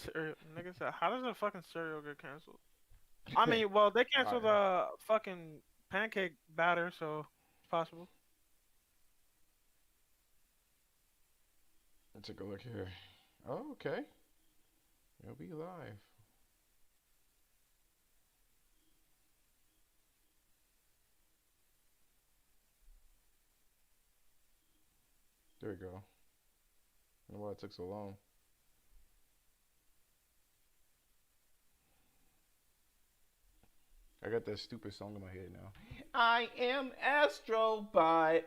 Nigga said, how does a fucking cereal get canceled? I mean, well, they All canceled right, the fucking pancake batter, so it's possible. let's take a look here. Oh, okay. It'll be live. There we go. I don't know why it took so long. I got that stupid song in my head now. I am Astrobot.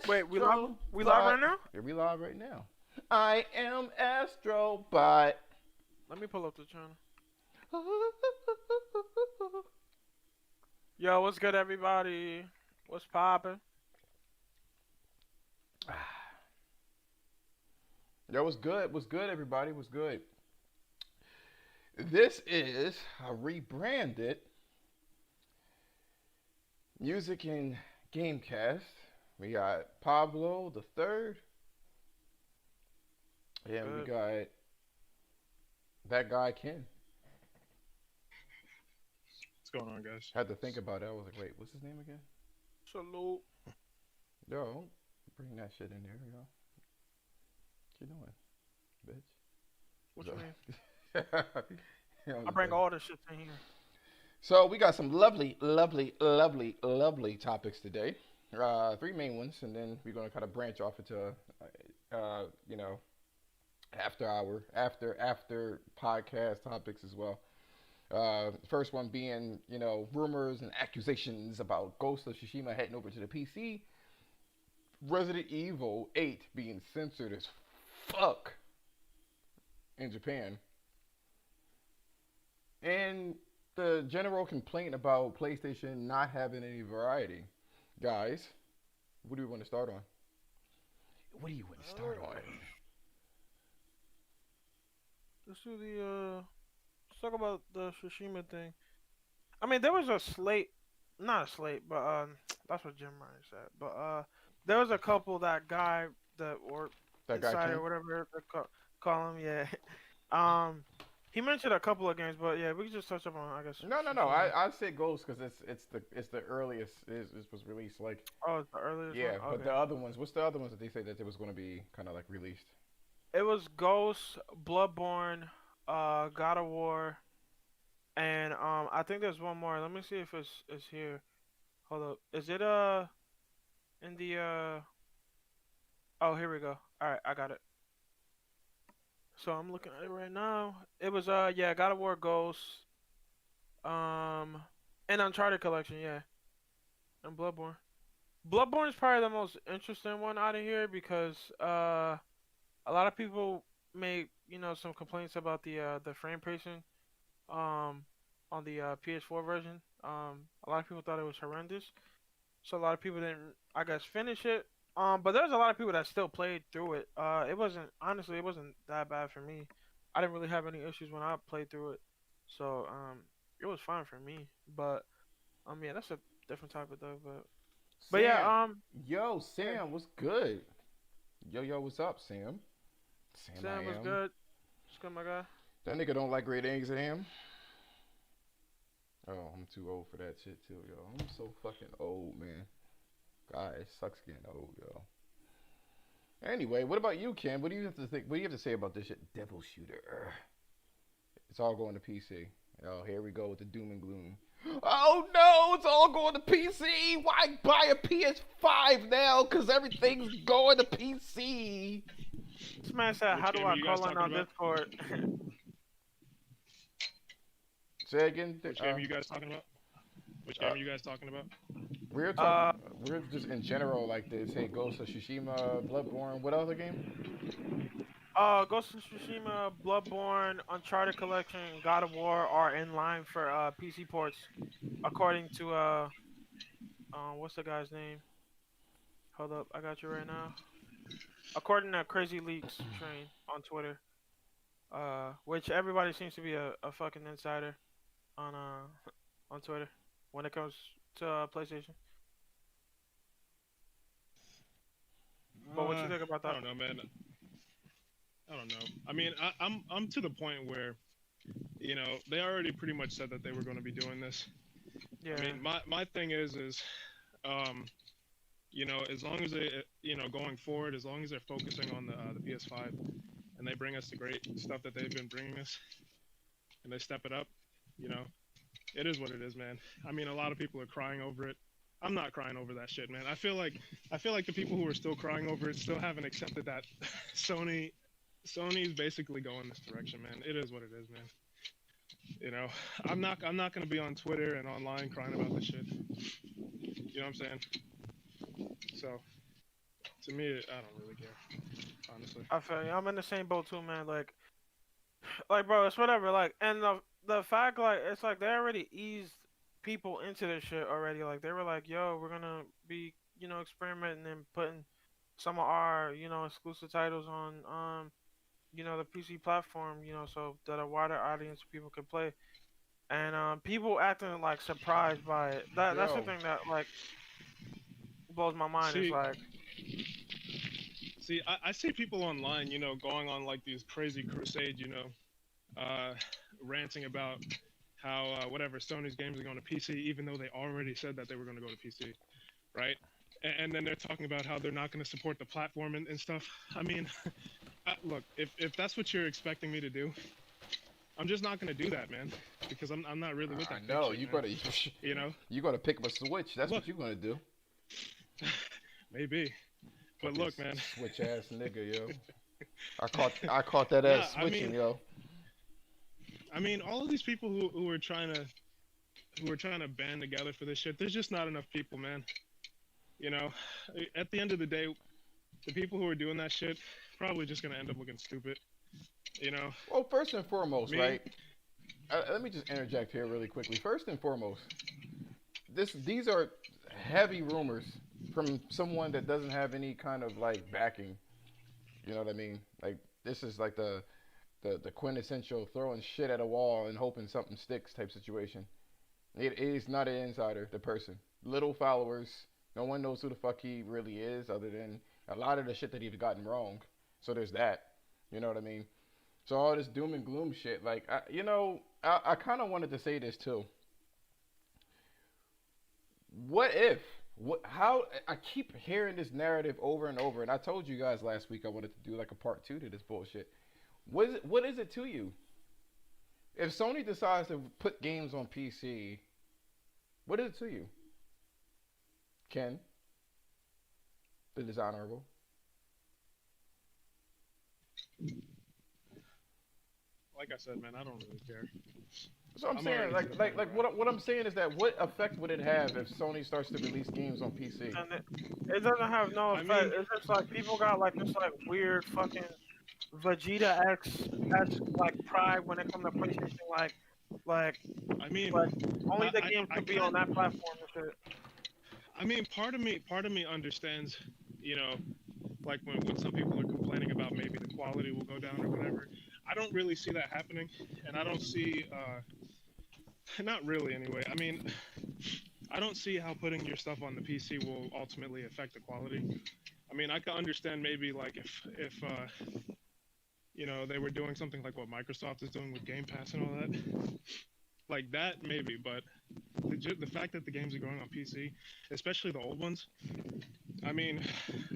Wait, we live? We live Astrobot. right now? Here we live right now. I am Astrobot. Let me pull up the channel. Yo, what's good, everybody? What's poppin'? That was good. Was good, everybody. Was good. This is a rebranded music and gamecast. We got Pablo the third, and we Good. got that guy Ken. What's going on, guys? Had to think about it. I was like, wait, what's his name again? Salute. Yo, don't bring that shit in there, yo. What you doing, What you mean? bitch? You know, I bring all this shit in here. so we got some lovely, lovely, lovely, lovely topics today. Three main ones, and then we're gonna kind of branch off into, you know, after podcast topics as well. First one being, you know, rumors and accusations about Ghost of Tsushima heading over to the PC. Resident Evil 8 being censored as fuck in Japan. And the general complaint about PlayStation not having any variety. Guys, what do you want to start on? What do you want to start on? Let's do the let's talk about the Tsushima thing. I mean, there was a slate, not a slate, but that's what Jim Ryan said. But there was a couple that guy that or That guy insider Ken? whatever they call him. Yeah. Um, he mentioned a couple of games, but yeah, we can just touch up on I guess No, no, no. Tsushima. I say Ghost because it's the earliest it was released. Like, Oh, it's the earliest one. yeah, but Okay. the other ones. What's the other ones that they say that it was going to be kind of like released? It was Ghost, Bloodborne, God of War, and I think there's one more. Let me see if it's here. Hold up. Is it in the Oh, here we go. All right, I got it. So I'm looking at it right now. It was yeah, God of War Ghost, um, and Uncharted collection, yeah, and Bloodborne. Bloodborne is probably the most interesting one out of here because a lot of people make some complaints about the frame pacing um on the PS4 version. A lot of people thought it was horrendous, so a lot of people didn't, I guess, finish it. But there's a lot of people that still played through it. It wasn't honestly, it wasn't that bad for me. I didn't really have any issues when I played through it, so it was fine for me. But yeah, that's a different topic though. But yeah, Sam, yo, yeah, Sam, what's good? Yo, yo, what's up, Sam? Sam, I Sam was am. good. What's good, my guy? That nigga don't like great eggs, Sam. Oh, I'm too old for that shit too, yo. I'm so fucking old, man. God, it sucks getting old, yo. Anyway, what about you, Ken? What do you have to think? What do you have to say about this shit? Devil Shooter. It's all going to PC. Oh, here we go with the doom and gloom. Oh no, it's all going to PC. Why buy a PS5 now? Cause everything's going to PC. This man said, Which "How do game are I you guys call in talking on about? Discord?" Say again. Which game are you guys talking about? Which game Uh, are you guys talking about? we're talking. uh, We're just in general like this. Hey, Ghost of Tsushima, Bloodborne. What other game? Ghost of Tsushima, Bloodborne, Uncharted Collection, and God of War are in line for PC ports, according to what's the guy's name? Hold up, I got you right now. According to Crazy Leaks Train on Twitter, which everybody seems to be a fucking insider on on Twitter when it comes to PlayStation. But what you think about I that? don't know, man. I don't know. I mean, I'm to the point where they already pretty much said that they were going to be doing this. I Yeah. mean, my thing is um, as long as they going forward, as long as they're focusing on the PS5 and they bring us the great stuff that they've been bringing us and they step it up, you know, it is what it is, man. I mean, a lot of people are crying over it. I'm not crying over that shit, man. I feel like the people who are still crying over it still haven't accepted that Sony Sony's basically going this direction, man. It is what it is, man. You know, I'm not gonna be on Twitter and online crying about this shit. You know what I'm saying? So to me, I don't really care, honestly. I feel you. I'm in the same boat too, man. Like, bro, it's whatever. Like, and the fact, like, it's like they already eased people into this shit already. Like, they were like, yo, we're gonna be, experimenting and putting some of our, exclusive titles on, the PC platform, so that a wider audience of people can play. And people acting like surprised by it. That's the Yo, thing that like blows my mind. Is See, like, I see people online, going on like these crazy crusades, uh, ranting about how whatever Sony's games are going to PC, even though they already said that they were going to go to PC, right? And then they're talking about how they're not going to support the platform and stuff. I mean, look, if that's what you're expecting me to do, I'm just not going to do that, man, because I'm not really with I that fake know shit, you man. gotta You know, you gotta pick up a switch. That's look, what you're gonna do. maybe, but Fucking look, man. switch ass nigga, yo. I caught that Nah, ass switching, yo. I mean, all of these people who are trying to band together for this shit, there's just not enough people, man. You know, at the end of the day, the people who are doing that shit probably just gonna end up looking stupid. You know, Well, first and foremost, me, right? Let me just interject here really quickly. First and foremost, these are heavy rumors from someone that doesn't have any kind of like backing. You know what I mean? Like this is like the quintessential throwing shit at a wall and hoping something sticks type situation. It is not an insider, the person. Little followers. No one knows who the fuck he really is, other than a lot of the shit that he's gotten wrong. So there's that. You know what I mean? So all this doom and gloom shit, like I kind of wanted to say this too. What if? What? How? I keep hearing this narrative over and over, and I told you guys last week I wanted to do like a part two to this bullshit. What is it to you? If Sony decides to put games on PC, what is it to you? Ken, the dishonorable. like I said, man, I don't really care. So I'm I'm saying, already to the point like where what I'm saying is that what effect would it have if Sony starts to release games on PC? and it doesn't have no I mean, effect. It's just like people got like this like weird fucking Vegeta X like pride when it comes to PlayStation. Like, I mean, like only I, the I, games I could be kind on that platform and shit. I mean, part of me understands, you know, like when some people are complaining about maybe the quality will go down or whatever. I don't really see that happening, and I don't see, not really anyway. I mean, I don't see how putting your stuff on the PC will ultimately affect the quality. I mean, I can understand maybe like if they were doing something like what Microsoft is doing with Game Pass and all that, like that maybe. But the fact that the games are going on PC, especially the old ones, I mean,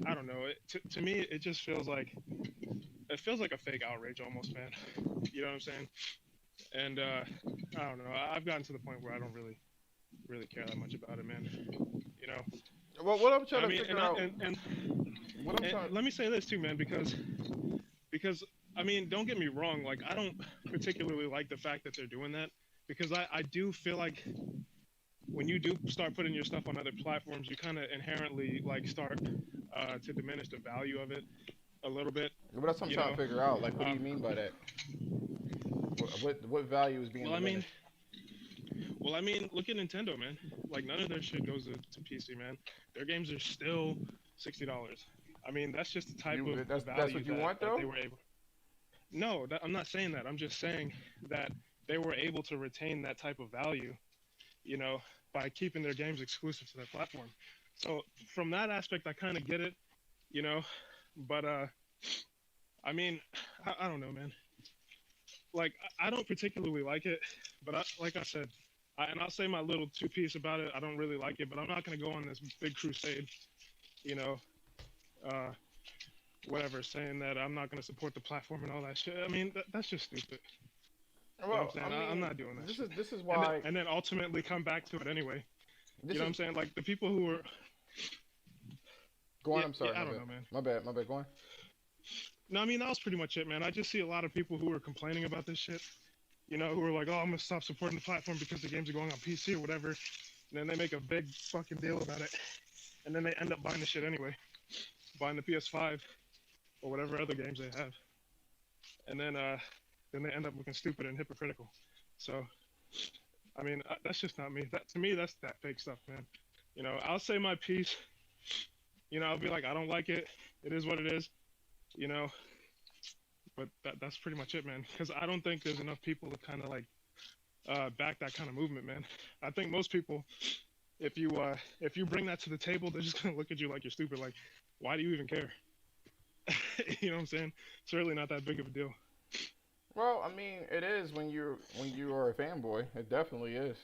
I don't know. To me, it feels like a fake outrage almost, man. You know what I'm saying? And I don't know. I've gotten to the point where I don't really care that much about it, man. You know. Well, what I'm trying I to mean, figure out, what I'm and trying, let me say this too, man, because I mean, don't get me wrong. Like, I don't particularly like the fact that they're doing that because I do feel like when you do start putting your stuff on other platforms, you kind of inherently like start to diminish the value of it a little bit. but that's what I'm You trying know. to figure out. Like, what do you Um, mean by that? What value is being well, I mean, diminished? look at Nintendo, man. Like, none of their shit goes to PC, man. Their games are still $60. I mean, that's just the type of That's value what you that want that though. they were able. No, I'm not saying that. I'm just saying that they were able to retain that type of value, you know, by keeping their games exclusive to their platform. So from that aspect, I kind of get it, you know, but I mean, I don't know, man. Like I don't particularly like it, but like I said, and I'll say my little two piece about it. I don't really like it, but I'm not gonna go on this big crusade, you know, uh, whatever, saying that I'm not gonna support the platform and all that shit. I mean, that's just stupid. You know what Well, I'm I saying? I'm mean, not doing that this shit. is this is And then, why and then ultimately come back to it anyway. You this know what is I'm saying? Like the people who are, go on. yeah, I'm yeah, sorry, I my don't bad, know, man. my bad, my bad. Go on. No, I mean that was pretty much it, man. I just see a lot of people who are complaining about this shit. You know, who are like, oh, I'm gonna stop supporting the platform because the games are going on PC or whatever. And then they make a big fucking deal about it, and then they end up buying the shit anyway, buying the PS5 or whatever other games they have, and then they end up looking stupid and hypocritical. So, I mean, that's just not me. That to me, that's that fake stuff, man. You know, I'll say my piece. You know, I'll be like, I don't like it. It is what it is. You know, but that's pretty much it, man. Because I don't think there's enough people to kind of like back that kind of movement, man. I think most people, if you bring that to the table, they're just gonna look at you like you're stupid. Like, why do you even care? You know what I'm saying? It's really not that big of a deal. Well, I mean, it is when you are a fanboy. It definitely is.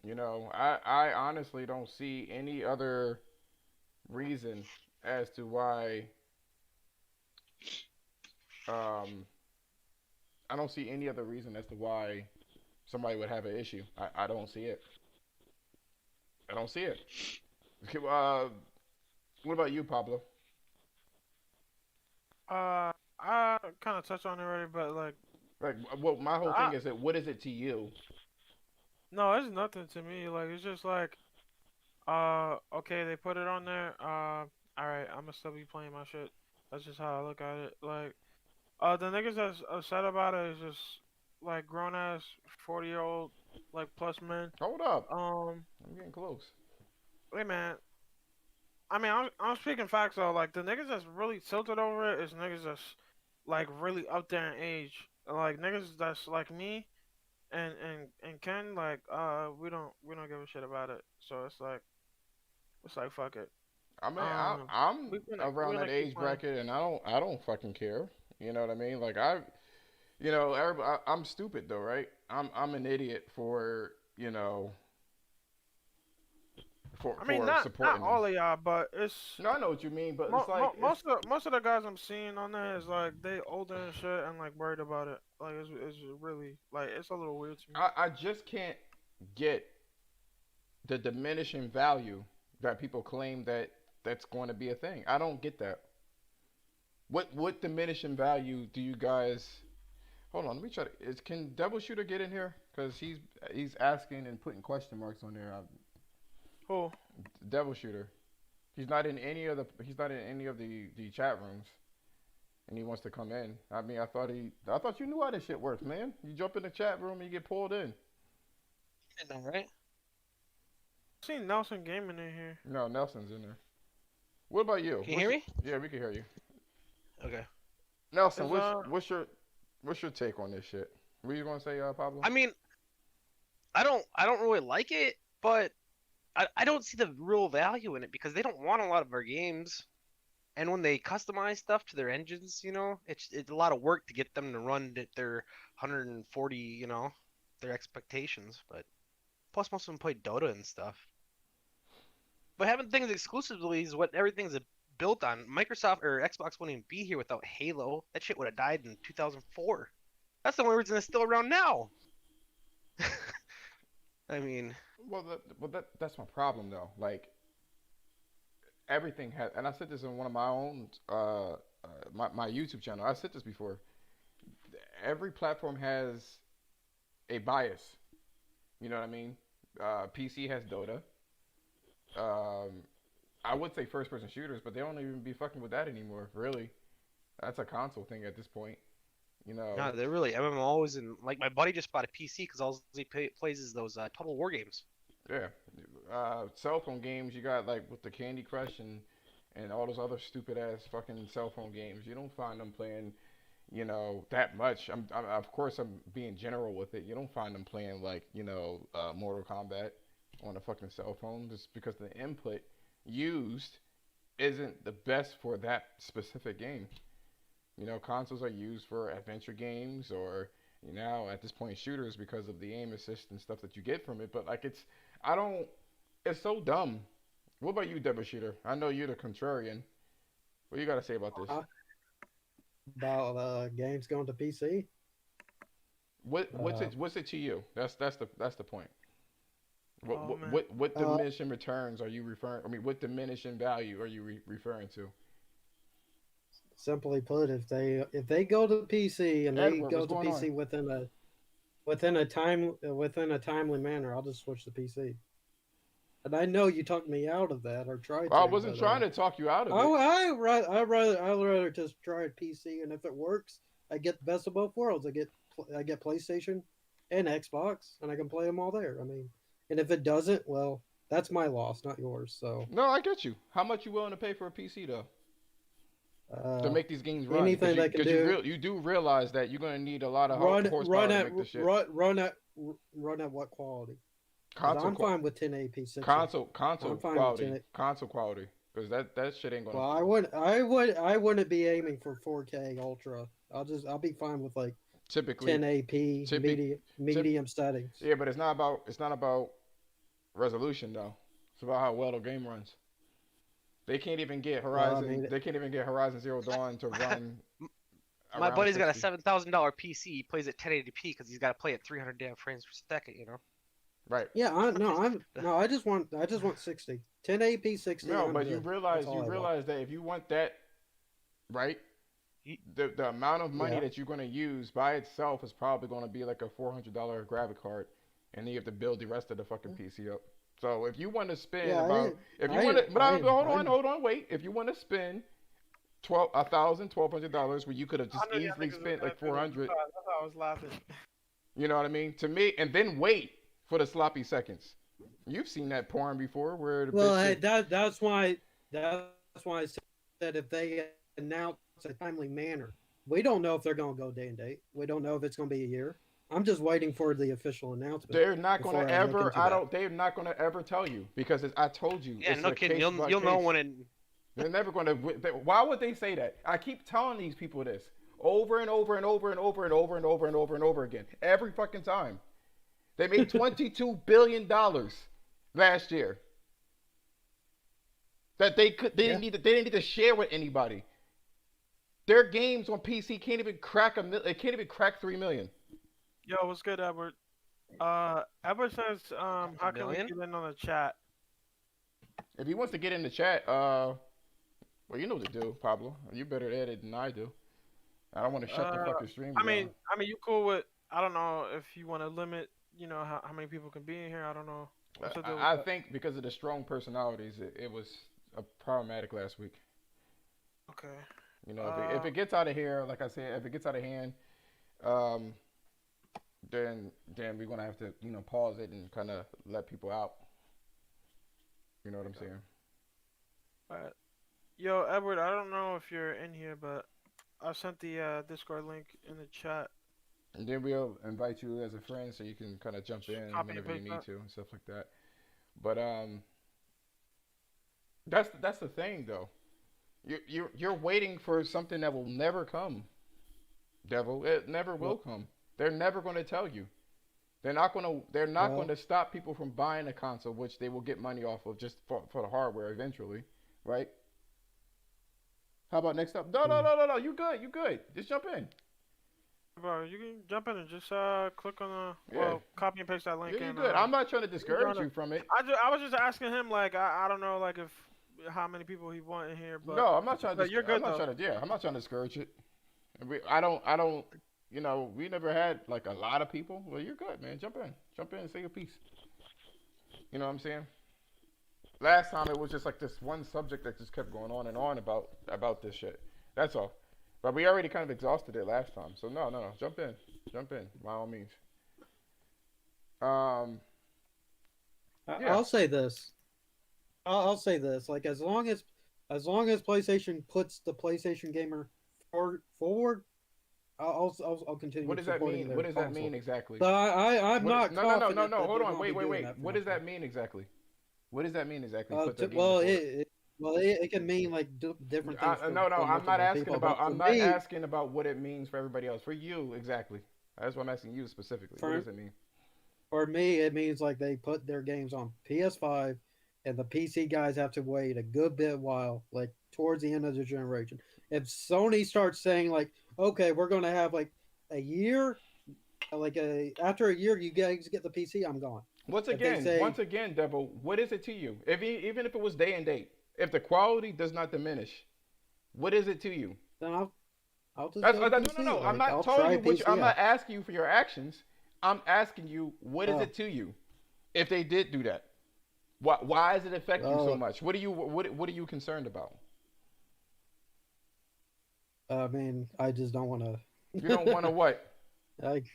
I honestly don't see any other reason as to why um I don't see any other reason as to why somebody would have an issue. I don't see it. I don't see it. Okay, what about you, Pablo? I kind of touched on it already, but like, Like, well, my whole thing I is that what is it to you? no, it's nothing to me. Like, it's just like, okay, they put it on there. All right, I'm gonna still be playing my shit. That's just how I look at it. Like, the niggas that's upset about it is just like grown ass 40-year-old like plus men. Hold up, Um, I'm getting close. Wait, man. I mean, I'm speaking facts though. Like the niggas that's really tilted over it is niggas that's like really up there in age. Like niggas that's like me and Ken. Like we don't give a shit about it. So it's like fuck it. I mean, Um, I'm we're around gonna that keep age playing. bracket, and I don't fucking care. You know what I mean? Like I'm stupid though, right? I'm an idiot for I mean, for not supporting them. all of y'all, but it's No, I know what you mean, but it's like it's most of the guys I'm seeing on there is like they older and shit and like worried about it. Like it's really like it's a little weird to me. I just can't get the diminishing value that people claim that that's going to be a thing. I don't get that. What diminishing value do you guys? Hold on, let me try to. Can Double Shooter get in here? Because he's asking and putting question marks on there. Who? Devil Shooter. He's not in any of the chat rooms, and he wants to come in. I mean, I thought you knew how this shit works, man. You jump in the chat room and you get pulled in. I know, right? I seen Nelson Gaming in here. No, Nelson's in there. What about you? Can you hear me? Yeah, we can hear you. Okay. Nelson, Is what's your take on this shit? What you gonna say, Pablo? I mean, I don't really like it, but I don't see the real value in it because they don't want a lot of our games. And when they customize stuff to their engines, it's a lot of work to get them to run at their 140, their expectations. But plus, most of them play Dota and stuff. But having things exclusively is what everything's built on. Microsoft or Xbox wouldn't even be here without Halo. That shit would have died in 2004. That's the only reason it's still around now. I mean, That's my problem though. Like everything has, and I said this in one of my own my YouTube channel. I said this before. Every platform has a bias. You know what I mean? PC has Dota. Um, I would say first person shooters, but they don't even be fucking with that anymore. Really, that's a console thing at this point. You know, no, they're really MMOs and like my buddy just bought a PC because all he plays is those Total War games. yeah. Cell phone games you got like with the Candy Crush and all those other stupid ass fucking cell phone games. You don't find them playing, that much. Of course I'm being general with it. You don't find them playing like Mortal Kombat on a fucking cell phone just because the input used isn't the best for that specific game. You know, consoles are used for adventure games or now at this point shooters because of the aim assist and stuff that you get from it. But like I don't. It's so dumb. What about you, Deborah Shooter? I know you're the contrarian. What you got to say about this? Uh, about games going to PC. Uh, What's it to you? That's the point. What Oh what man. what uh, diminishing returns are you referring? I mean, what diminishing value are you referring to? Simply put, if they go to PC and they Edward, go what's to going on? PC within a timely manner, I'll just switch to PC. And I know you talked me out of that or tried I to, wasn't but trying to talk you out of it. I'd rather just try a PC, and if it works, I get the best of both worlds. I get PlayStation and Xbox, and I can play them all there. I mean, and if it doesn't, well, that's my loss, not yours. So No, I get you. How much you willing to pay for a PC though to uh, make these games run? anything they can do, You do realize that you're gonna need a lot of run horsepower run to at make this shit. run at what quality? Because Console I'm fine with 1080p 60. console I'm fine with quality 10. console quality because that shit ain't gonna. Well, I wouldn't be aiming for 4K ultra. I'll be fine with like Typically, 1080p medium settings. yeah, but it's not about resolution though. It's about how well the game runs. They can't even get Well, I Horizon. mean, They can't even get Horizon Zero Dawn to run My around buddy's got a 60. $7,000 PC. He plays at 1080p because he's got to play at 300 damn frames per second. You know. Right. yeah, I just want 60. 1080p 60. No, I'm but you good. realize That's all I want. that if you want that, right, Ye- the amount of money Yeah. that you're going to use by itself is probably going to be like a $400 graphic card, and then you have to build the rest of the fucking PC up. So if you want to spend Yeah, about, if you I- want to, but I- hold on, wait. If you want to spend $1,200 where you could have just I knew y'all easily niggas was spent like gonna do this. 400, That's why I was laughing. you know what I mean? To me, and then wait for the sloppy seconds. You've seen that porn before where the Well, bitch hey, is- that's why I said if they announce a timely manner, we don't know if they're going to go day and date. We don't know if it's going to be a year. I'm just waiting for the official announcement. they're not going before to I look ever. into I that. don't. They're not going to ever tell you because I told you. Yeah, it's no a kidding. case by You'll know case. when it. They're never going to. Why would they say that? I keep telling these people this over and over and over and over and over and over and over and over again every fucking time. They made $22 billion last year. That they didn't need to share with anybody. Their games on PC can't even crack It can't even crack 3 million. Yo, what's good, Edward? Edward says, how can we million? get in on the chat? If he wants to get in the chat, well, you know what to do, Pablo. You better at it than I do. I don't want to shut the fucking stream I down. mean, you cool with? I don't know if you want to limit, how many people can be in here. I don't know. What's the deal with I that? think because of the strong personalities, it was problematic last week. Okay. You know, if it gets out of here, like I said, if it gets out of hand, then we're gonna have to pause it and kind of let people out. You know what I'm saying? Alright. Yo, Edward, I don't know if you're in here, but I sent the Discord link in the chat. And then we'll invite you as a friend so you can kind of jump in Copy and whenever you paste need that. to and stuff like that. But that's the thing though. You're waiting for something that will never come. Devil, it never will come. They're never going to tell you. They're not going to stop people from buying a console, which they will get money off of just for the hardware eventually, right? How about next up? No. You good. Just jump in. Bro, you can jump in and just click on the Yeah. copy and paste that link. Yeah, you and, good. I'm not trying to discourage tryna- you from it. I was just asking him, like, I don't know, like, if how many people he want in here, but No, I'm not trying to. but you're good, I'm not though. trying to. Yeah, I'm not trying to discourage it. I don't. We never had like a lot of people. Well, you're good, man. Jump in, and say your piece. You know what I'm saying? Last time it was just like this one subject that just kept going on and on about this shit. That's all. But we already kind of exhausted it last time. So no. Jump in, by all means. Yeah. I'll say this. I'll say this. Like as long as PlayStation puts the PlayStation gamer forward, I'll continue. What does that supporting mean? their What does that console. mean exactly? So I'm not No. confident that Hold they're on. gonna Wait. be doing that for What much does that longer. mean exactly? What does that mean exactly? Put their Well, gamer forward? Well, it can mean like different things No, no, for I'm not multiple asking people, but about. I'm not asking about what it means for everybody else. For you, exactly. That's what I'm asking you specifically. What for does it mean? for me, it means like they put their games on PS5, and the PC guys have to wait a good bit while, like towards the end of the generation. If Sony starts saying like, okay, we're going to have like a year, like a after a year, you guys get the PC, I'm gone. If they say, Once again, Devil, what is it to you? Even if it was day and date, if the quality does not diminish, what is it to you? then I'll just That's go no, no, PC. no. I'm Like not I'll telling try you what you. I'm PC not out. asking you for your actions. I'm asking you what is Oh, it to you if they did do that? Why does it affect you so well, much? What are you concerned about? I mean, I just don't want You don't to. want to what? Like,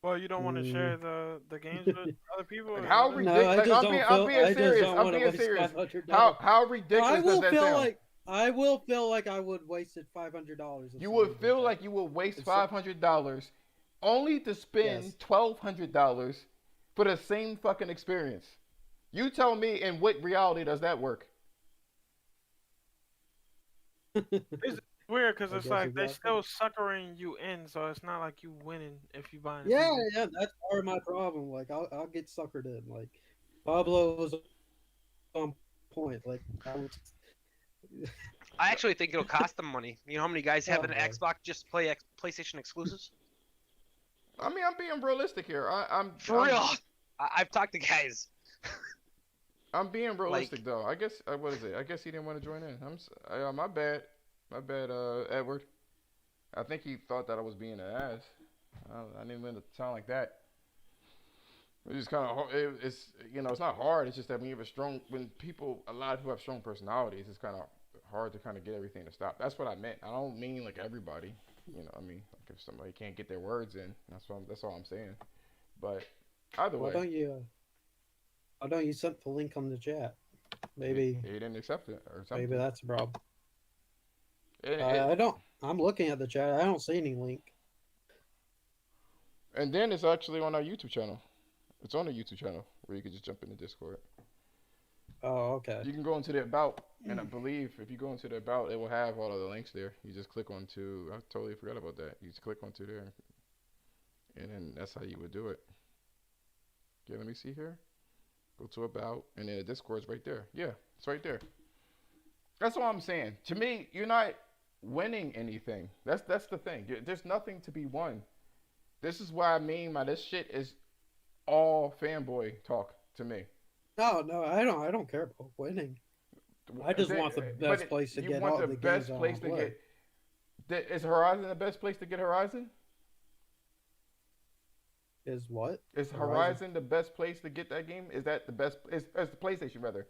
Well, you don't want to mm, share the games with other people. Like Is that how it? no, ridiculous? I Like just I'm being don't I'm feel. being I just serious. don't I'm want to being waste serious. $500. How No, I ridiculous does will that feel sound? like I will feel like I would wasted $500 if You would somebody did feel that. like you would waste It's $500 only to spend yes. $1,200 for the same fucking experience. You tell me in what reality does that work? It's weird because I it's guess like they exactly. still suckering you in, so it's not like you winning if you buying a Yeah, PC. yeah, that's part of my problem. Like I'll get suckered in. Like Pablo was on point. Like I was. I actually think it'll cost them money. You know how many guys have Oh an boy. Xbox just to play PlayStation exclusives? I mean, I'm being realistic here. For real. I've talked to guys I'm being like realistic though. I guess what is it? I guess he didn't want to join in. My bad, my bad, Edward. I think he thought that I was being an ass. I didn't mean to sound like that. It's just kind of it's it's not hard. It's just that when you have a lot of people have strong personalities, it's kind of hard to kind of get everything to stop. That's what I meant. I don't mean like everybody. I mean like if somebody can't get their words in, that's all I'm saying. But either Why way, don't you? Why don't you send the link on the chat? he, Maybe. he didn't accept it or Maybe something. that's a problem. It, I it, don't. I'm looking at the chat. I don't see any link. and then it's actually on our YouTube channel. It's on the YouTube channel where you can just jump in the Discord. Oh, okay. You can go into the about, and I believe if you go into the about, it will have all of the links there. You just click onto. I totally forgot about that. You just click onto there, and then that's how you would do it. Okay, let me see here. Go to about, and then the Discord's right there. Yeah, it's right there. That's all I'm saying. To me, you're not winning anything. That's the thing. There's nothing to be won. This is what I mean by this shit is all fanboy talk to me. No, no, I don't care about winning. I just want the best place to You get want all the the games best I place want to to play. get. Is Horizon the best place to get Horizon? Is what? Is Horizon. Horizon the best place to get that game? Is that the best? Is the PlayStation rather?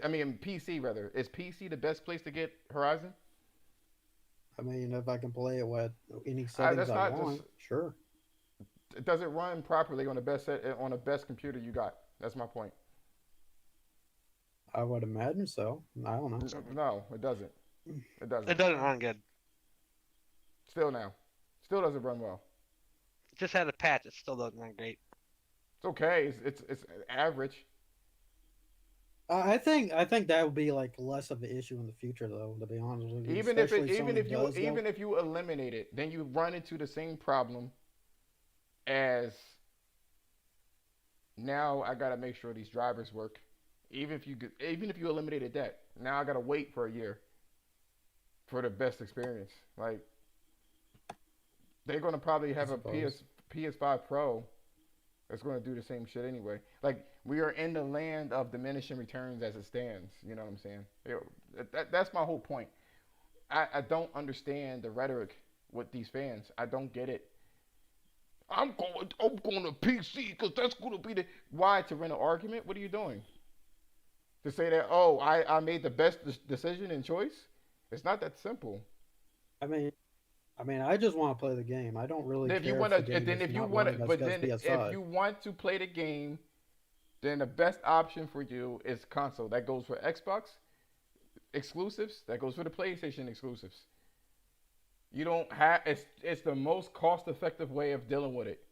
I mean PC rather? Is PC the best place to get Horizon? I mean, if I can play it with any settings That's I not just. want, sure. Does it run properly on the best computer you got? That's my point. I would imagine so. I don't know. No, it doesn't. It it doesn't. doesn't run good. Still now, still doesn't run well. Just had a patch. It still doesn't run great. It's okay. It's average. I think that would be like less of an issue in the future, though. To be honest with you, especially if Sony does go. Even if you eliminate it, then you run into the same problem as now. I gotta make sure these drivers work. Even if you eliminated that, now I gotta wait for a year for the best experience. Like they're gonna probably I have a suppose. PS5 Pro that's gonna do the same shit anyway. Like we are in the land of diminishing returns as it stands. You know what I'm saying? That's my whole point. I don't understand the rhetoric with these fans. I don't get it. I'm going to PC because that's going to be the why to rent an argument. What are you doing? To say that I made the best decision and choice? It's not that simple. I mean, I just want to play the game. I don't really If you care want if the to, game then is if you not want running to, as but good as then if PS5. you want to play the game, then the best option for you is console. That goes for Xbox exclusives. That goes for the PlayStation exclusives. You don't have it's the most cost effective way of dealing with it.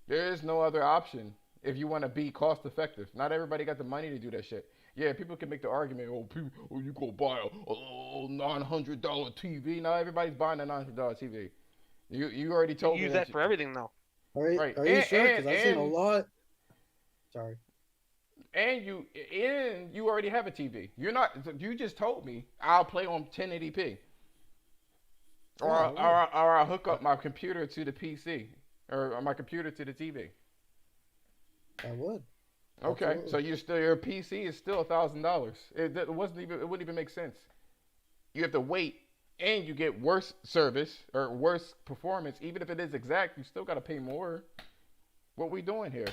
There is no other option if you want to be cost effective. Not everybody got the money to do that shit. Yeah, people can make the argument, oh, you go buy a $900 TV. Now everybody's buying a $900 TV. You already You told me use that. that for everything now. Right, Are you sure? Because I've seen a lot. Sorry. and you already have a TV. You're not. You just told me I'll play on 1080p, Yeah, I would. or I'll hook I, up my computer to the PC or my computer to the TV. I would. Okay, so Absolutely. your PC is still $1,000. It wouldn't even make sense. You have to wait, and you get worse service or worse performance. Even if it is exact, you still got to pay more. What we doing here?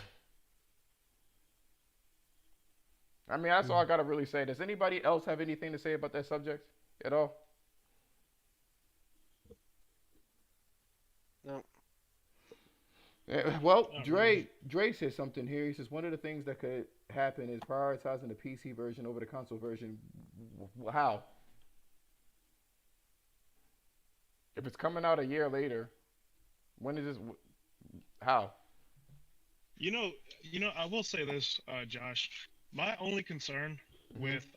I mean, that's all I gotta really say. Does anybody else have anything to say about that subject at all? No. Well, Not really. Dre says something here. He says one of the things that could happen is prioritizing the PC version over the console version. How? If it's coming out a year later, when is this? How? You know, I will say this, Josh. My only concern Mm-hmm. with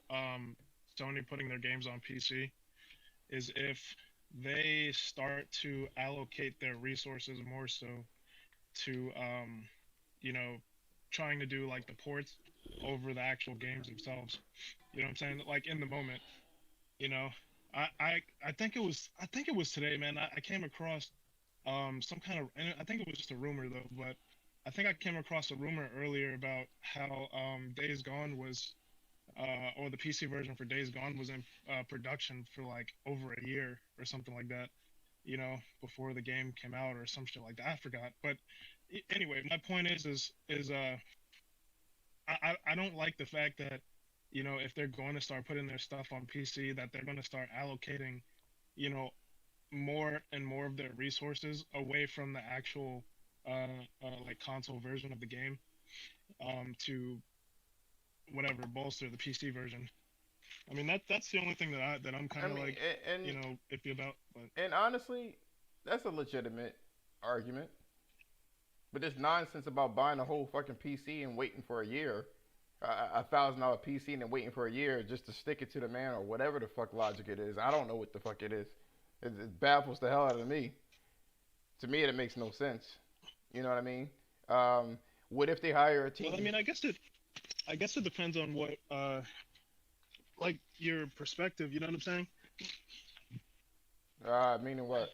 Sony putting their games on PC is if they start to allocate their resources more so to, you know, trying to do like the ports over the actual games themselves. You know what I'm saying? Like in the moment, you know, I think it was today, man. I came across some kind of, and I think it was just a rumor though, but I think I came across a rumor earlier about how Days Gone was or the PC version for Days Gone was in production for like over a year or something like that, you know, before the game came out or some shit like that. I forgot. But anyway, my point is I don't like the fact that, you know, if they're going to start putting their stuff on PC, that they're going to start allocating, you know, more and more of their resources away from the actual like console version of the game to whatever bolster the PC version. I mean that's the only thing that I'm I kind of mean, like, you know, iffy about. But and honestly, that's a legitimate argument. But this nonsense about buying a whole fucking PC and waiting for a year, $1,000 PC and then waiting for a year just to stick it to the man or whatever the fuck logic it is. I don't know what the fuck it is. It baffles the hell out of me. To me, it makes no sense. You know what I mean? What if they hire a well, I team? mean, I guess it depends on what like your perspective. You know what I'm saying? Meaning what?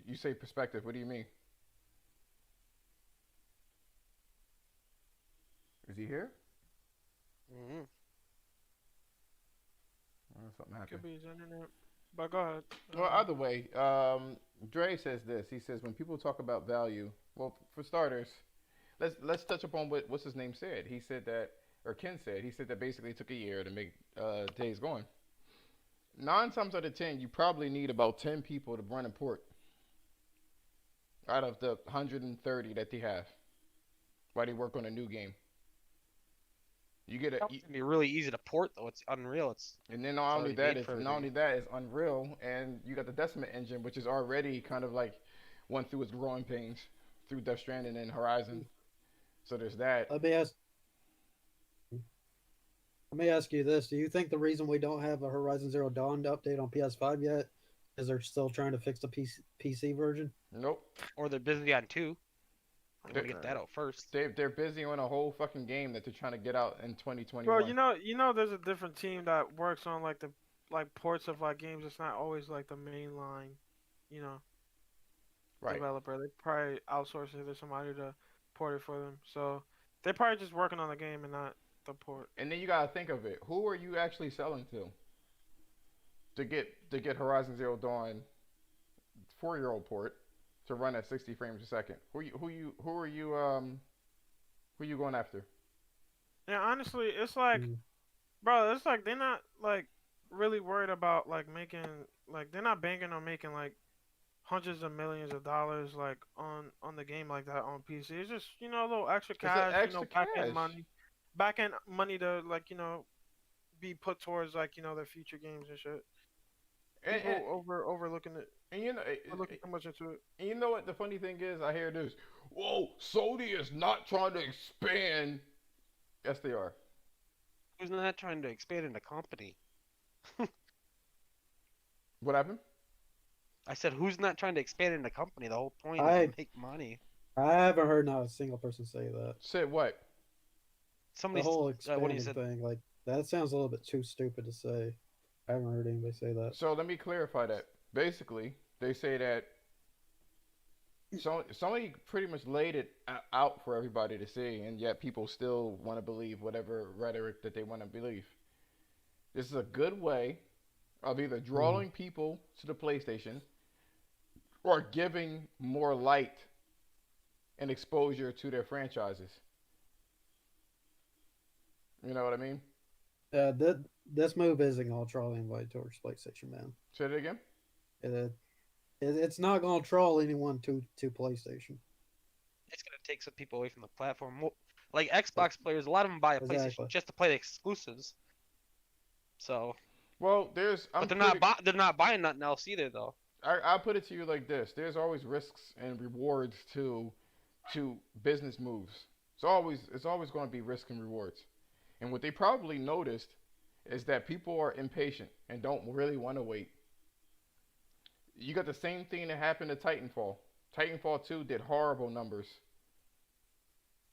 You say perspective. What do you mean? Is he here? Hmm. Something happened. Could be his internet. But go ahead. Well, either way, Dre says this. He says when people talk about value, well, for starters, let's touch upon what what's his name said. He said that, or Ken said, he said that basically it took a year to make Days Gone. 9 times out of 10, you probably need about 10 people to run a port out of the 130 that they have while they work on a new game. You get a, That was gonna be really easy to port though. It's Unreal. and then It's already made for not everything. only that is Unreal, and you got the Decima engine, which is already kind of like went through its growing pains through Death Stranding and Horizon. So there's that. Let me ask. Let me ask you this: do you think the reason we don't have a Horizon Zero Dawn update on PS5 yet is they're still trying to fix the PC version? Nope. Or they're busy on two. I'm They're, gonna get that out first. they're busy on a whole fucking game that they're trying to get out in Bro, 2021. there's a different team that works on like the like ports of like games. It's not always like the main line, you know, Right. developer. They probably outsource it to somebody to port it for them. So they're probably just working on the game and not the port. And then you gotta think of it. Who are you actually selling to get Horizon Zero Dawn 4-year old port to run at 60 frames a second? Who are you going after? And honestly, it's like, Mm. bro, it's like they're not like really worried about like making like they're not banking on making like hundreds of millions of dollars like on the game like that on PC. It's just a little extra It's an cash, extra cash. back end money to like be put towards like their future games and shit. And, People overlooking it. and you know, We're looking too much into it. and you know what the funny thing is? I hear this. Whoa, Sony is not trying to expand. Yes, they are. Who's not trying to expand in a company? What happened? I said, who's not trying to expand in a company? The whole point is to I make money. I haven't heard not a single person say that. Said what? The Somebody, whole what you expanding said, thing, like that sounds a little bit too stupid to say. I haven't heard anybody say that. So let me clarify that. Basically, they say that Sony pretty much laid it out for everybody to see, and yet people still want to believe whatever rhetoric that they want to believe. This is a good way of either drawing people to the PlayStation or giving more light and exposure to their franchises. You know what I mean? This move isn't gonna draw anybody towards PlayStation, man. Say it again. It, it's not gonna draw anyone to PlayStation. it's gonna take some people away from the platform. Like Xbox players, a lot of them buy a PlayStation Exactly. just to play the exclusives. So, Well, but they're not buying nothing else either, though. I'll put it to you like this: there's always risks and rewards to business moves. It's always going to be risk and rewards. And what they probably noticed is that people are impatient and don't really want to wait. You got the same thing that happened to Titanfall. Titanfall 2 did horrible numbers.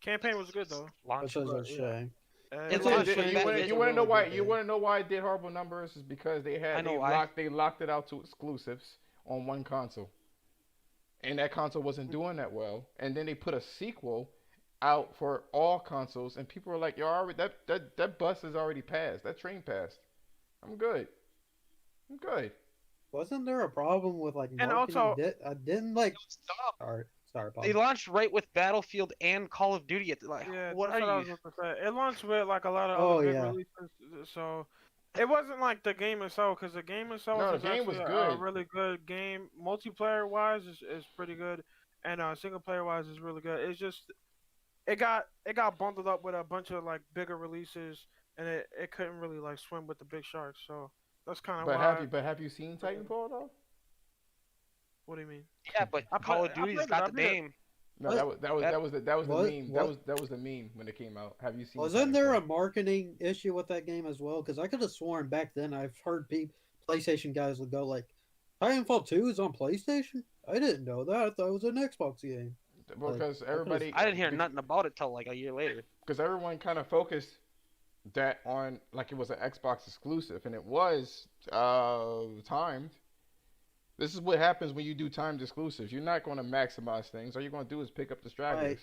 Campaign was good though. Which is a shame. It's a a shame. shame. You want to know why? You want to know why it did horrible numbers? Is because I know why. they locked it out to exclusives on one console, and that console wasn't doing that well. And then they put a sequel out for all consoles, and people were like, "Yo, that bus is already passed. That train passed. I'm good. I'm good." Wasn't there a problem with like And marketing? also- Didn't like. It was dumb. Sorry, Paul. They launched right with Battlefield and Call of Duty. Like, Yeah, what that's are what I you? was about to say. It launched with like a lot of Oh, other big yeah. releases, so it wasn't like the game itself, because the game itself No, the is game was actually good. a really good game. Multiplayer wise is pretty good, and single player wise is really good. It's just it got bundled up with a bunch of like bigger releases, and it couldn't really like swim with the big sharks. So that's kind of why. But have you seen Titanfall though? What do you mean? Yeah, but Call of Duty's got the name. No, What? that was the What? meme. What? That was the meme when it came out. Have you seen? Wasn't there a Titanfall? marketing issue with that game as well? Because I could have sworn back then I've heard PlayStation guys would go like, "Titanfall 2 is on PlayStation." I didn't know that. I thought it was an Xbox game. Because Like, everybody, I didn't hear nothing about it till like a year later. because everyone kind of focused that on like it was an Xbox exclusive, and it was timed. This is what happens when you do timed exclusives. You're not going to maximize things. All you're going to do is pick up the stragglers.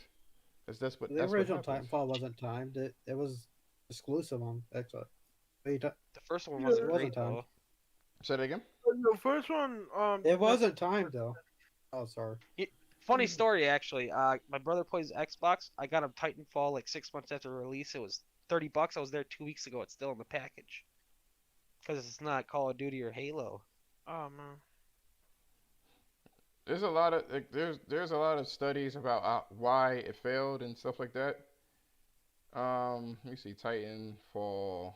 That's what The that's original what happens. Titanfall wasn't timed. It was exclusive on Xbox. The first one Yeah, wasn't it wasn't great timed. though. Say that again. The first one, It wasn't timed though. Oh, sorry. Funny story actually. My brother plays Xbox. I got him Titanfall like 6 months after release. It was $30. I was there 2 weeks ago. It's still in the package. Because it's not Call of Duty or Halo. Oh man. There's a lot of like, there's a lot of studies about why it failed and stuff like that. Let me see, Titanfall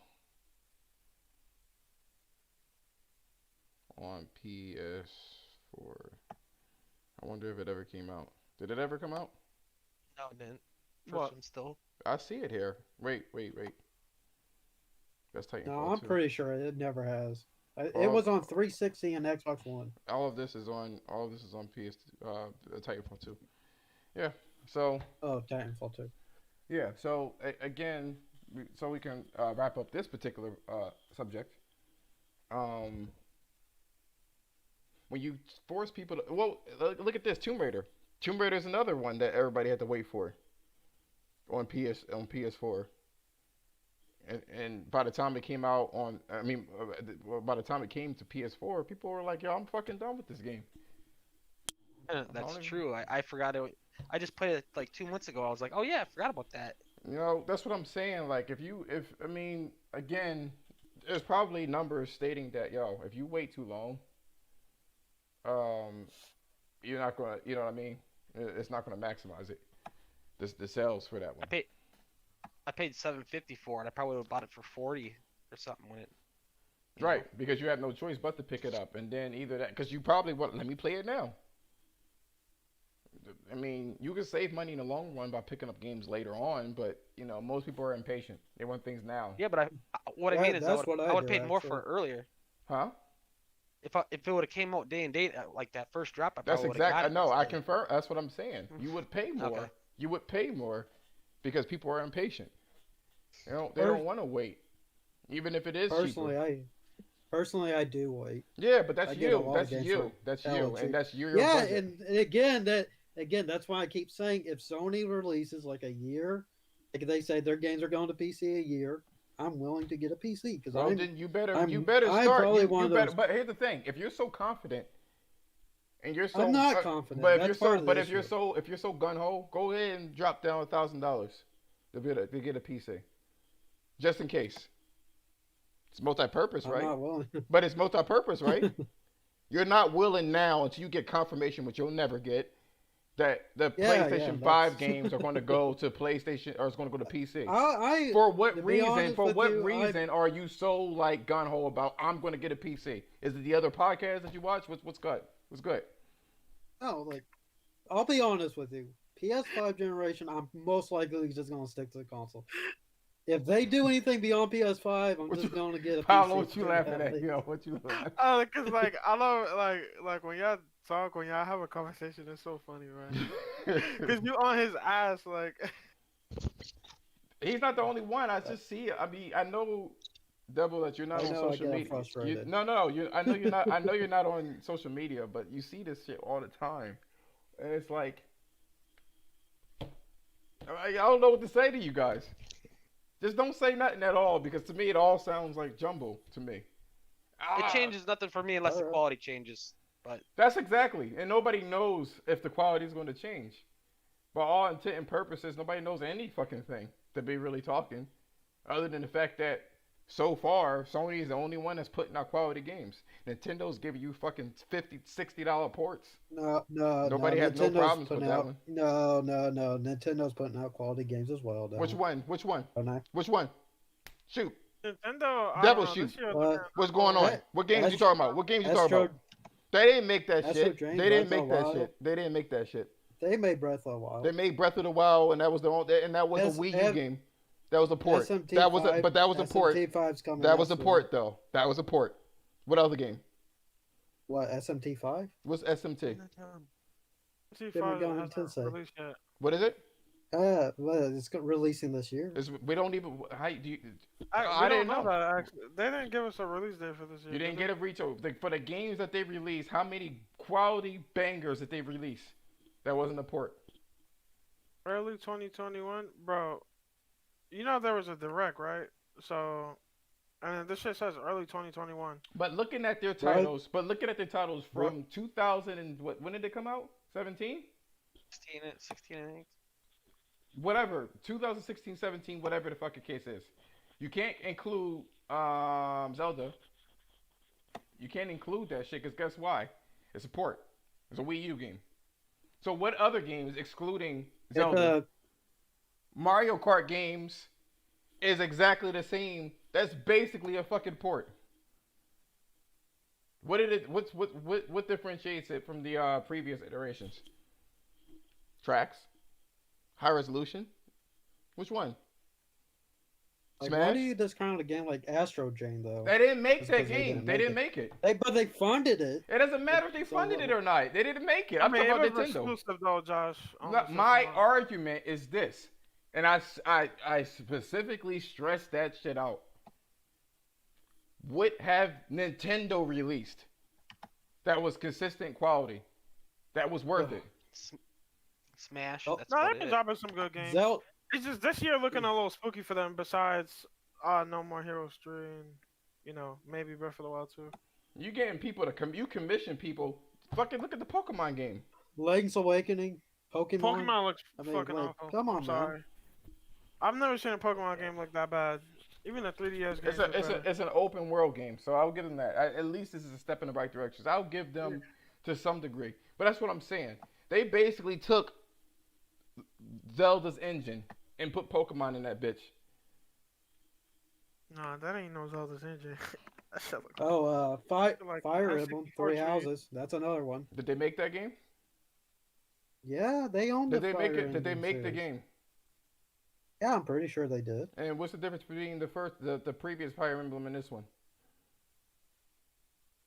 on PS4. I wonder if it ever came out. Did it ever come out? No, it didn't. First What? one still. I see it here. Wait. That's Titanfall No, I'm 2. pretty sure it never has. Oh. It was on 360 and Xbox One. All of this is on PS Titanfall 2. Yeah. So Oh, Titanfall 2. yeah. So again, so we can wrap up this particular subject. When you force people to, well, look at this, Tomb Raider. Tomb Raider is another one that everybody had to wait for on PS4. And by the time it came out on, I mean, by the time it came to PS4, people were like, "Yo, I'm fucking done with this game." That's only- true. I forgot it. I just played it like 2 months ago. I was like, oh yeah, I forgot about that. You know, that's what I'm saying. Like, if I mean, again, there's probably numbers stating that, yo, if you wait too long, you're not gonna, you know what I mean? It's not gonna maximize it. The sales for that one. I paid $7.50 for it. I probably would have bought it for $40 or something when it you know? Right, because you have no choice but to pick it up, and then either that, because you probably want. Let me play it now. I mean, you can save money in the long run by picking up games later on, but most people are impatient. They want things now. Yeah, but what I mean is That's what I I would do, have paid more for actually. it earlier. Huh? If it would have came out day and date like that first drop, I That's probably would have exact. got I it know. I instead. confirm. That's what I'm saying. You would pay more. Okay. You would pay more because people are impatient. They Per- don't want to wait, even if it is cheaper. Personally, I do wait. Yeah, but that's I get a you. lot That's of games you. for That's hella you, and cheap. that's your Yeah, budget. and again, that's why I keep saying if Sony releases like a year, like they say their games are going to PC a year, I'm willing to get a PC because Well, then you better I'm start. probably You one you of better. those. But here's the thing: if you're so confident and you're so, I'm not confident. but if That's you're part so, of but the if you're issue. so, if you're so gun ho, go ahead and drop down $1,000 to get a PC, just in case. It's multi-purpose, I'm right? not willing. But it's multi-purpose, right? You're not willing now until you get confirmation, which you'll never get, that the Yeah, PlayStation 5 that's. games are going to go to PlayStation or it's going to go to PC. I For what to be reason? honest For with what you, reason are you so like gun ho about I'm going to get a PC? Is it the other podcast that you watch? What's good? What's good? like I'll be honest with you. PS5 generation, I'm most likely just gonna stick to the console. If they do anything beyond PS5, I'm What just you, gonna get a Pablo? PC. What you laughing at? Yo, what you laughing at? Oh, cause like I love like when y'all talk, when y'all have a conversation, it's so funny, right? Cause you on his ass, like He's not the only one. I just see it. I mean, I know, Devil, that you're not I on know I social get media. frustrated. No. I know you're not. I know you're not on social media, but you see this shit all the time, and it's like, I don't know what to say to you guys. Just don't say nothing at all because to me it all sounds like jumble to me. It Ah, changes nothing for me unless the Alright. quality changes. But that's exactly, and nobody knows if the quality is going to change. By all intent and purposes, nobody knows any fucking thing to be really talking, other than the fact that so far Sony is the only one that's putting out quality games. Nintendo's giving you fucking $50, $60 ports. No. Nobody has no Nintendo's problems with putting that out. one. No. Nintendo Putting out quality games as well. Which one? Which one? Don't I? Which one? Shoot. Nintendo. I Devil don't know. shoot. This year, What? What's going on? What games you talking about? What games you talking about? They didn't make that Astro shit. Dream, They didn't Breath of make the that Wild. shit. They didn't make that shit. They made Breath of the Wild. They made Breath of the Wild, and that was the only, and that was a Wii U game. That was a port. SMT5, That was a, but that was a port. SMT5's coming That out was a soon. port though. That was a port. What other game? What, SMT5? What's SMT? T5 going hasn't Tensei. released yet. What is it? Well, it's releasing this year. We don't even. How do you? We I don't didn't know know. that actually. They didn't give us a release date for this year. You didn't did get a reach for the games that they released. How many quality bangers did they release? That wasn't a port. they? Early 2021, bro. You know there was a direct, right? So, and this shit says early 2021. But looking at their titles, from 2000 and what? When did they come out? 17? 16, I think. Whatever, 2016, 17, whatever the fucking case is. You can't include Zelda. You can't include that shit because guess why? It's a port. It's a Wii U game. So what other games, excluding Zelda, Mario Kart games, is exactly the same? That's basically a fucking port. What differentiates it from the previous iterations? Tracks, high resolution. Which one? Like, Smash? why do you discount a game like Astro Chain though? They didn't make Just that 'cause they game. didn't They make didn't it. make it. But they funded it. It doesn't matter if they So funded it or not. They didn't make it. I I'm mean, talking it about was Nintendo. exclusive though, Josh. on No, the my system. argument is this, and I specifically stressed that shit out. What have Nintendo released that was consistent quality, that was worth it? Smash. Oh. That's No, about they've been it. dropping some good games. Zelda. It's just this year looking a little spooky for them. Besides, No More Heroes 3 and maybe Breath of the Wild 2. You getting people to you commission people. Fucking look at the Pokemon game. Link's Awakening. Pokemon. Pokemon looks I mean, fucking like, awful. come on, I'm sorry. I've never seen a Pokemon game look that bad. Even the 3DS game. It's an open world game, so I'll give them that. At least this is a step in the right direction. I'll give them to some degree, but that's what I'm saying. They basically took Zelda's engine and put Pokemon in that bitch. Nah, that ain't no Zelda's engine. That shit look Oh, like Fire Emblem, N64 Three trees. Houses. That's another one. Did they make that game? Yeah, they own Did the they make Fire it? Did they Emblem make the series. game? Yeah, I'm pretty sure they did. And what's the difference between the previous Fire Emblem and this one?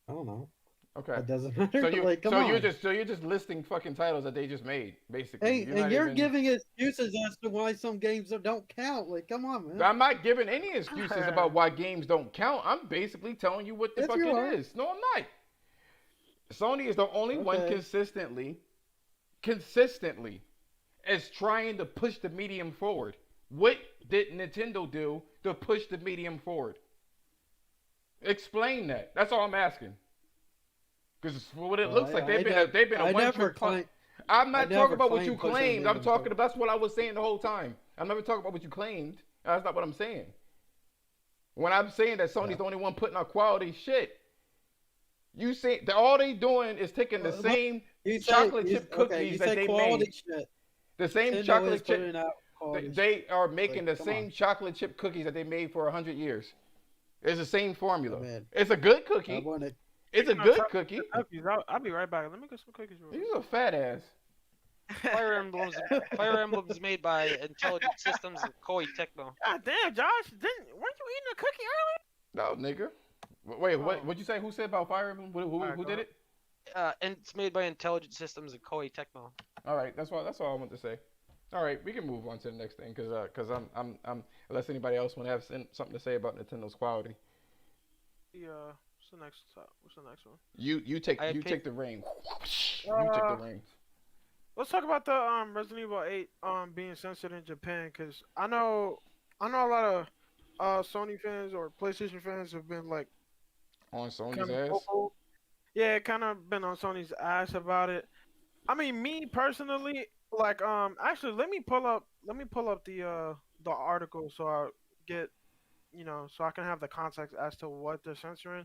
I don't know. Okay. It doesn't So matter. you Like, come so you're on. just so you're just listing fucking titles that they just made, basically. Hey, You're and not you're even. giving excuses as to why some games don't count. Like, come on, man. I'm not giving any excuses about why games don't count. I'm basically telling you what the Yes, fuck you it are. is. No, I'm not. Sony is the only one Okay. consistently is trying to push the medium forward. What did Nintendo do to push the medium forward? Explain that. That's all I'm asking. Because for what it Well, looks like, they've been a I one never trick pony. claim. I'm I not talking never about what you claimed pushing the claimed. I'm medium talking. forward. That's what I was saying the whole time. I'm never talking about what you claimed. That's not what I'm saying. When I'm saying that Sony's Yeah. the only one putting out quality shit, you say that all they doing is taking the Look, same you say chocolate chip okay. cookies You that say they quality made. shit. The same Nintendo is chocolate chip. putting out quality shit. They are making Like, the come on. same chocolate chip cookies that they made for 100 years. It's the same I formula. mean, It's a good I cookie. wanted. It's a Speaking of good chocolate cookie. chip cookies, I'll be right back. Let me get some cookies real He's a fat ass. Fire Emblem's made by Intelligent Systems and Koei Tecmo. God damn, Josh, weren't you eating a cookie No, nigga. Wait, earlier? what'd you say? Who said about Fire Emblem? Alright, Who go did ahead. it? And it's made by Intelligent Systems and Koei Tecmo. All right, that's all I want to say. All right, we can move on to the next thing because I'm unless anybody else want to have something to say about Nintendo's quality. What's the next one? You take the reins. You take the Uh, reins. let's talk about the Resident Evil 8 being censored in Japan, because I know a lot of Sony fans or PlayStation fans have been like On Sony's kind of ass. vocal. Yeah, kind of been on Sony's ass about it. I mean, me personally, like actually let me pull up the article so I get so I can have the context as to what they're censoring.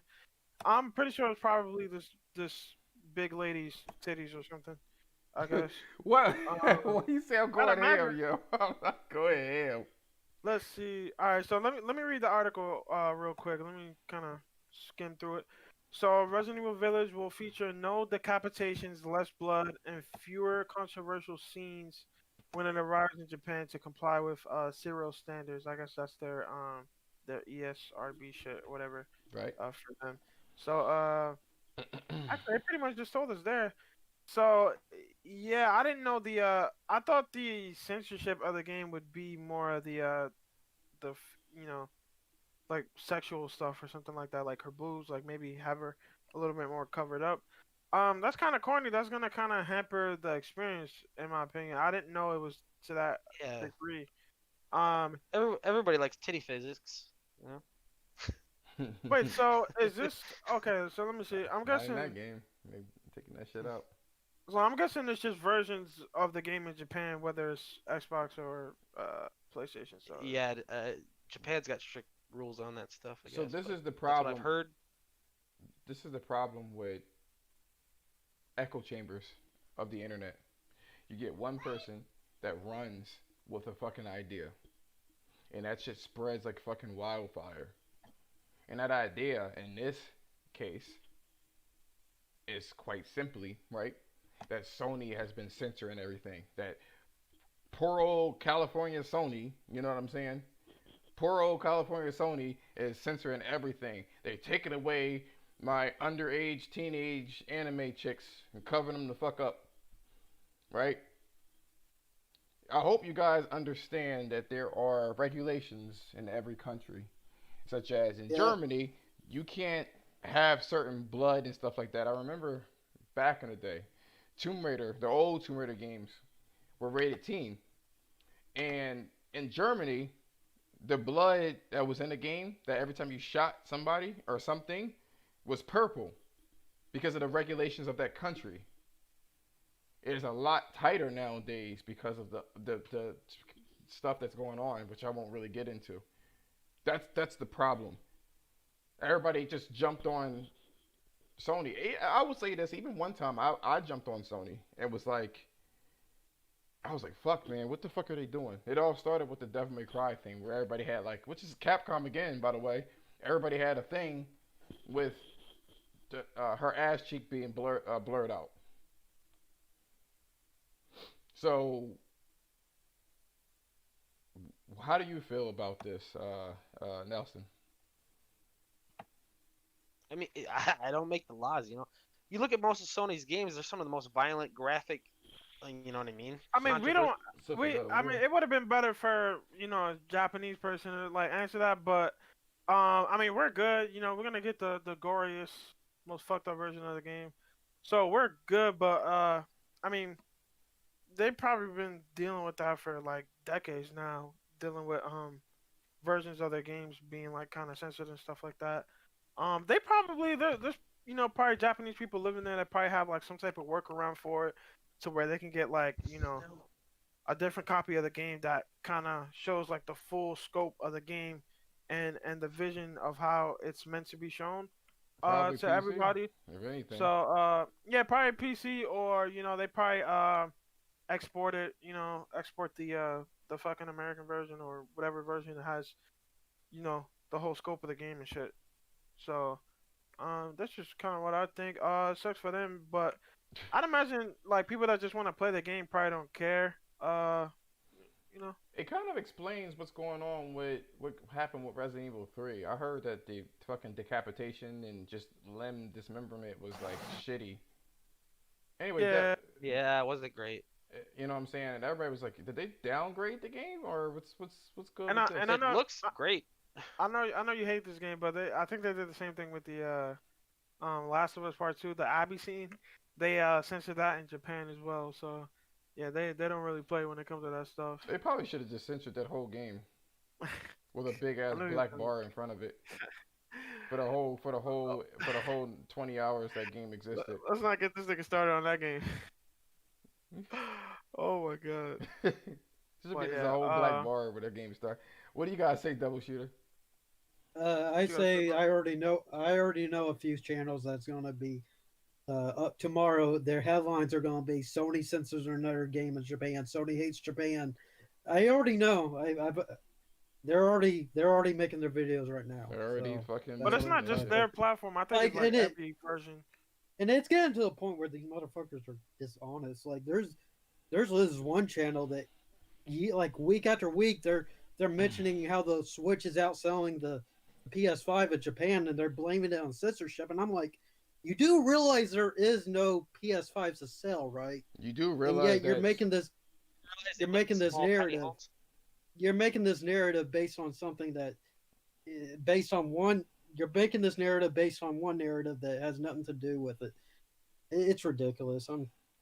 I'm pretty sure it's probably this big lady's titties or something, I guess. What? Um, What you say? I'm I'd going ham, imagine. yo. I'm not going ham. Let's see. All right, so let me read the article real quick. Let me kind of skim through it. So Resident Evil Village will feature no decapitations, less blood, and fewer controversial scenes when it arrives in Japan to comply with serial standards. I guess that's their ESRB shit, whatever, Right. for them. So actually, they pretty much just told us there. So yeah, I didn't know I thought the censorship of the game would be more of you know, like sexual stuff or something like that, like her boobs, like maybe have her a little bit more covered up. That's kind of corny. That's gonna kind of hamper the experience, in my opinion. I didn't know it was to that Yeah. degree. Um, Everybody likes titty physics. You know? wait, so is this okay? So let me see. I'm Not in guessing. that game. They taking that shit out. So I'm guessing it's just versions of the game in Japan, whether it's Xbox or PlayStation. So Yeah, Japan's got strict rules on that stuff. I So guess, this but is the that's what I've problem. heard. This is the problem with echo chambers of the internet. You get one person that runs with a fucking idea, and that shit spreads like fucking wildfire. And that idea, in this case, is quite simply, right, that Sony has been censoring everything. That poor old California Sony, you know what I'm saying? Poor old California Sony is censoring everything. They're taking away my underage teenage anime chicks and covering them the fuck up, right? I hope you guys understand that there are regulations in every country, such as in Yeah. Germany, you can't have certain blood and stuff like that. I remember back in the day, Tomb Raider, the old Tomb Raider games were rated teen, and in Germany, the blood that was in the game, that every time you shot somebody or something, was purple because of the regulations of that country. It is a lot tighter nowadays because of the stuff that's going on, which I won't really get into. That's the problem. Everybody just jumped on Sony. I would say this. Even one time, I jumped on Sony and was like, I was like, fuck, man, what the fuck are they doing? It all started with the Devil May Cry thing, where everybody had like, which is Capcom again, by the way. Everybody had a thing with her ass cheek being blurred out. So, how do you feel about this, Nelson? I mean, I don't make the laws, you know. You look at most of Sony's games; they're some of the most violent, graphic. You know what I mean? I mean, we Controversial. don't. Except for God of I mean, War. it would have been better for a Japanese person to like answer that, but I mean, we're good. We're gonna get the goriest, most fucked up version of the game, so we're good. But I mean, they've probably been dealing with that for like decades now, dealing with versions of their games being like kind of censored and stuff like that. They probably there's probably Japanese people living there that probably have like some type of workaround for it, to where they can get like a different copy of the game that kind of shows like the full scope of the game and the vision of how it's meant to be shown Probably to PC, everybody. if anything. So yeah, probably PC, or they probably export it, export the fucking American version or whatever version that has the whole scope of the game and shit. So that's just kind of what I think. It sucks for them, but I'd imagine like people that just want to play the game probably don't care. You know. It kind of explains what's going on with what happened with Resident Evil 3. I heard that the fucking decapitation and just limb dismemberment was like shitty. Anyway, Yeah, Yeah, was it great? you know what I'm saying? And everybody was like, did they downgrade the game or what's good and with I this? and I It know looks great. I know you hate this game, but I think they did the same thing with the Last of Us Part Two, the Abbey scene. They censored that in Japan as well. So yeah, they don't really play when it comes to that stuff. They probably should have just censored that whole game with a big I ass know you. black bar in front of it for the whole 20 hours that game existed. Let's not get this nigga started on that game. Oh my god. Just But get this yeah, whole black bar where the game start. What do you guys say, Double Shooter? I you gotta say flip I already know. I already know a few channels that's gonna be up tomorrow. Their headlines are gonna be Sony censors another game in Japan. Sony hates Japan. I already know. They're already making their videos right now. They're already So fucking But that's it's what making I'm not that just excited shit. their for. platform. I think Like it's like and it every version. and it's getting to the point where these motherfuckers are dishonest. Like there's this one channel that like week after week they're mentioning how the Switch is outselling the PS5 in Japan and they're blaming it on censorship. And I'm like, you do realize there is no PS5s to sell, right? You do And realize yet that you're making this Small tiny narrative. homes. You're making this narrative based on something that based on one. You're making this narrative based on one narrative that has nothing to do with it. It's ridiculous.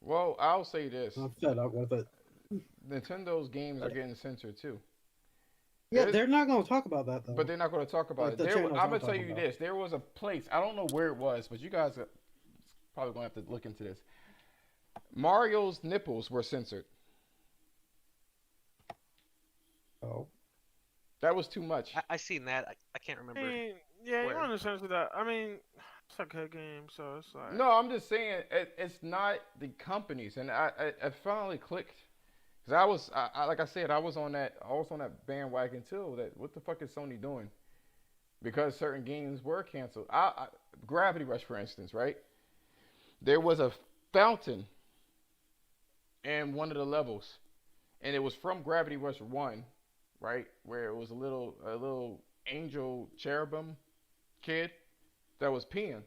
well, I'll say this. I'm fed up with it. Nintendo's games are getting censored too. Yeah, There's, they're not going to talk about that though. but they're not going to talk about Like it. the channels I'm I'm going to tell talking you about. this. There was a place, I don't know where it was, but you guys are probably going to have to look into this. Mario's nipples were censored. Oh, That was too much. I seen that. I can't I remember mean, yeah, you where. want to censor that. I mean, it's a good game, so it's like. No, I'm just saying it's not the companies, and I finally clicked because like I said, I was on that bandwagon too. That what the fuck is Sony doing? Because certain games were canceled. Gravity Rush, for instance, right? There was a fountain in one of the levels, and it was from Gravity Rush One, right, where it was a little angel cherubim kid that was peeing.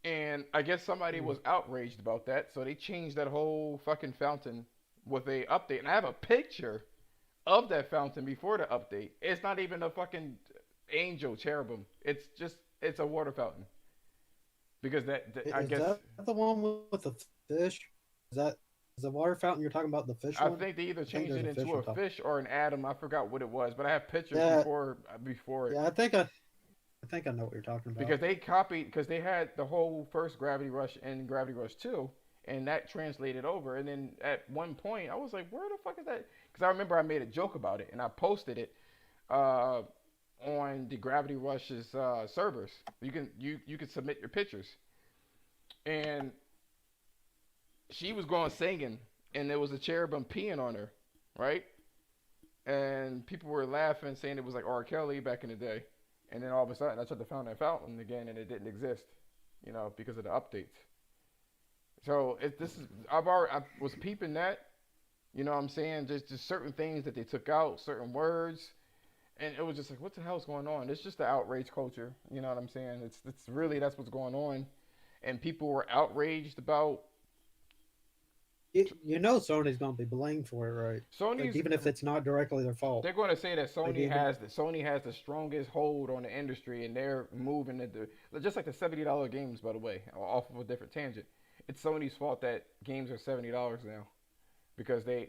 And I guess somebody was outraged about that, so they changed that whole fucking fountain with a update. And I have a picture of that fountain before the update. It's not even a fucking angel cherubim. It's a water fountain. Because I is guess that the one with the fish? Is the water fountain you're talking about the fish I one? think they either changed there's it a fish into on a top. fish or an atom. I forgot what it was, but I have pictures Yeah. before it. Yeah, I think I know what you're talking about. Because they copied, because they had the whole first Gravity Rush and Gravity Rush 2, and that translated over. And then at one point, I was like, where the fuck is that? Because I remember I made a joke about it, and I posted it on the Gravity Rush's servers. You can submit your pictures. And she was going singing, and there was a cherubim peeing on her, right? And people were laughing, saying it was like R. Kelly back in the day. And then all of a sudden, I tried to find that fountain again, and it didn't exist, because of the updates. So this is I was peeping that, what I'm saying, just certain things that they took out, certain words, and it was just like, what the hell's going on? It's just the outrage culture, you know what I'm saying? It's really that's what's going on, and people were outraged about You know Sony's gonna be blamed for it, right? Like Sony's. even if it's not directly their fault. They're going to say that Like Sony has the strongest hold on the industry, and they're moving into just like the $70 games. By the way, off of a different tangent, it's Sony's fault that games are $70 now because they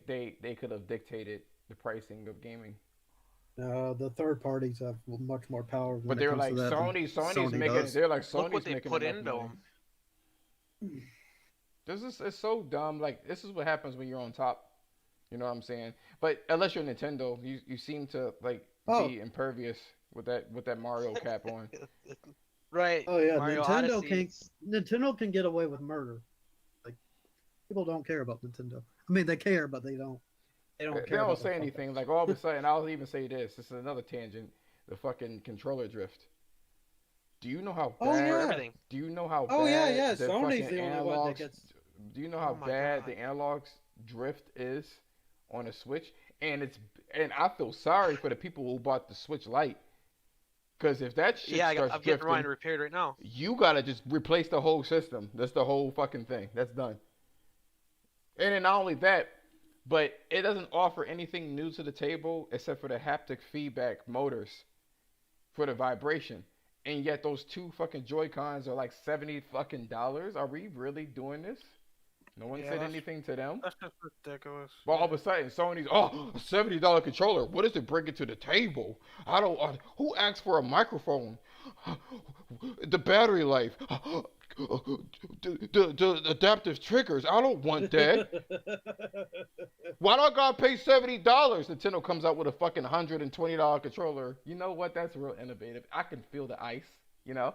could have dictated the pricing of gaming. the third parties have much more power when But it they're comes to like that than Sony's Sony making. does. They're like Look what Sony's they making put enough into money. them. This is it's so dumb. Like this is what happens when you're on top. You know what I'm saying? But unless you're Nintendo, you seem to like Oh, be impervious with that Mario cap on. Right. oh yeah, Mario Nintendo Odyssey. can Nintendo can get away with murder. Like people don't care about Nintendo. I mean, they care, but they don't They care don't about the say fuck anything. ups. Like all of a sudden, I'll even say this. This is another tangent. The fucking controller drift. Do you know how Oh For bad? yeah, everything. Do you know how oh yeah, bad yeah. the Sony's fucking the only one that analogs? gets. Do you know Oh how my bad god. the analogs drift is on a Switch? And I feel sorry for the people who bought the Switch Lite because if that shit Yeah, starts I'm getting mine drifting, repaired right now. you gotta just replace the whole system. That's the whole fucking thing. That's done. And then not only that, but it doesn't offer anything new to the table except for the haptic feedback motors for the vibration. And yet those two fucking Joy Cons are like $70 fucking. Are we really doing this? No one Yeah, said anything to them. that's just ridiculous. But all of Yeah. a sudden, Sony's $70 controller. What does it bring it to the table? I don't. Who asked for a microphone? The battery life. The adaptive triggers. I don't want that. Why do I gotta pay $70? Nintendo comes out with a fucking $120 controller. You know what? That's real innovative. I can feel the ice. You know,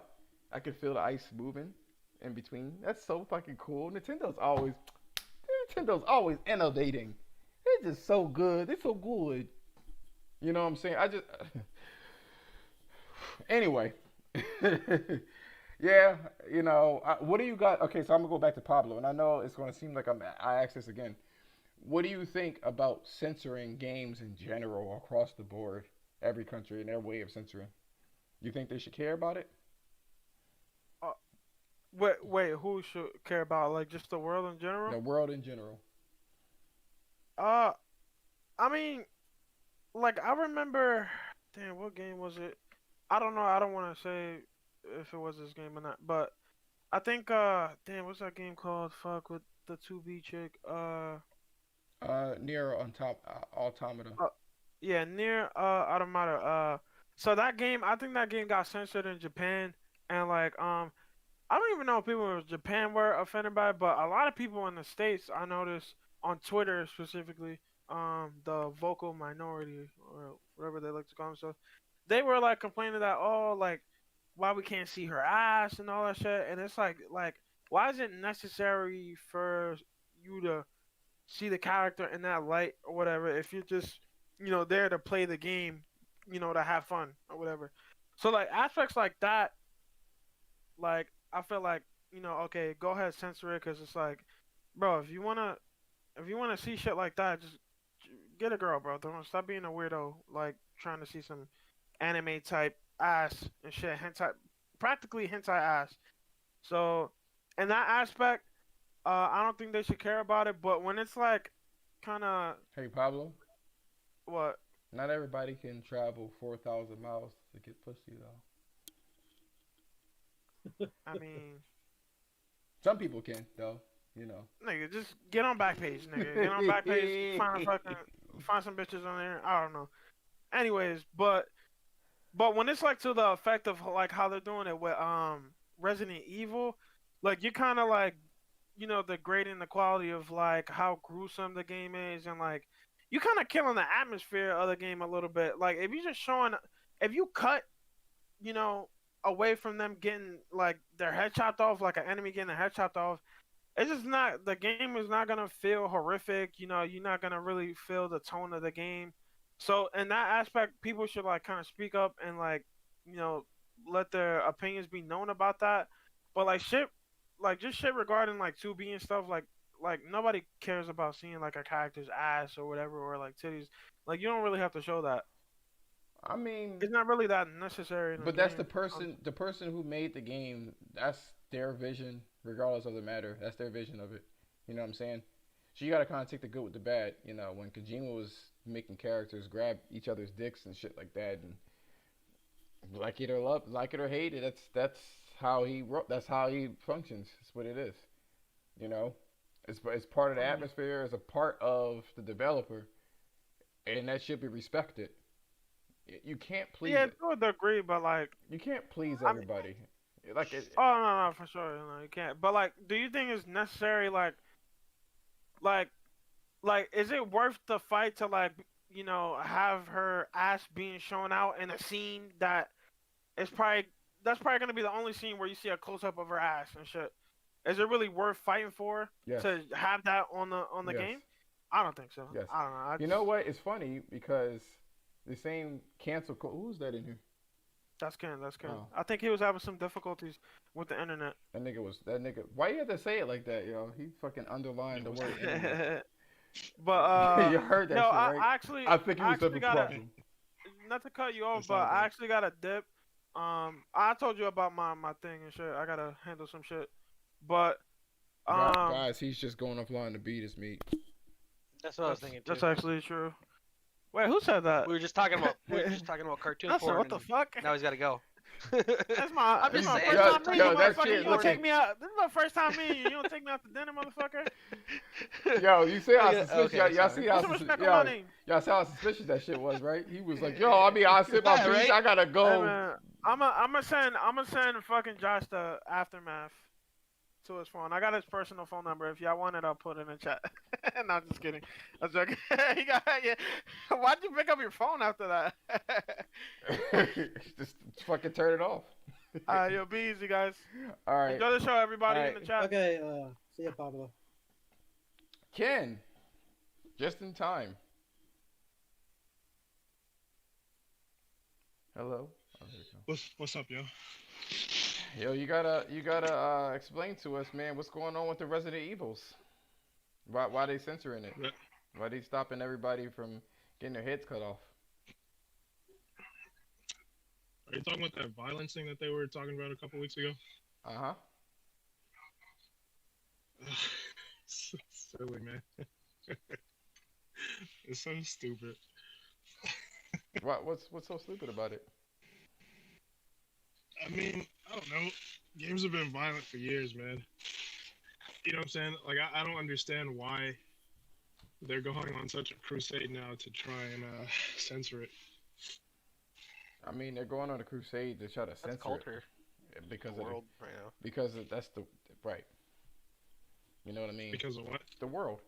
I can feel the ice moving in between. That's so fucking cool. Nintendo is always innovating. They're just so good. They're so good. You know what I'm saying? Anyway. Yeah, what do you got? Okay, so I'm gonna go back to Pablo, and I know it's gonna seem like I ask this again. What do you think about censoring games in general across the board, every country and their way of censoring? You think they should care about it? Uh, wait, who should care about like just the world in general? The world in general. Uh, I mean, like I remember, damn, what game was it? I don't know. I don't want to say if it was this game or not, but I think damn, what's that game called? Fuck with the 2B chick. Near on top, Automata. Uh yeah, near Automata. So that game, I think that game got censored in Japan, and like I don't even know if people in Japan were offended by it, but a lot of people in the States, I noticed on Twitter specifically, the vocal minority or whatever they like to call themselves, they were like complaining that like why we can't see her ass and all that shit, and it's like why is it necessary for you to see the character in that light or whatever if you're just there to play the game, to have fun or whatever. So like aspects like that, like I feel like okay, go ahead censor it because it's like, bro, if you wanna see shit like that, just get a girl, bro. Don't stop being a weirdo, like trying to see some anime type ass and shit, hentai, practically hentai ass. So in that aspect, I don't think they should care about it. But when it's like, kind of Hey Pablo, what? not everybody can travel 4,000 miles to get pussy though. I mean, Some people can though. You know. nigga, just get on Backpage, nigga. Get on Backpage, find some bitches on there. I don't know. Anyways, but when it's like to the effect of like how they're doing it with Resident Evil, like you kind of like degrading the quality of like how gruesome the game is, and like you kind of killing the atmosphere of the game a little bit. Like if you cut you know away from them getting like their head chopped off, like an enemy getting their head chopped off, it's just not, the game is not gonna feel horrific. You're not gonna really feel the tone of the game. So in that aspect, people should like kind of speak up and like you know, let their opinions be known about that. But like shit, like just shit regarding like 2B and stuff, like nobody cares about seeing like a character's ass or whatever or like titties. Like you don't really have to show that. I mean, It's not really that necessary in a but that's game. the person who made the game. That's their vision, regardless of the matter. That's their vision of it. You know what I'm saying? So you gotta kind of take the good with the bad. You know, when Kojima was making characters grab each other's dicks and shit like that, and like it or love, like it or hate it, that's how he wrote. That's how he functions. That's what it is. You know, it's part of the Mhm. atmosphere. It's a part of the developer, and that should be respected. You can't please Yeah, it. to a degree, but like, You can't please I mean, everybody. Like it, oh no, no, for sure, no, you can't. But like, do you think it's necessary? Like, is it worth the fight to like, have her ass being shown out in a scene that is probably that's probably gonna be the only scene where you see a close up of her ass and shit. Is it really worth fighting for yes, to have that on the yes, game? I don't think so. yes. I don't know. You know what? It's funny because the same who's that in here? That's Ken. That's Ken. Oh, I think he was having some difficulties with the internet. that nigga. Why you have to say it like that, yo? He fucking underlined the word internet. But You heard that no, shit, I, right? I actually, I think he I was actually double got a problem. not to cut you off, It's but all I good. actually got a dip. I told you about my thing and shit. I gotta handle some shit, but Guys, he's just going offline to beat his meat. That's what I was that's thinking too. that's actually true. Wait, who said that? We were just talking about cartoon That's porn, what the and fuck? now he's got to go. That's my I'm this just my saying. first Yo, time meeting yo, you, that motherfucker. shit, You gonna listen. take me out? This is my first time meeting you. You don't take me out to dinner, motherfucker. Yo, you see how Okay, suspicious? okay, Y'all sorry. see how Put some respect on yo, my name. y'all see how suspicious that shit was, right? He was like, "Yo, I sip my Yeah, beats. right? I gotta Hey go." man, I'm gonna send fucking Josh the aftermath to his phone. I got his personal phone number. If y'all want it, I'll put it in the chat. No, I'm just kidding. I'm joking. He got, yeah. Why'd you pick up your phone after that? Just fucking turn it off. Yo, be easy, guys. All right, Enjoy the show, everybody all in the right. chat. Okay, see ya, Pablo. Ken, just in time. Hello. Oh, there we go. What's up, yo? Yo, you gotta explain to us, man, what's going on with the Resident Evils? Why they censoring it? Re- Why they stopping everybody from getting their heads cut off? Are you talking about that violence thing that they were talking about a couple weeks ago? Uh huh. Silly, man. It's so stupid. What's so stupid about it? I mean, I don't know. Games have been violent for years, man. You know what I'm saying? Like, I don't understand why they're going on such a crusade now to try and censor it. I mean, they're going on a crusade to try to That's censor culture. it because The of world right now. that's the right. You know what I mean? Because of what? The world.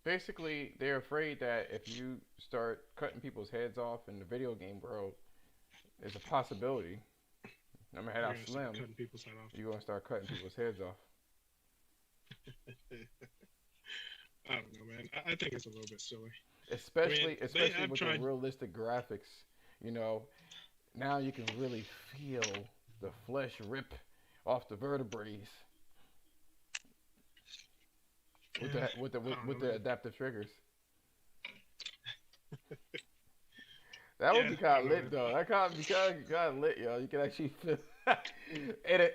Basically, they're afraid that if you start cutting people's heads off in the video game world, there's a possibility. No matter They're how gonna start slim, cutting people's head off. you're gonna start cutting people's heads off. I don't know, man. I think it's a little bit silly. Especially they have with tried. the realistic graphics. You know, now you can really feel the flesh rip off the vertebrae with Yeah, the I don't with know, the man. adaptive triggers. That would Yeah, be I kind of know, lit man. though. That kind of lit, yo. You can actually feel.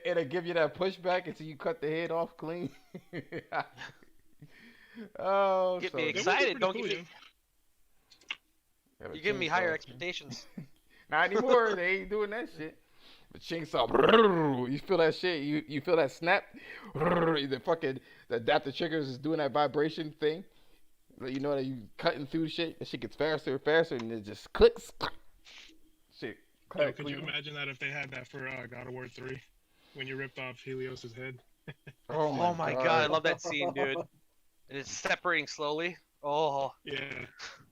It'll give you that pushback until you cut the head off clean. Oh, Get so me That would be excited. pretty Don't cool, get me. yo. have a You're giving me higher chainsaw. expectations. Not anymore. They ain't doing that shit. The chainsaw. You feel that shit. You feel that snap. The adaptive triggers is doing that vibration thing. You know that you cutting through shit. That shit gets faster and faster, and it just clicks. Shit. Yo, could you imagine that if they had that for God of War 3? When you ripped off Helios's head? Oh Oh my god, I god. love that scene, dude. And it's separating slowly. Oh, Yeah.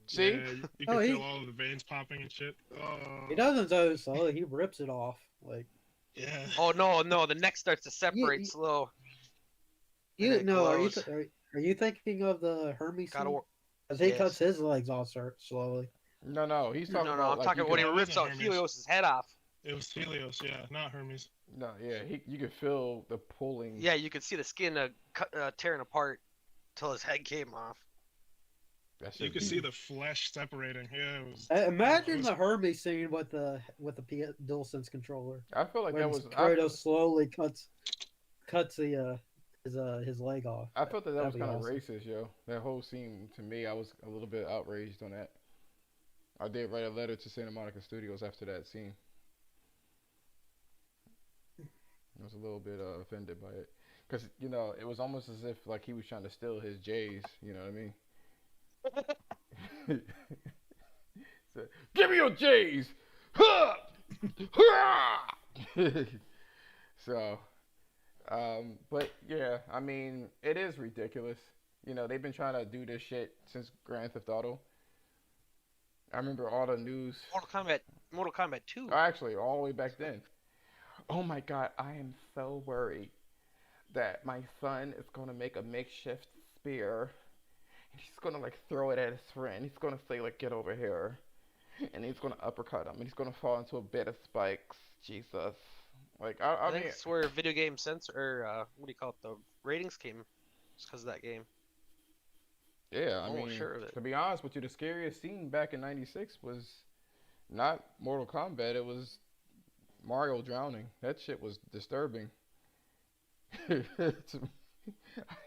See? Yeah, you Oh, can he- feel all of the veins popping and shit. Oh, He doesn't so slowly. He rips it off. Like yeah. oh no, the neck starts to separate you- slow. you And it know, glows. are you thinking of the Hermes God of scene? War. Because he Yes. cuts his legs off slowly. No, he's talking No, about I'm like talking you when can, he That rips wasn't out Hermes. Helios's head off. It was Helios, yeah, not Hermes. No, yeah, you could feel the pulling. Yeah, you could see the skin tearing apart till his head came off. That You shit. could see the flesh separating. Yeah, it was. It Imagine was. the Hermes scene with the DualSense controller I feel like that when was. Kratos slowly cuts his leg off. I felt that that That'd was be kind of awesome. racist, yo. That whole scene to me, I was a little bit outraged on that. I did write a letter to Santa Monica Studios after that scene. I was a little bit offended by it, cause it was almost as if like he was trying to steal his J's. You know what I mean? So, give me your J's. Huh! So, but yeah, I mean, it is ridiculous. They've been trying to do this shit since Grand Theft Auto. I remember all the news. Mortal Kombat 2. Actually, all the way back then. Oh my god, I am so worried that my son is gonna make a makeshift spear and he's gonna like throw it at his friend. He's gonna say like, "Get over here," and he's gonna uppercut him, and he's gonna fall into a bed of spikes. Jesus, like I I think mean, it's where video game censor or what do you call it? The ratings came just because of that game. yeah, I I'm almost mean, sure of it. to be honest with you, the scariest scene back in '96 was not Mortal Kombat. It was Mario drowning. That shit was disturbing. I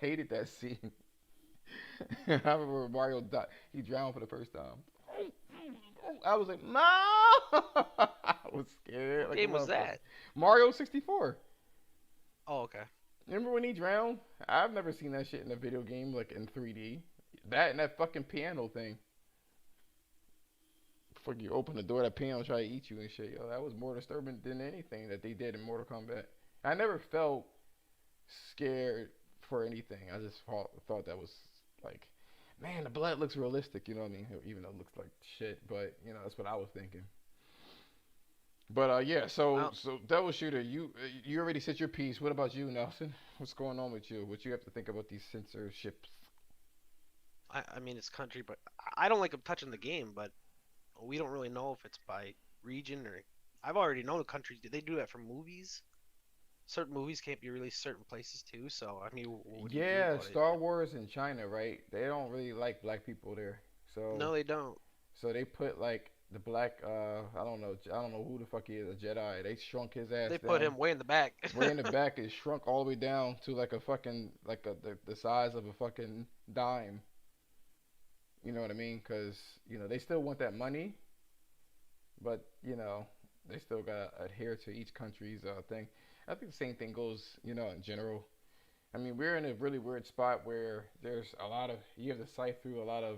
hated that scene. I remember Mario died. He drowned for the first time. I was like, no! I was scared What like a game was motherfucker. that? Mario 64. Oh, okay. Remember when he drowned? I've never seen that shit in a video game, like in 3D. That and that fucking piano thing. Fuck, you open the door, that piano try to eat you and shit. Yo, that was more disturbing than anything that they did in Mortal Kombat. I never felt scared for anything. I just thought that was like, man, the blood looks realistic. You know what I mean? Even though it looks like shit, but that's what I was thinking. But yeah, so Well, Devil Shooter, you already said your piece. What about you, Nelson? What's going on with you? What you have to think about these censorships? I mean it's country, but I don't like them touching the game. But we don't really know if it's by region or. I've already known the countries. Did they do that for movies? Certain movies can't be released certain places too. So I mean, what do you do Yeah, about it? Star Wars in China, right? They don't really like black people there, so No, they don't. they put like the black I don't know who the fuck he is, a Jedi. They shrunk his ass They put down. him way in the back. Way in the back is shrunk all the way down to like a fucking the size of a fucking dime. You know what I mean? Because they still want that money, but they still gotta adhere to each country's thing. I think the same thing goes in general. I mean, we're in a really weird spot where there's a lot of you have to sift through a lot of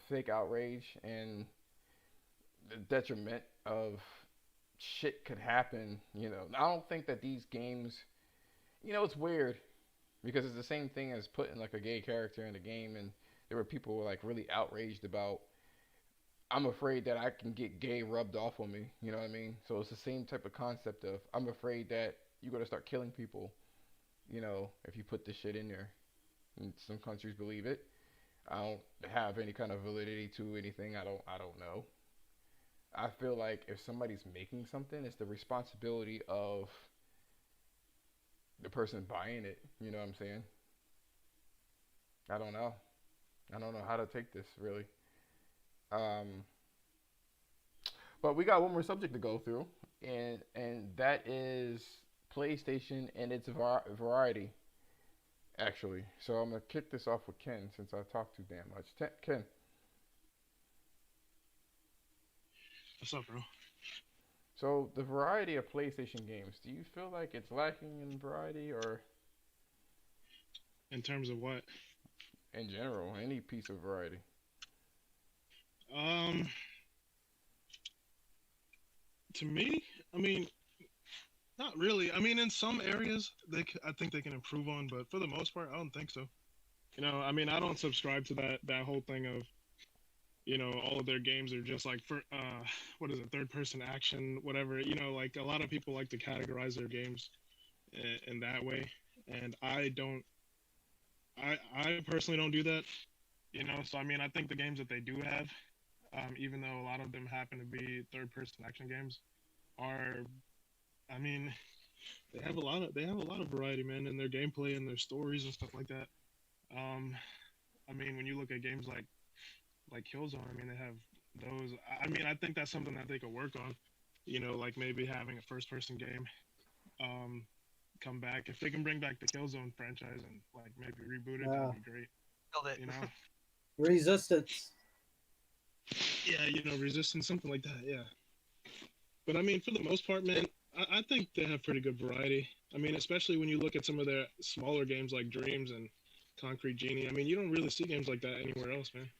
fake outrage and the detriment of shit could happen. I don't think that these games. It's weird because it's the same thing as putting like a gay character in the game, and there were people who were like really outraged about. I'm afraid that I can get gay rubbed off on me. You know what I mean? So it's the same type of concept of I'm afraid that you're gonna start killing people. If you put this shit in there. And some countries believe it. I don't have any kind of validity to anything. I don't know. I feel like if somebody's making something, it's the responsibility of the person buying it. You know what I'm saying? I don't know. I don't know how to take this really. Um, but we got one more subject to go through, and that is PlayStation and its variety. Actually, so I'm gonna kick this off with Ken since I talk too damn much. Ken, What's up, bro? so the variety of PlayStation games, do you feel like it's lacking in variety, or In terms of what? in general, any piece of variety? Um, to me, I mean, not really. I mean, in some areas, I think they can improve on, but for the most part, I don't think so. I mean, I don't subscribe to that whole thing of all of their games are just like for what is it, third person action, whatever. Like a lot of people like to categorize their games in that way, and I don't. I personally don't do that. So I mean, I think the games that they do have, even though a lot of them happen to be third person action games, are, I mean, they have a lot of variety, man, in their gameplay and their stories and stuff like that. Um, I mean, when you look at games like Killzone, I mean, they have those. I mean, I think that's something that they could work on. Like maybe having a first-person game um, come back. If they can bring back the Killzone franchise and like maybe reboot it, that'd Uh, be great. Killed it. You know? Resistance. Yeah, Resistance, something like that. Yeah. But I mean, for the most part, man, I think they have pretty good variety. I mean, especially when you look at some of their smaller games like Dreams and Concrete Genie. I mean, you don't really see games like that anywhere else, man.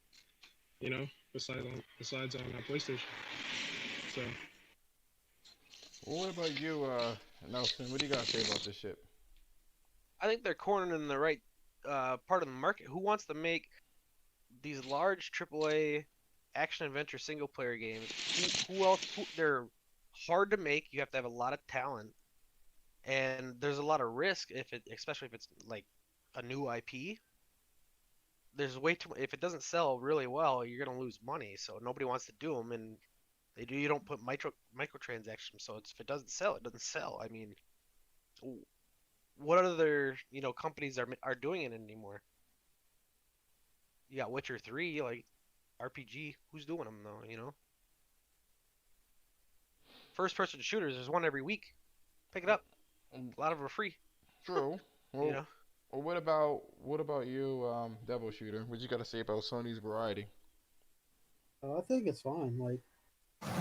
Besides on PlayStation. So Well, what about you, Nelson? What do you got to say about this shit? I think they're cornering the right part of the market. Who wants to make these large AAA action adventure single player games? Who else? They're hard to make. You have to have a lot of talent, and there's a lot of risk especially if it's like a new IP. There's way too. If it doesn't sell really well, you're gonna lose money. So nobody wants to do them, and they do. You don't put microtransactions. So if it doesn't sell, it doesn't sell. I mean, what other companies are doing it anymore? You got Witcher 3, like RPG. Who's doing them though? First person shooters. There's one every week. Pick it up. Mm, A lot of them are free. true. You Well, know. well, what about you, Devil Shooter? What you got to say about Sony's variety? I think it's fine. Like,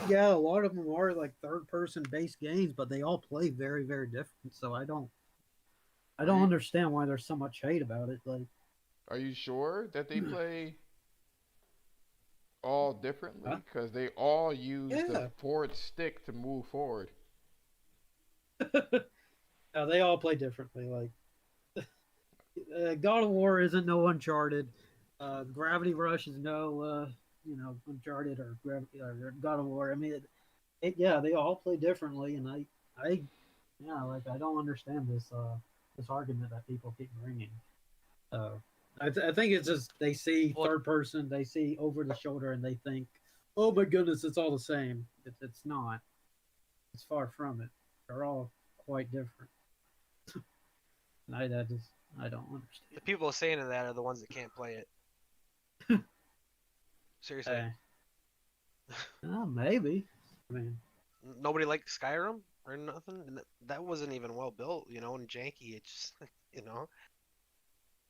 yeah, a lot of them are like third person based games, but they all play very, very different. So I Are don't you understand why there's so much hate about it. Like, are you sure that they play all huh? differently? Because they all use the Yeah. forward stick to move forward. They all play differently. Like, God of War isn't no Uncharted. Gravity Rush is no, Uncharted or God of War. I mean, yeah, they all play differently, and yeah, like I don't understand this argument that people keep bringing. Uh, I think it's just they see Well, third person, they see over the shoulder, and they think, "Oh my goodness, it's all the same." It's not. It's far from it. They're all quite different. And I don't the understand. people saying that are the ones that can't play it. Seriously. Uh, maybe. I mean, Nobody liked Skyrim or nothing. And that wasn't even well built, and janky. It just, you know,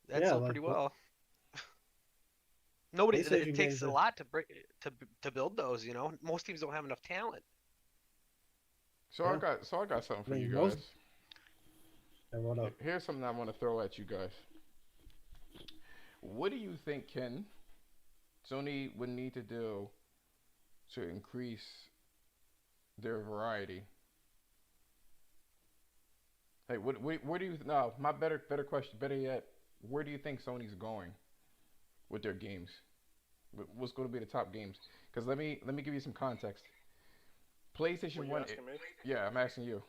that yeah, sold like pretty well. Nobody. It PlayStation takes games a are. lot to build those. Most teams don't have enough talent. So I Yeah, got so I got something I for you mean most. guys. Yeah, what up? Here's something I want to throw at you guys. What do you think, Ken, Sony would need to do to increase their variety? Hey, where do you? No, my better question. Better yet, where do you think Sony's going with their games? What's going to be the top games? Because let me give you some context. were PlayStation you One. asking me? Yeah, I'm asking you.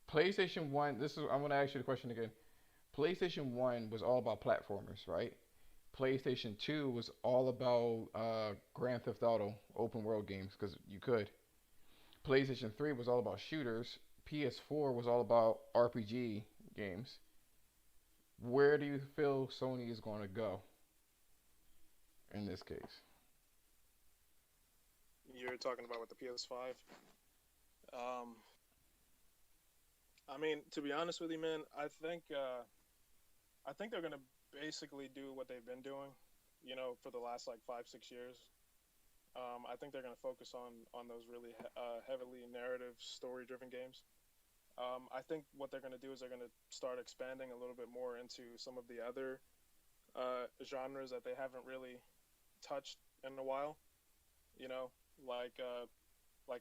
PlayStation One. This is. I'm going to ask you the question again. PlayStation One was all about platformers, right? PlayStation Two was all about Grand Theft Auto open world games because you could. PlayStation 3 was all about shooters. PS4 was all about RPG games. Where do you feel Sony is going to go in this case? You're talking about with the PS5. Um, I mean, to be honest with you, man, I think they're gonna basically do what they've been doing, for the last like 5 6 years. I think they're gonna focus on those really heavily narrative, story-driven games. I think what they're gonna do is they're gonna start expanding a little bit more into some of the other genres that they haven't really touched in a while. You know, like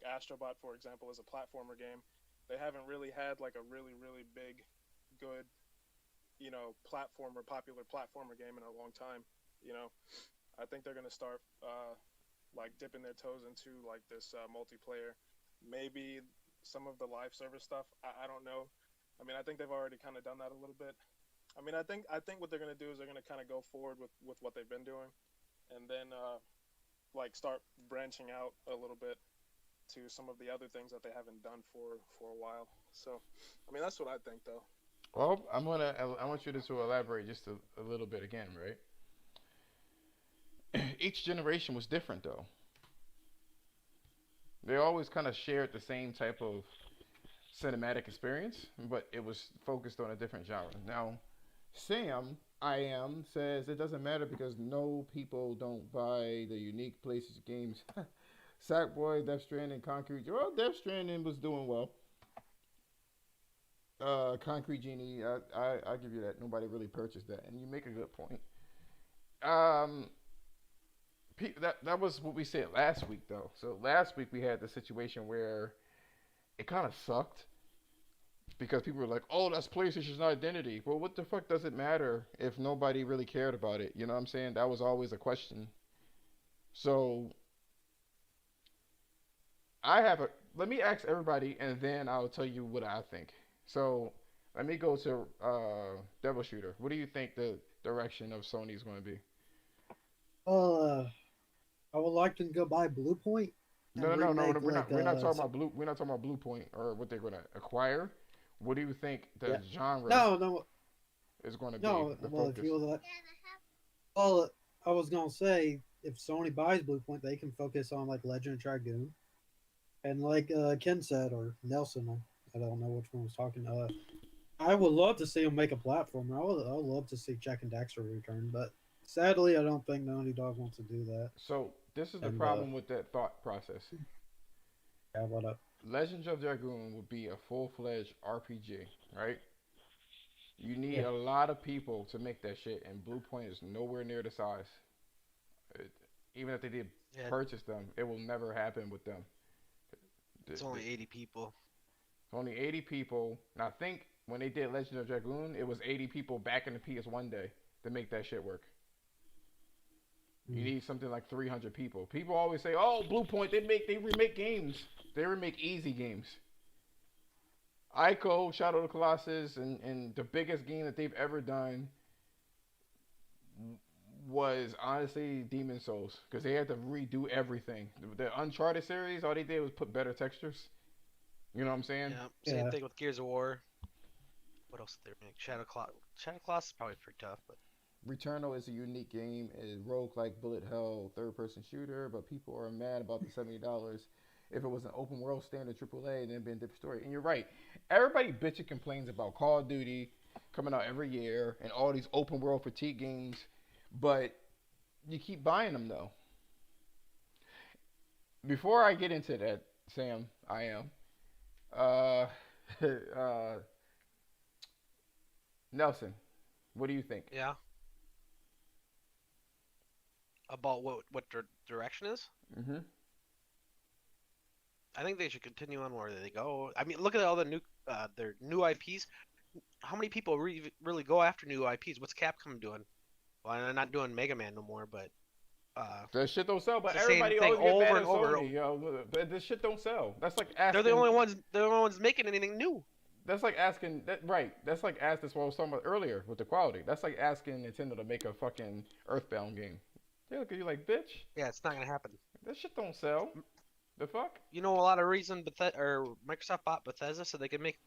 Astrobot, for example, is a platformer game. They haven't really had like a really big, good, popular platformer game in a long time. You know, I think they're gonna start like dipping their toes into like this multiplayer, maybe some of the live service stuff. I don't know. I mean, I think they've already kind of done that a little bit. I mean, I think what they're gonna do is they're gonna kind of go forward with what they've been doing, and then like start branching out a little bit. to some of the other things that they haven't done for a while. So, I mean, that's what I think, though. Well, I want you to elaborate just a little bit again, right? Each generation was different, though. They always kind of shared the same type of cinematic experience, but it was focused on a different genre. Now, Sam, I am says it doesn't matter because no people don't buy the unique places games. Sackboy, Death Stranding, Concrete. Well, Death Stranding was doing well. Concrete Genie, I give you that. Nobody really purchased that, and you make a good point. Um, that was what we said last week, though. So last week we had the situation where it kind of sucked because people were like, "Oh, that's PlayStation's identity." Well, what the fuck does it matter if nobody really cared about it? You know what I'm saying? That was always a question. So I have a. Let me ask everybody, and then I'll tell you what I think. So let me go to Devil Shooter. What do you think the direction of Sony is going to be? Uh, I would like to go buy Blue Point No, and no, no, no, no. remake like We're not talking about blue. We're not talking about Blue Point or what they're going to acquire. What do you think the yeah. genre No, is going to be? no. The Well, if focus. you was like, well, I was gonna say if Sony buys Blue Point, they can focus on like Legend of Dragoon and like Ken said or Nelson. I don't know which one was talking. I would love to see them make a platform. I would love to see Jack and Daxter return, but sadly, I don't think Naughty Dog wants to do that. So this is the And problem with that thought process. yeah, what up? Legends of Dragoon would be a full-fledged RPG, right? You need Yeah. a lot of people to make that shit, and Blue Point is nowhere near the size. It, even if they did Yeah, purchase them, it will never happen with them. it's only 80 people. It's only 80 people, and I think when they did Legend of Dragoon, it was 80 people back in the PS1 day to make that shit work. You Mm. need something like 300 people. People always say, "Oh, Blue Point, they remake games. They remake easy games." Ico, Shadow of the Colossus, and the biggest game that they've ever done was honestly Demon Souls because they had to redo everything. The Uncharted series, all they did was put better textures. You know what I'm saying? Yeah, same Yeah. thing with Gears of War. What else did they make? Shadow Claw is probably pretty tough, but Returnal is a unique game. It is roguelike bullet hell third person shooter, but people are mad about the $70. If it was an open world standard AAA, then it'd been a different story. And you're right. Everybody bitch and complains about Call of Duty coming out every year and all these open world fatigue games, but you keep buying them though. Before I get into that, Sam, I am. Uh, uh, Nelson, what do you think? yeah. About what their direction is? Mm-hmm. I think they should continue on where they go. I mean, look at all the new their new IPs. How many people really go after new IPs? What's Capcom doing? Well, they're not doing Mega Man no more, but That shit don't sell, it's but the same everybody thing always get mad over at and over. Sony, yo. This shit don't sell. That's like They're the asking. only ones. They're the only ones making anything new. That's like asking. Right. That's like ask. That's what I was talking about earlier with the quality. That's like asking Nintendo to make a fucking Earthbound game. They look at you like, bitch. Yeah, it's not gonna happen. That shit don't sell. The fuck? You know, a lot of reason or Microsoft bought Bethesda so they could make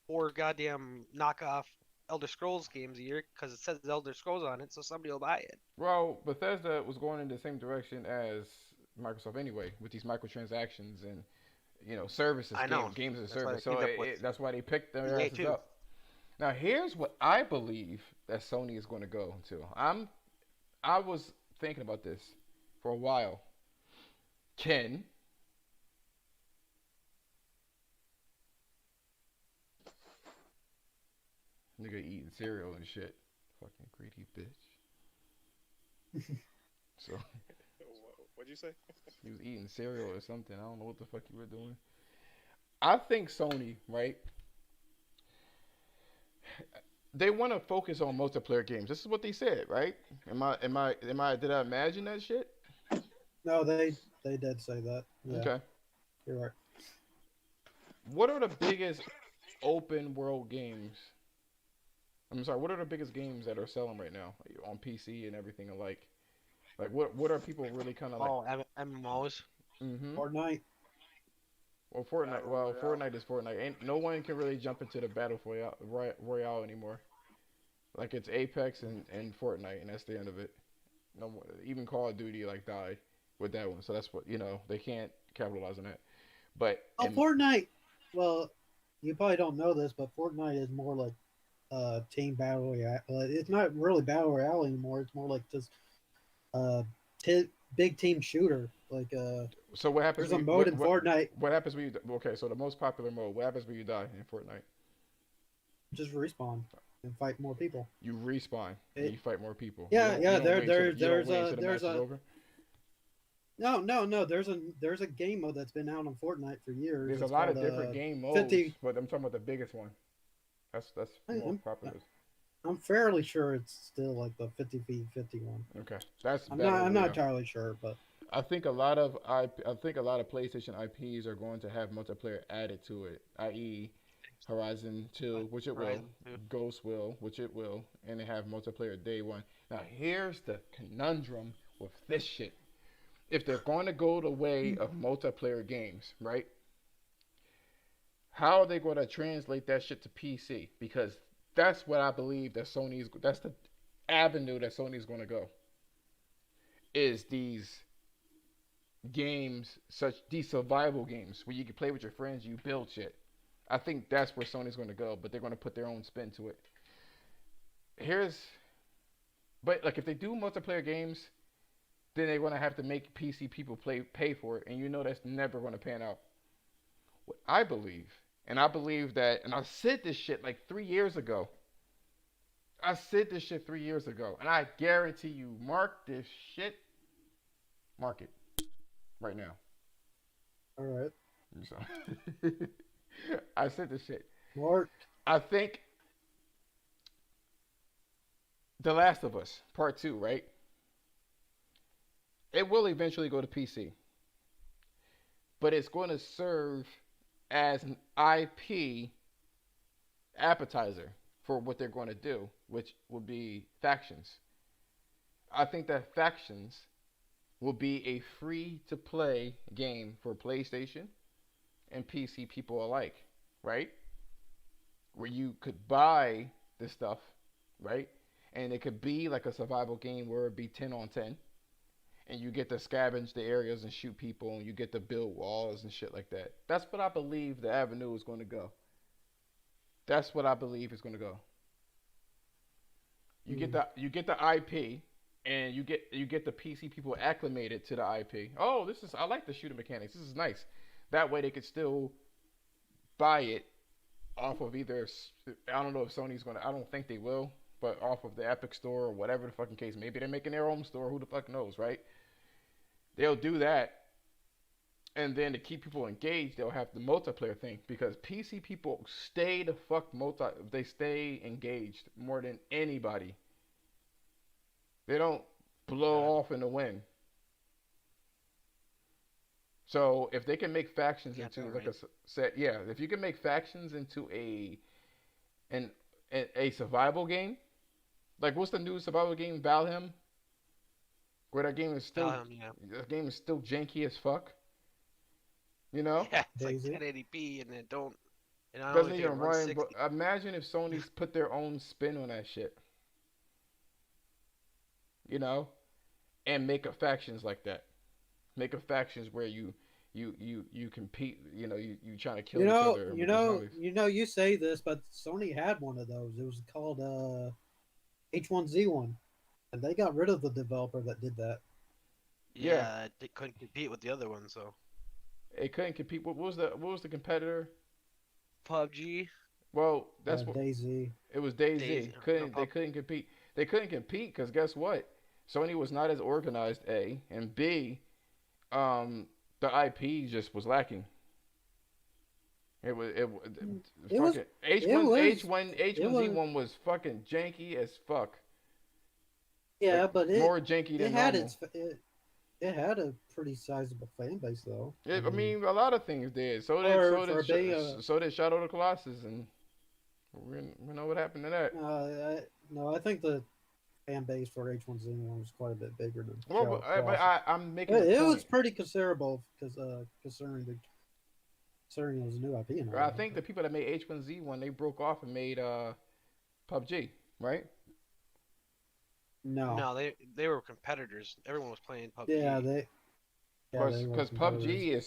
4 goddamn knockoff Elder Scrolls games a year because it says Elder Scrolls on it, so somebody will buy it. Well, Bethesda was going in the same direction as Microsoft anyway, with these microtransactions and services, I know. games as a That's why they service. So teamed up with that's why they picked their EA asses too. up. Now here's what I believe that Sony is going to go to. I was thinking about this for a while. Ken, nigga eating cereal and shit, fucking greedy bitch. So What'd you say? he was eating cereal or something. I don't know what the fuck you were doing. I think Sony, right? They want to focus on multiplayer games. This is what they said, right? Did I imagine that shit? No, they did say that. Yeah, Okay. you're right. What are the biggest open world games? I'm sorry. What are the biggest games that are selling right now on PC and everything alike? Like what are people really kind of like? Oh, MMOs. Mm-hmm. Fortnite. Well, Fortnite. Battle Well, Royale. Fortnite is Fortnite. Ain't no one can really jump into the battle royale anymore. Like it's Apex and Fortnite, and that's the end of it. No more. Even Call of Duty like died with that one. So that's what they can't capitalize on that. But Oh, Fortnite. Well, you probably don't know this, but Fortnite is more like team battle royale. It's not really battle royale anymore. It's more like just uh big team shooter. Like so what happens there's when a you, mode in Fortnite what happens when you okay? So the most popular mode. What happens when you die in Fortnite? just respawn and fight more people. You respawn and It, you fight more people. yeah, You yeah. don't There, wait until there, you don't there's wait a, until the there's match is a. over. No, no, no. There's a game mode that's been out on Fortnite for years. There's a It's lot called of different game modes, 50. but I'm talking about the biggest one. That's more I'm, popular. I'm fairly sure it's still like the 50v50 one. Okay, that's I'm battle not. I'm not royale. entirely sure, but I think a lot of PlayStation IPs are going to have multiplayer added to it, i.e., Horizon 2, which it will, Horizon 2. Ghost will, which it will, and they have multiplayer day one. Now here's the conundrum with this shit. If they're going to go the way of multiplayer games, right? How are they going to translate that shit to PC? Because that's what I believe that that's the avenue that Sony's going to go. Is these survival games where you can play with your friends, you build shit. I think that's where Sony's going to go, but they're going to put their own spin to it. Here's, but like if they do multiplayer games, then they're going to have to make PC people pay for it, and that's never going to pan out. What I believe, and I believe that, and I said this shit like 3 years ago. I said this shit 3 years ago, and I guarantee you, mark this shit, mark it right now. all right. So, I said this shit. Mark. I think The Last of Us Part Two, right? It will eventually go to PC, but it's going to serve as an IP appetizer for what they're going to do, which will be factions. I think that factions will be a free to play game for PlayStation and PC people alike, right? Where you could buy the stuff, right? And it could be like a survival game where it'd be 10 on 10. And you get to scavenge the areas and shoot people, and you get to build walls and shit like that. That's what I believe the avenue is going to go. That's what I believe is going to go. You get the IP, and you get the PC people acclimated to the IP. Oh, I like the shooting mechanics. This is nice. That way they could still buy it off of either. I don't know if Sony's gonna. I don't think they will, but off of the Epic Store or whatever the fucking case. Maybe they're making their own store. Who the fuck knows, right? They'll do that, and then to keep people engaged, they'll have the multiplayer thing because PC people stay the fuck They stay engaged more than anybody. They don't blow off in the wind. So if they can make factions Yeah, into that's like right. a set, yeah, if you can make factions into an a survival game, like what's the new survival game, Valheim, where Yeah. that game is still janky as fuck, you know, Yeah, it's like Daisy. 1080p and I don't doesn't even think it even runs run. But 60. imagine if Sony's put their own spin on that shit, you know, and make a factions like that. Make a factions where you compete. You trying to You kill each know, other you with the know, zombies. you know. You say this, but Sony had one of those. It was called H1Z1, and they got rid of the developer that did that. Yeah, Yeah, they couldn't compete with the other one, so it couldn't compete. What was the competitor? PUBG, Well, that's what Daisy. it was. Days, DayZ no couldn't they pub. couldn't compete. They couldn't compete because guess what? Sony was not as organized. A and B. Um, the IP just was lacking. It It was, fucking it H1 was, H1 it was. H1Z1 was fucking janky as fuck. Yeah, Like but more janky it than had normal. it had a pretty sizable fan base though. I I mean, mean, a lot of things did. So did for so did for being a so did Shadow of the Colossus, and we know what happened to that. no, I think the fan base for H1Z1 was quite a bit bigger than Well, Shadow but, Colossus. I'm making the It was point. pretty considerable because considering the considering it was a new IP and all I that. think the people that made H1Z1 they broke off and made PUBG, right? No. No, they were competitors. Everyone was playing Yeah, PUBG. they were Because competitors. PUBG is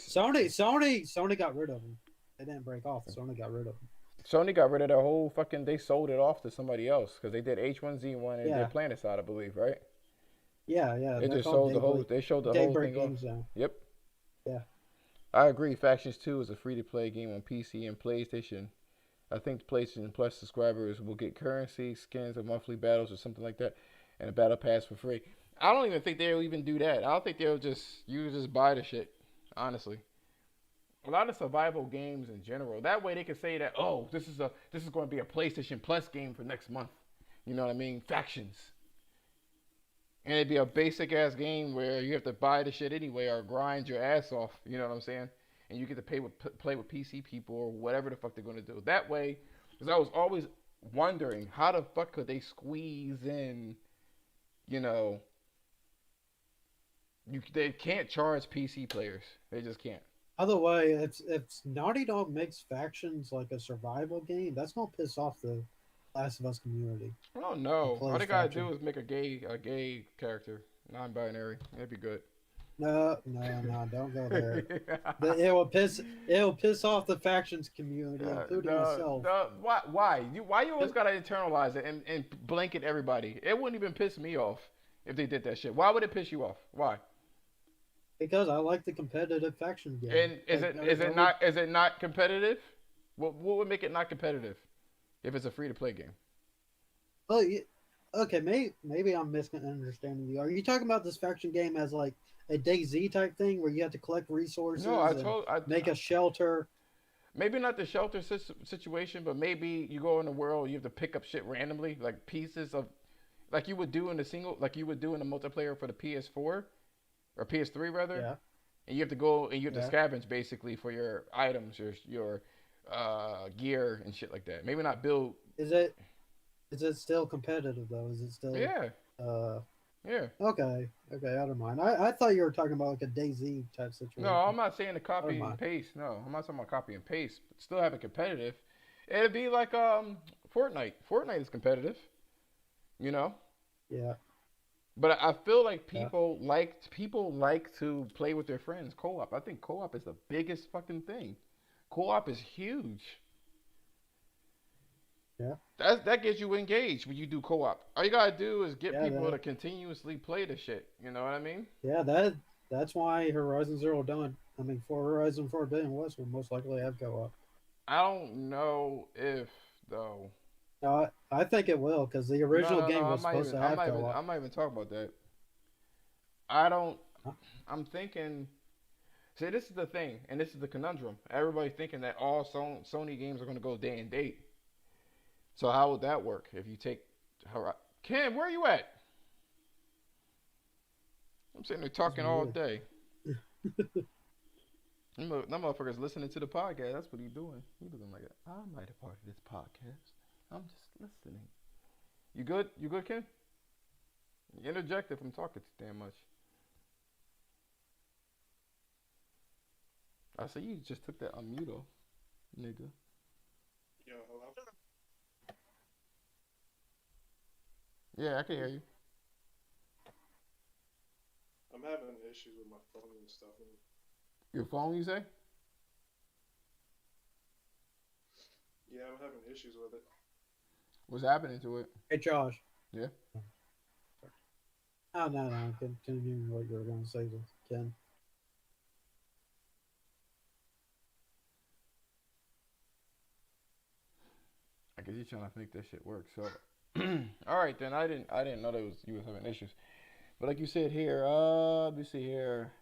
Sony got rid of them. They didn't break off. Sony got rid of them. Sony got rid of their whole fucking. They sold it off to somebody else because they did H1Z1 and Yeah, did Planetside, I believe, right? yeah. They They're just called sold the whole. They showed the whole Daybreak thing off. Games now. Yep. Yeah. I agree. Factions 2 is a free to play game on PC and PlayStation. I think PlayStation Plus subscribers will get currency, skins, or monthly battles or something like that, and a battle pass for free. I don't even think they'll even do that. I don't think they'll just buy the shit. Honestly, a lot of survival games in general. That way they can say that this is going to be a PlayStation Plus game for next month. You know what I mean? Factions. And it'd be a basic ass game where you have to buy the shit anyway or grind your ass off. You know what I'm saying? And you get to play with PC people or whatever the fuck they're gonna do. That way, because I was always wondering how the fuck could they squeeze in, you know, they can't charge PC players. They just can't. By the way, if Naughty Dog makes factions like a survival game, that's gonna piss off the Last of Us community. I don't Who know. All plays they gotta faction. do is make a gay character, non-binary. That'd be good. No, don't go there. It will piss off the factions community, including myself. Why you always gotta internalize it and blanket everybody? It wouldn't even piss me off if they did that shit. Why would it piss you off? Why? Because I like the competitive faction game. And is it not competitive? What would make it not competitive if it's a free to play game? Well, okay, maybe I'm misunderstanding you. Are you talking about this faction game as like a DayZ type thing where you have to collect resources No, make a shelter? Maybe not the shelter situation, but maybe you go in the world, you have to pick up shit randomly, like pieces of, like you would do in the multiplayer for the PS4 or PS3 rather. Yeah. And you have to go and you have to scavenge basically for your items, your gear and shit like that. Maybe not build. Is it still competitive though? Is it still? Yeah. Yeah. Okay. I don't mind. I thought you were talking about like a DayZ type situation. No, I'm not saying the copy and paste. No, I'm not talking about copy and paste. But still have it competitive. It'd be like Fortnite. Fortnite is competitive. You know. Yeah. But I feel like people like to play with their friends co-op. I think co-op is the biggest fucking thing. Co-op is huge. Yeah. That gets you engaged when you do co-op. All you gotta do is get people to continuously play the shit. You know what I mean? Yeah, that's why Horizon Zero Dawn. I mean, for Horizon Forbidden West will most likely have co-op. I don't know if though. No, I think it will because the original game was supposed to have co-op. I'm not even talking about that. I don't. I'm thinking. See, this is the thing, and this is the conundrum. Everybody's thinking that all Sony games are going to go day and date. So how would that work if you take Ken? Where are you at? I'm sitting there talking all day. That motherfucker's listening to the podcast. That's what he's doing. He's looking like, I might have part of this podcast. I'm just listening. You good? You good, Ken? You interject if I'm talking too damn much. I see you just took that unmute off, nigga. Yo, hello? Yeah, I can hear you. I'm having issues with my phone and stuff. Your phone, you say? Yeah, I'm having issues with it. What's happening to it? Hey, Josh. Yeah. Oh no, continue what you were going to say, Ken. I guess you're trying to make that shit work. So, all right then. I didn't know that you was having issues. But like you said here, let me see here.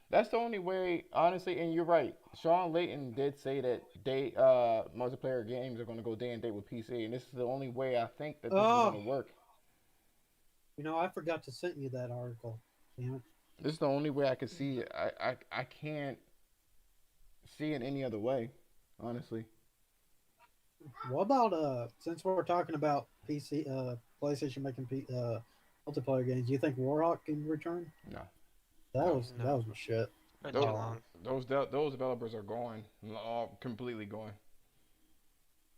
That's the only way, honestly. And you're right. Sean Layton did say that multiplayer games are going to go day and date with PC, and this is the only way I think that this is going to work. You know, I forgot to send you that article. Damn it. This is the only way I could see it. I can't see it any other way, honestly. What about since we're talking about PC, PlayStation making multiplayer games, do you think Warhawk can return? No. That was my shit. Not too Those Oh, long. those developers are gone, all completely gone.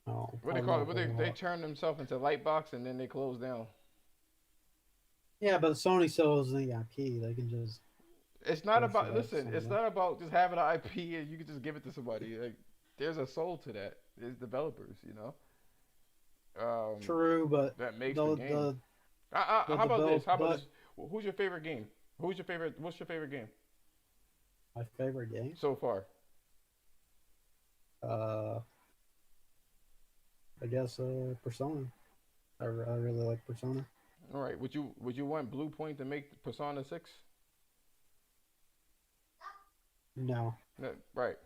no, What I they don't call know it? if What they're they gonna. turned themselves into Lightbox and then they closed down. Yeah, but Sony sells the IP. They can just It's not push about it out listen. It's somewhere. not about just having an IP and you can just give it to somebody. Like there's a soul to that. There's developers, um, True, but that makes the the game. the the How about this? develop. How about But this? Who's your favorite game? Who's your favorite? What's your favorite game my favorite game, so far? uh, I guess Persona. I really like Persona. All right. Would you want Blue Point to make Persona 6? No, Right.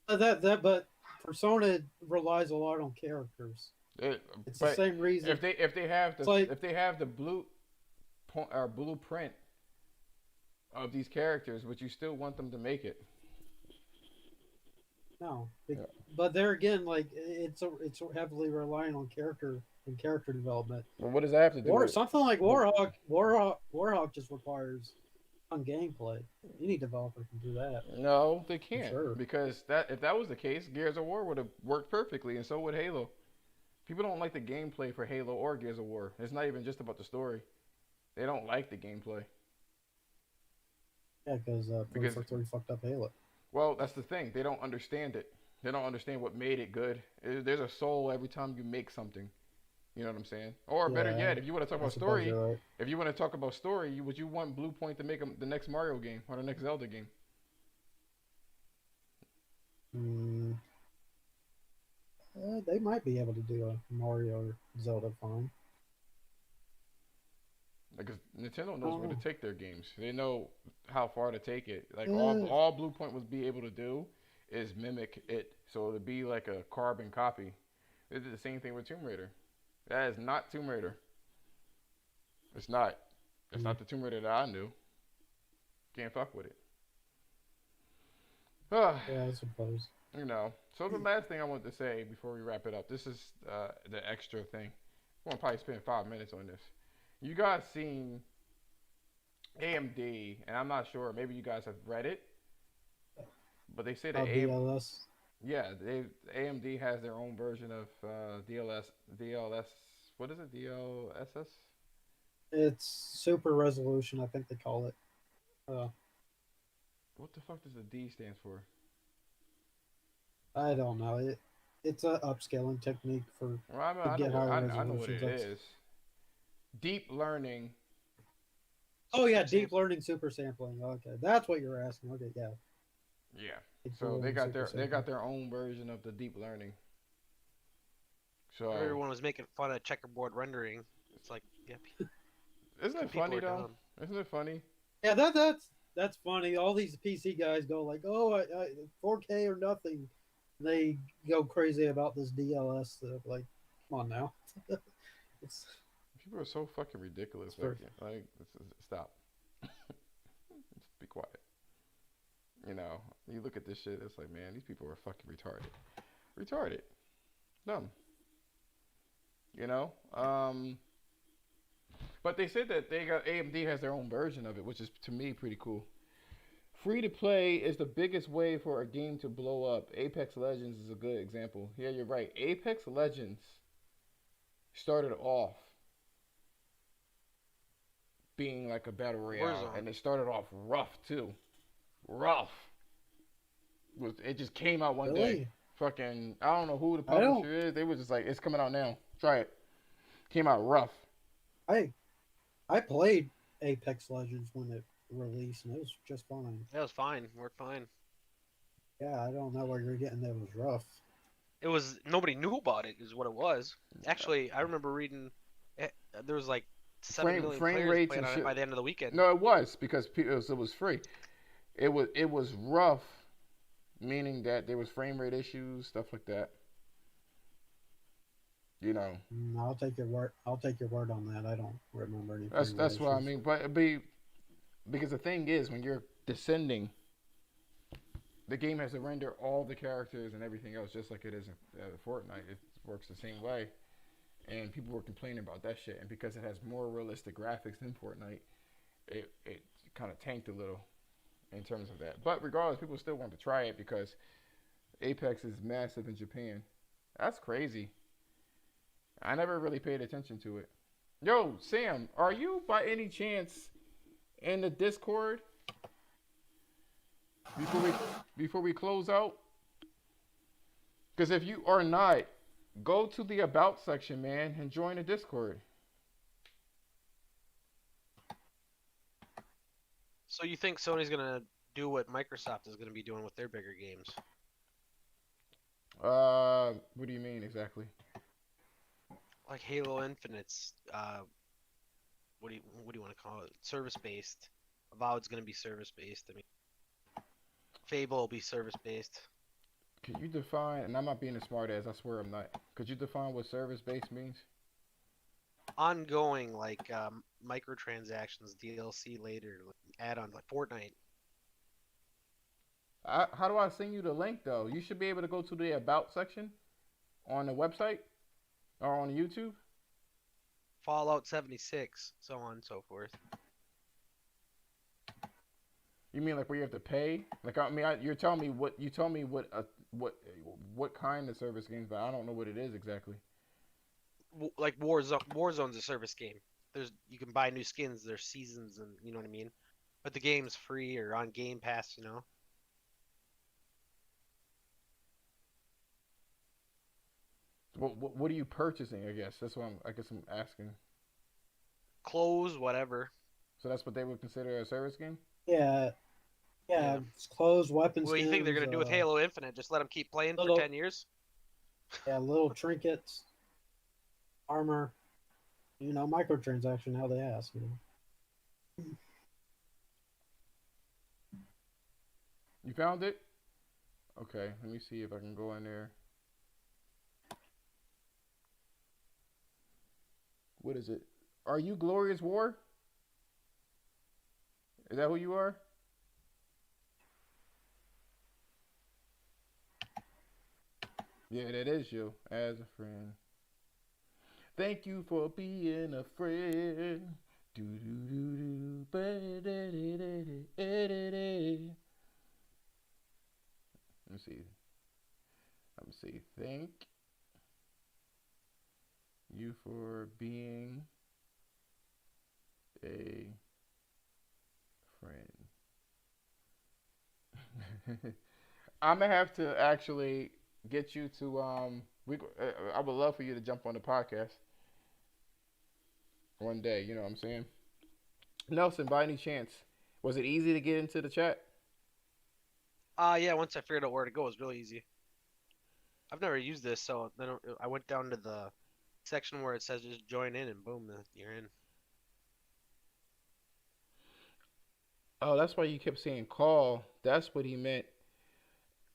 but Persona relies a lot on characters. It, It's the but same reason. if It's like they have the blue point or blueprint of these characters, would you still want them to make it? no, Yeah. but there again, like it's heavily relying on character development. Well, what does that have to do War with? something like But Warhawk just requires on gameplay. Any developer can do that no, they for can't sure. because that if that was the case, Gears of War would have worked perfectly, and so would Halo. People don't like the gameplay for Halo or Gears of War. It's not even just about the story. They don't like the gameplay Yeah, because because 343 fucked up Halo. well, that's the thing. They don't understand it. They don't understand what made it good. There's a soul every time you make something. You know what I'm saying? Or better Yeah, yet, if you want to talk I about suppose story, you're right. if you want to talk about story, would you want Blue Point to make the next Mario game or the next Zelda game? Mm, they might be able to do a Mario or Zelda fine. Because Nintendo knows where to Oh, take their games. They know how far to take it. Like uh, all Blue Point would be able to do is mimic it, so it'd be like a carbon copy. They did the same thing with Tomb Raider. That is not Tomb Raider. It's not. It's mm, not the Tomb Raider that I knew. Can't fuck with it. Ah, yeah, I suppose. So the last thing I want to say before we wrap it up. This is the extra thing. I'm gonna probably spend 5 minutes on this. You guys seen AMD, and I'm not sure. Maybe you guys have read it, but they say that DLS. AMD has their own version of DLS. What is it? DLSS? It's super resolution, I think they call it. Uh, What the fuck does the D stands for? I don't know. It's a upscaling technique for Well, I, mean, to I know get what higher I know what resolutions. it is. Deep learning. Oh yeah, Super deep sample. learning super sampling. Okay, that's what you're asking. Okay, yeah, Yeah. deep So learning super they got sampling. their own version of the deep learning. So Everyone was making fun of checkerboard rendering. It's like, yeah, isn't some it people funny are though? dumb. Isn't it funny? Yeah, that's funny. All these PC guys go like, "Oh, 4K or nothing." They go crazy about this DLS stuff. Like, come on now. it's People are so fucking ridiculous. it's for Stop. Just be quiet. You look at this shit. It's like, man, these people are fucking retarded. Retarded. Dumb. You know. But they said that they got AMD has their own version of it, which is to me pretty cool. Free to play is the biggest way for a game to blow up. Apex Legends is a good example. Yeah, you're right. Apex Legends started off being like a battle royale, Warzone. and it started off rough too. Rough. It just came out one day. really. Fucking, I don't know who the I don't. publisher is. They were just like, it's coming out now. Try it. Came out rough. I I played Apex Legends when it released, and it was just fine. That was fine. Worked fine. Yeah, I don't know where you're getting that was rough. It was nobody knew about it. Is what it was. Actually, I remember reading. There was like 7 million Frame players rates playing and on it shit. by the end of the weekend. No, it was because it was free. It was rough, meaning that there was frame rate issues, stuff like that. You know, I'll take your word. I'll take your word on that. I don't remember any that's frame rate what I issues. mean. But it'd be because the thing is, when you're descending, the game has to render all the characters and everything else just like it is in Fortnite. It works the same way, and people were complaining about that shit. And because it has more realistic graphics than Fortnite, it kind of tanked a little. in terms of that. But regardless, people still want to try it because Apex is massive in Japan. That's crazy. I never really paid attention to it. Yo, Sam, are you by any chance in the Discord before we close out? Because if you are not, go to the About section, man, and join the Discord. So you think Sony's gonna do what Microsoft is gonna be doing with their bigger games? What do you mean exactly? Like Halo Infinite's, what do you want to call it? Service based. Avowed's gonna be service based. I mean, Fable will be service based. Could you define, and I'm not being a smart ass, I swear I'm not. Could you define what service based means? Ongoing, like microtransactions, DLC later, like, add-on, like Fortnite. How do I send you the link though? You should be able to go to the About section on the website or on YouTube. Fallout 76, so on and so forth. You mean like where you have to pay? Like you're telling me what kind of service games, but I don't know what it is exactly. Like Warzone's a service game. You can buy new skins, there's seasons, and you know what I mean. But the game's free or on Game Pass, you know. What are you purchasing? I guess that's what I guess I'm asking. Clothes, whatever. So that's what they would consider a service game. Yeah, Yeah. it's clothes, weapons. What do you think they're gonna do with Halo Infinite? Just let them keep playing for 10 years? Yeah, little trinkets, armor. You know, microtransaction. How they ask, you know. You found it? Okay, let me see if I can go in there. What is it? Are you Glorious War? Is that who you are? Yeah, that is you as a friend. Thank you for being a friend. Do do do do. Let me see. Let me see. Thank you for being a friend. I'm gonna have to actually get you to I would love for you to jump on the podcast one day. You know what I'm saying? Nelson, by any chance, was it easy to get into the chat? Yeah. Once I figured out where to go, it was really easy. I've never used this, so then I went down to the section where it says just join in, and boom, you're in. Oh, that's why you kept saying call. That's what he meant.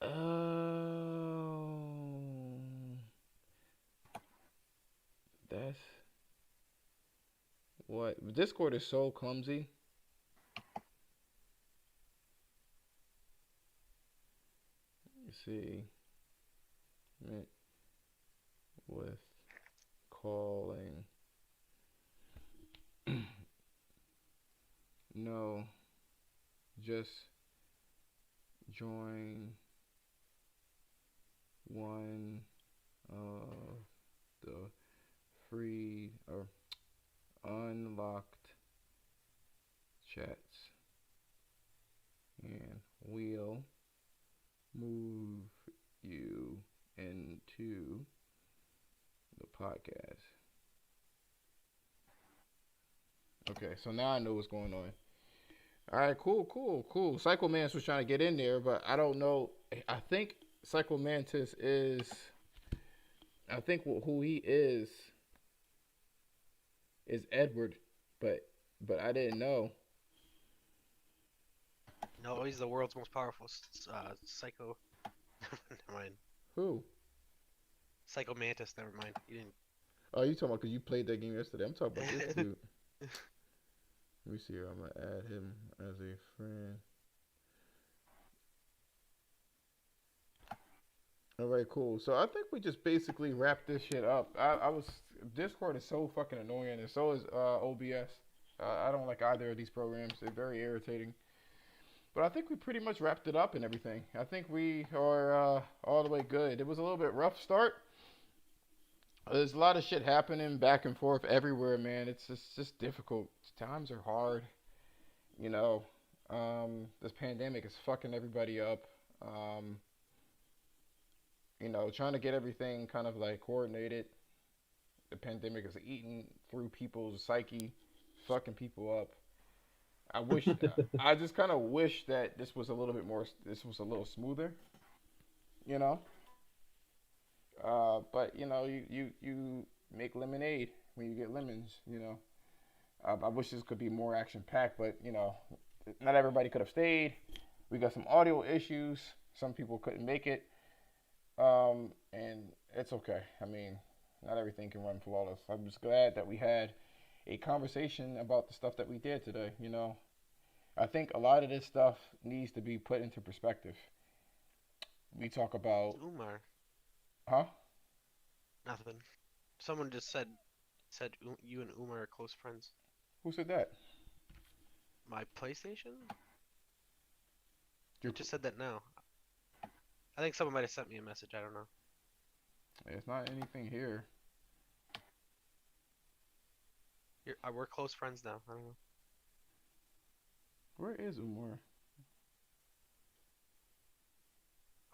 Oh, that's what Discord is so clumsy. Let's see, meant with calling. No, just join one of the free or unlocked chats and we'll move you into the podcast. Okay, so now I know what's going on. All right, cool. Psycho Mantis was trying to get in there, but I don't know. I think Psycho Mantis is. I think who he is Edward, but I didn't know. No, he's the world's most powerful psycho. Never mind. Who? Psycho Mantis. Never mind. You didn't. Oh, you talking about because you played that game yesterday? I'm talking about this dude. Let me see here. I'm gonna add him as a friend. All right, cool. So I think we just basically wrap this shit up. I was Discord is so fucking annoying, and so is OBS. I don't like either of these programs. They're very irritating. But I think we pretty much wrapped it up and everything. I think we are all the way good. It was a little bit rough start. There's a lot of shit happening back and forth everywhere, man. It's just difficult. Times are hard. You know, this pandemic is fucking everybody up. Um, trying to get everything kind of like coordinated. The pandemic is eating through people's psyche, fucking people up. I wish, I just kind of wish that this was a little bit more, this was a little smoother, you know. But you make lemonade when you get lemons, you know. I wish this could be more action packed, but not everybody could have stayed. We got some audio issues. Some people couldn't make it, and it's okay. I mean, not everything can run flawless. I'm just glad that we had a conversation about the stuff that we did today. I think a lot of this stuff needs to be put into perspective. We talk about, Umar. huh? Nothing. Someone just said you and Umar are close friends. Who said that? My PlayStation? Your, Just said that now. I think someone might have sent me a message. I don't know. it's not anything here. We're close friends now. I don't know. Where is Umar?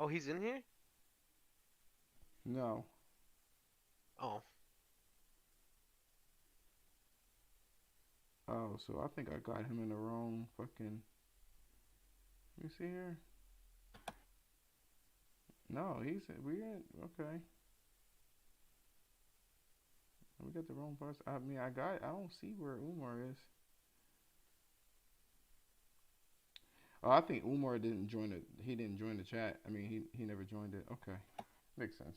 Oh, he's in here? No. Oh. Oh, so I think I got him in the wrong fucking. Let me see here. No, we in okay. We got the wrong person. I mean, I don't see where Umar is. Oh, I think Umar didn't join it. He didn't join the chat. I mean, he never joined it. Okay, makes sense.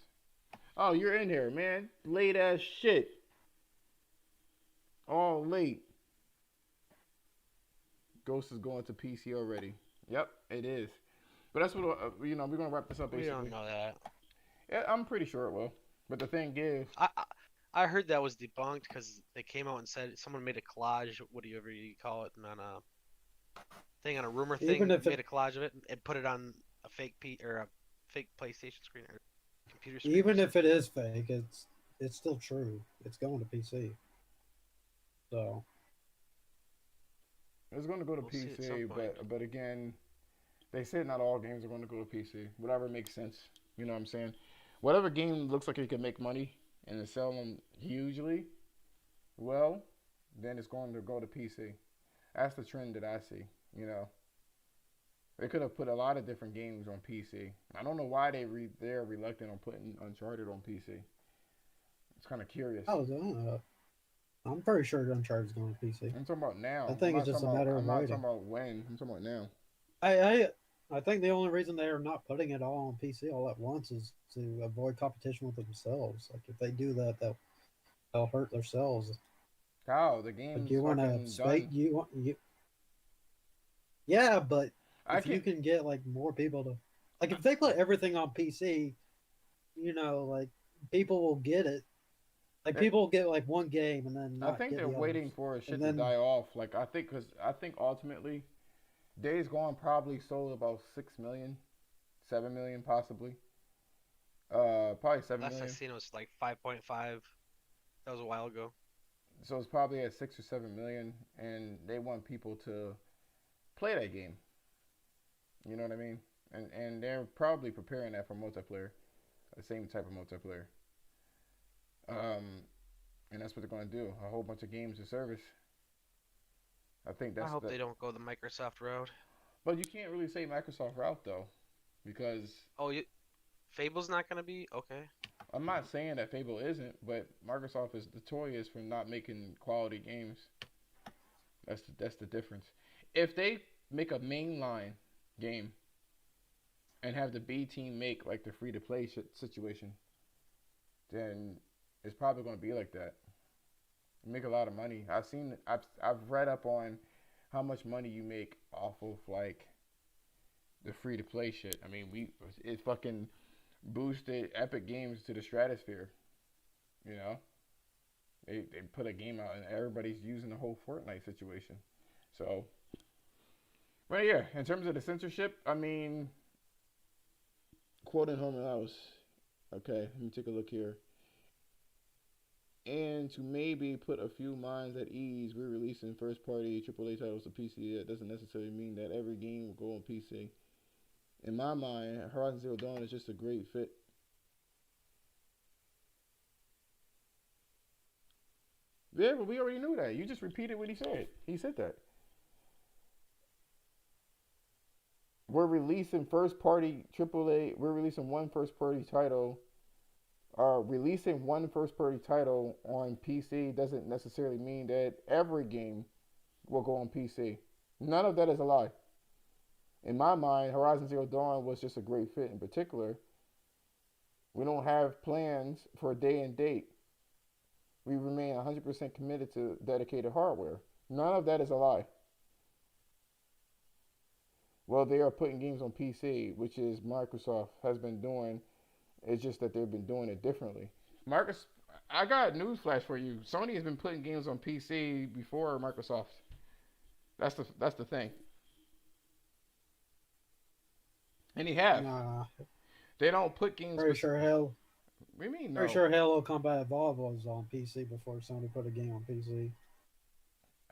Oh, you're in here, man. Late ass shit. All late. Ghost is going to PC already. Yep, it is. But that's what we're gonna wrap this up We basically. don't know that. Yeah, I'm pretty sure it will. But the thing is, I heard that was debunked because they came out and said someone made a collage, whatever you call it, on a rumor thing, Even if made it, a collage of it and put it on a fake or a fake PlayStation screen or computer screen. even if it is fake, it's still true. It's going to PC. So it's going to go to We'll see at some PC. point. But again, they said not all games are going to go to PC. Whatever makes sense. You know what I'm saying? Whatever game looks like it can make money and sell them hugely, well, then it's going to go to PC. That's the trend that I see. They could have put a lot of different games on PC. I don't know why they're reluctant on putting Uncharted on PC. It's kind of curious. I'm pretty sure Uncharted's going to PC. I'm talking about now. I think it's just a matter of I'm not writing. talking about when. I'm talking about now. I think the only reason they are not putting it all on PC all at once is to avoid competition with themselves. Like if they do that, they'll hurt themselves. How the game's Like you want fucking to done. Yeah, but I if you can. can get like more people to, like if they put everything on PC, like people will get it. Like people will get like one game and then I not think get they're the others. waiting for shit And to then die off. Like I think ultimately, Days Gone probably sold about 6 million, 7 million possibly. Probably 7 Last I million. seen it was like 5.5. That was a while ago. So it's probably at 6 or 7 million, and they want people to play that game. You know what I mean? And they're probably preparing that for multiplayer, the same type of multiplayer. Um, and that's what they're going to do. A whole bunch of games to service. I think I that's hope the. they don't go the Microsoft route. But you can't really say Microsoft route though, because Oh, Fable's not gonna be okay. I'm not saying that Fable isn't, but Microsoft is notorious for not making quality games. That's the difference. If they make a mainline game and have the B team make like the free to play situation, then it's probably going to be like that. You make a lot of money. I've read up on how much money you make off of like the free to play shit. I mean, it fucking boosted Epic Games to the stratosphere. You know, they put a game out and everybody's using the whole Fortnite situation. So Right, yeah. In terms of the censorship, I mean, quoting Homer House. Okay, let me take a look here. And to maybe put a few minds at ease, we're releasing first party AAA titles to PC. That doesn't necessarily mean that every game will go on PC. In my mind, Horizon Zero Dawn is just a great fit. Yeah, but we already knew that. You just repeated what he said. He said that. We're releasing first party AAA. We're releasing one first party title. Releasing one first party title on PC doesn't necessarily mean that every game will go on PC. None of that is a lie. In my mind, Horizon Zero Dawn was just a great fit. In particular, we don't have plans for a day and date. We remain 100% committed to dedicated hardware. None of that is a lie. Well, they are putting games on PC, which is Microsoft has been doing. It's just that they've been doing it differently. Marcus, I got a newsflash for you. Sony has been putting games on PC before Microsoft. That's the thing. And he have. Nah, They don't put games. pretty sure hell. What do you mean Pretty no? sure Halo Combat Evolved was on PC before Sony put a game on PC.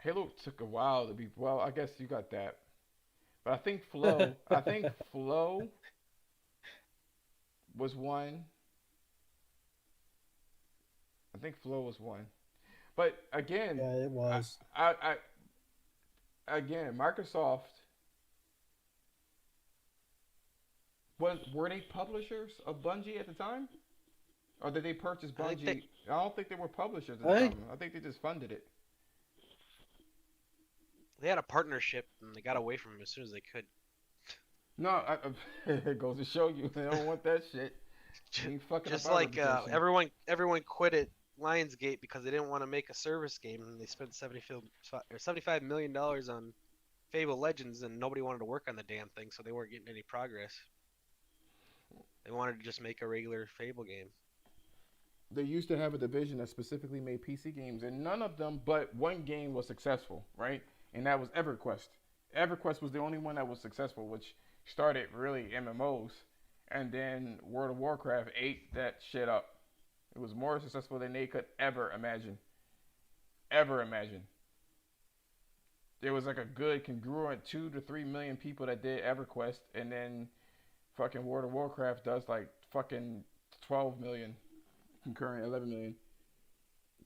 Halo took a while to be. Well, I guess you got that. But I think Flow. I think Flow was one. I think Flow was one. But again, Yeah, it was. again, Microsoft were they publishers of Bungie at the time, or did they purchase I think Bungie? I don't think they were publishers at the Hey, time. I think they just funded it. they had a partnership and they got away from him as soon as they could. No, it goes to show you they don't want that shit. They ain't fucking Just up our like reputation. everyone quit at Lionsgate because they didn't want to make a service game, and they spent $75 million on Fable Legends, and nobody wanted to work on the damn thing, so they weren't getting any progress. They wanted to just make a regular Fable game. They used to have a division that specifically made PC games, and none of them but one game was successful, right? And that was EverQuest. EverQuest was the only one that was successful, which started really MMOs, and then World of Warcraft ate that shit up. It was more successful than they could ever imagine. Ever imagine. There was like a good congruent 2 to 3 million people that did EverQuest, and then fucking World of Warcraft does like fucking 12 million concurrent, 11 million.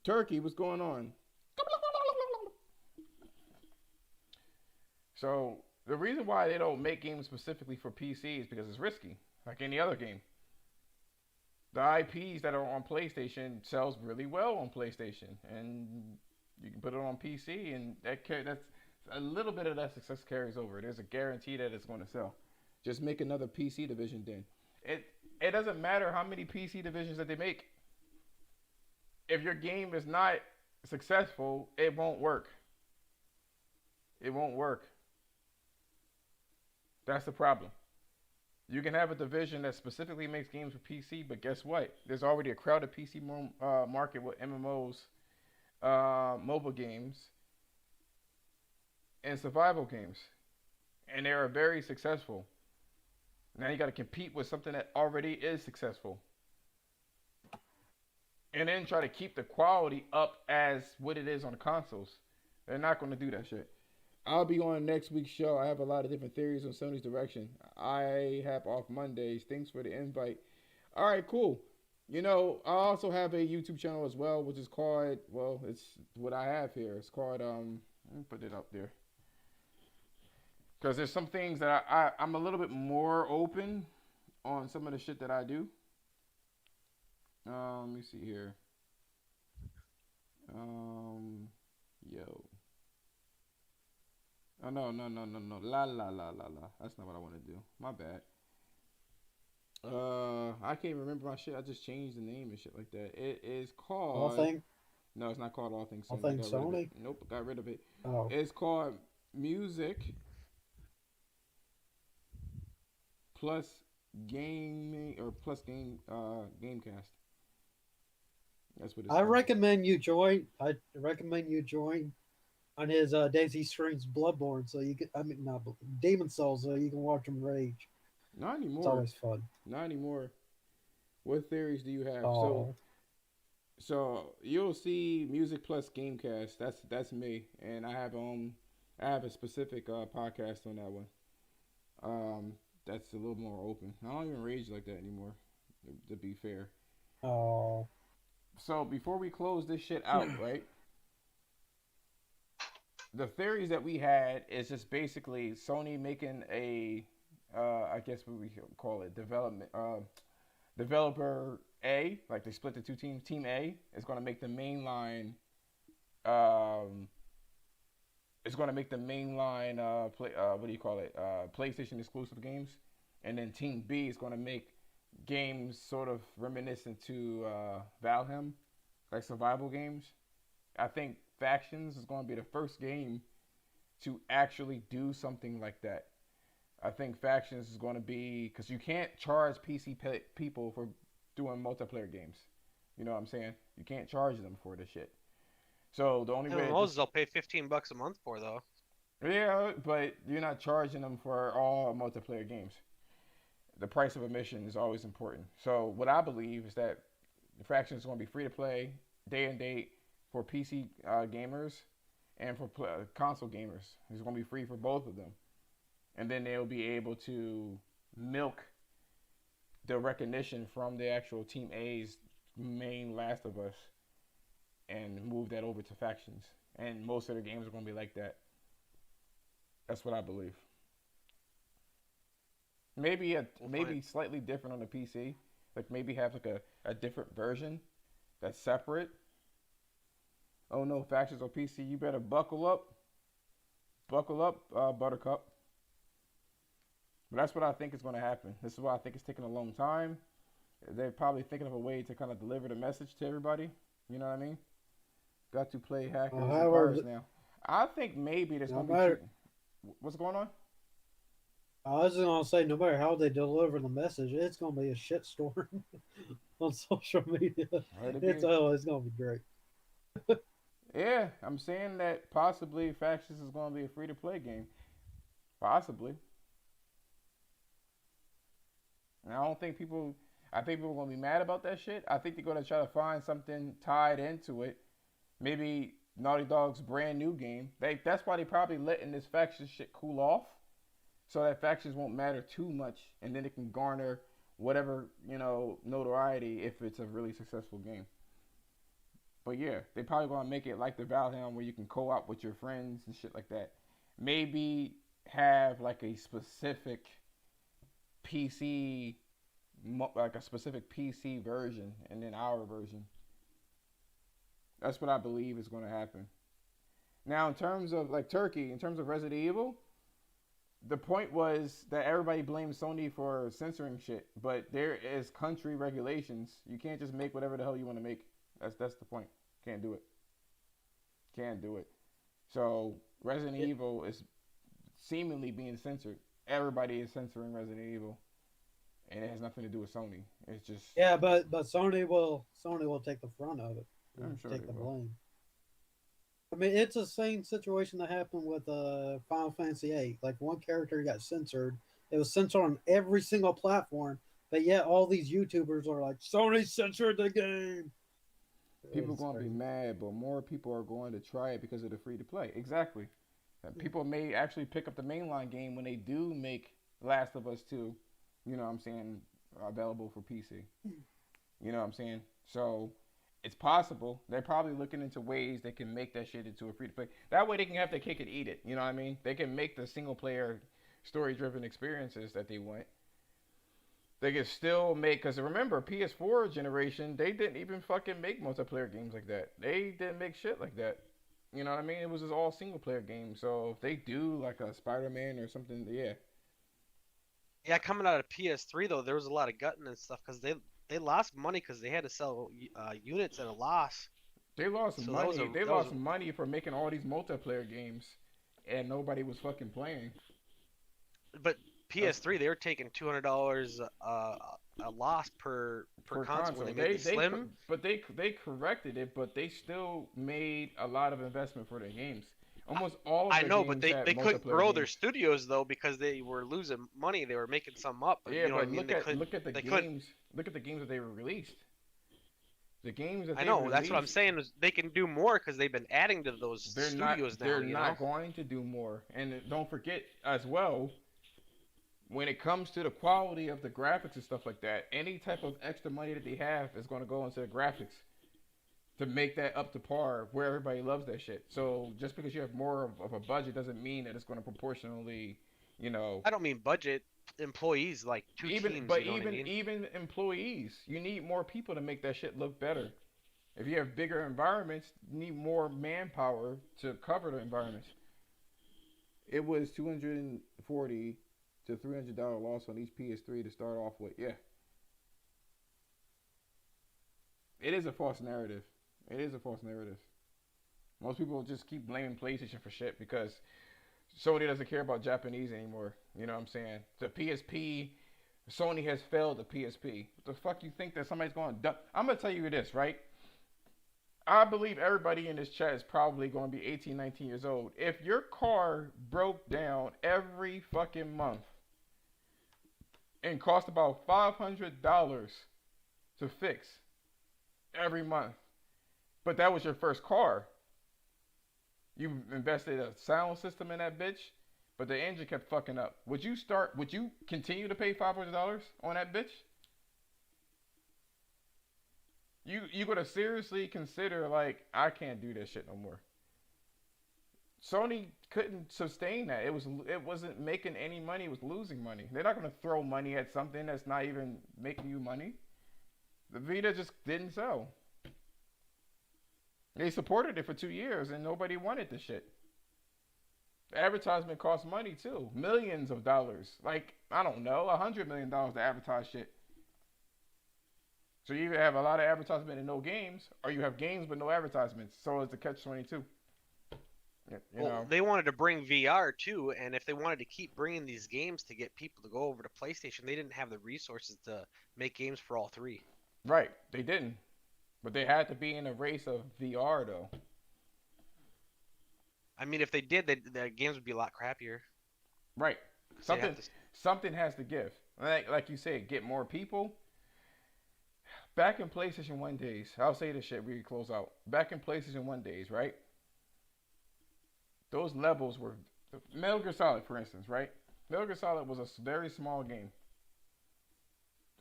Turkey, what's going on? So the reason why they don't make games specifically for PC is because it's risky, like any other game. The IPs that are on PlayStation sells really well on PlayStation, and you can put it on PC, and that's a little bit of that success carries over. There's a guarantee that it's going to sell. Just make another PC division then. It doesn't matter how many PC divisions that they make. If your game is not successful, it won't work. It won't work. That's the problem. You can have a division that specifically makes games for PC, but guess what? There's already a crowded PC market with MMOs, mobile games, and survival games. And they are very successful. Now you got to compete with something that already is successful. And then try to keep the quality up as what it is on the consoles. They're not going to do that shit. I'll be on next week's show. I have a lot of different theories on Sony's direction. I have off Mondays. Thanks for the invite. All right, cool. You know, I also have a YouTube channel as well, which is called, well, it's what I have here. It's called, let me put it up there. Because there's some things that I'm a little bit more open on some of the shit that I do. Let me see here. Yo. Oh, no. La. That's not what I want to do. My bad. I can't remember my shit. I just changed the name and shit like that. It is All called. thing, No, it's not called All Things all Sony. I things got rid of it. Sony. Nope, got rid of it. Oh, It's called Music Plus Gaming or Plus Game Gamecast. That's what it's I called. recommend you join. I recommend you join on his Daisy streams Bloodborne, so you can I mean not Demon Souls, so you can watch him rage. Not It's anymore. always fun. Not anymore. What theories do you have? So Oh, so you'll see Music Plus Gamecast. That's me, and I have a specific podcast on that one. Um, that's a little more open. I don't even rage like that anymore. To be fair. oh, So before we close this shit out, right? The theories that we had is just basically Sony making a, I guess what we call it, developer A, like they split the two teams. Team A is going to make the mainline, um, is going to make the mainline, what do you call it, PlayStation exclusive games, and then Team B is going to make games sort of reminiscent to Valheim, like survival games. I think Factions is going to be the first game to actually do something like that. I think Factions is going to be because you can't charge people for doing multiplayer games. You know what I'm saying? You can't charge them for this shit. So the only way that MMOs this, they'll pay $15 a month for though. yeah, but you're not charging them for all multiplayer games. The price of admission is always important. So what I believe is that Factions is going to be free to play, day and date for PC gamers and for console gamers. It's going to be free for both of them, and then they'll be able to milk the recognition from the actual Team A's main Last of Us and move that over to Factions. And most of their games are going to be like that. That's what I believe. We'll Maybe find. slightly different on the PC. Like maybe have like a different version that's separate. Oh no, Factions on PC, you better buckle up. Buckle up, Buttercup. But that's what I think is going to happen. This is why I think it's taking a long time. They're probably thinking of a way to kind of deliver the message to everybody. You know what I mean? Got to play hackers and cars however, now. I think maybe there's no going to be two. matter. What's going on? I was just gonna say, no matter how they deliver the message, it's gonna be a shitstorm on social media. Let it be. It's gonna be great. Yeah, I'm saying that possibly Factions is going to be a free to play game. Possibly. And I don't think people. I think people are going to be mad about that shit. I think they're going to try to find something tied into it. Maybe Naughty Dog's brand new game. That's why they probably letting this Factions shit cool off, so that Factions won't matter too much, and then it can garner whatever notoriety if it's a really successful game. But yeah, they probably gonna make it like the Valheim where you can co-op with your friends and shit like that. Maybe have like a specific PC, like a specific PC version, and then our version. That's what I believe is going to happen. Now, in terms of like Turkey, in terms of Resident Evil, the point was that everybody blames Sony for censoring shit, but there is country regulations. You can't just make whatever the hell you want to make. That's the point. Can't do it. Can't do it. So Resident Evil is seemingly being censored. Everybody is censoring Resident Evil, and it has nothing to do with Sony. It's just Yeah, but Sony will take the front of it I'm and sure take they the will. blame. I mean, it's the same situation that happened with Final Fantasy VIII. Like one character got censored. It was censored on every single platform, but yet all these YouTubers are like, Sony censored the game. People are It's going to be crazy. mad, but more people are going to try it because of the free to play. Exactly. People may actually pick up the mainline game when they do make Last of Us 2, you know what I'm saying, available for PC. You know what I'm saying? So it's possible. They're probably looking into ways they can make that shit into a free to play. That way they can have their cake and eat it. You know what I mean? They can make the single player story driven experiences that they want. They can still make, because remember, PS4 generation, they didn't even fucking make multiplayer games like that. They didn't make shit like that. You know what I mean? It was just all single player games. So if they do like a Spider Man or something, yeah. Yeah, coming out of PS3 though, there was a lot of gutting and stuff because they lost money because they had to sell units at a loss. They lost So that was money. a They that was lost money for making all these multiplayer games, and nobody was fucking playing. but That's PS3 they were taking $200 a loss per per console when console. they made the They Slim. but they corrected it, but they still made a lot of investment for their games. Almost all of I their know, but games they, had they couldn't multiplayer grow their games. studios though because they were losing money. They were making some up, but Yeah, you know what I but mean. look at the They couldn't. games. Look at the games that they were released. The games that I they know. That's what I'm released, saying. Is they can do more because they've been adding to those studios now. they're You know. not going to do more. And don't forget as well, when it comes to the quality of the graphics and stuff like that, any type of extra money that they have is going to go into the graphics to make that up to par where everybody loves that shit. So just because you have more of a budget doesn't mean that it's going to proportionally, you know, I don't mean budget. Employees, like two even teams. but You know what I mean. even employees, you need more people to make that shit look better. If you have bigger environments, you need more manpower to cover the environments. It was 240 to $300 loss on each PS3 to start off with. Yeah, it is a false narrative. It is a false narrative. Most people just keep blaming PlayStation for shit because Sony doesn't care about Japanese anymore. You know what I'm saying? The PSP, Sony has failed the PSP. What the fuck you think that somebody's going to do? I'm going to tell you this, right? I believe everybody in this chat is probably going to be 18, 19 years old. If your car broke down every fucking month and cost about $500 to fix every month, but that was your first car, you invested a sound system in that bitch, but the engine kept fucking up. Would you continue to pay $500 on that bitch? You gotta seriously consider, like, I can't do this shit no more. Sony couldn't sustain that. It wasn't making any money, it was losing money. They're not gonna throw money at something that's not even making you money. The Vita just didn't sell. They supported it for 2 years and nobody wanted the shit. The advertisement costs money too. Millions of dollars. Like, I don't know, $100 million to advertise shit. So you either have a lot of advertisement and no games, or you have games but no advertisements. So it's a catch-22. Well, they wanted to bring VR too, and if they wanted to keep bringing these games to get people to go over to PlayStation, they didn't have the resources to make games for all three. Right, they didn't. But they had to be in a race of VR though. I mean, if they did, the games would be a lot crappier. Right. 'Cause they'd have Something to- something has to give. Like you said, get more people. Back in PlayStation 1 days, I'll say this shit, we close out. Back in PlayStation 1 days, right? Those levels were Metal Gear Solid, for instance, right? Metal Gear Solid was a very small game.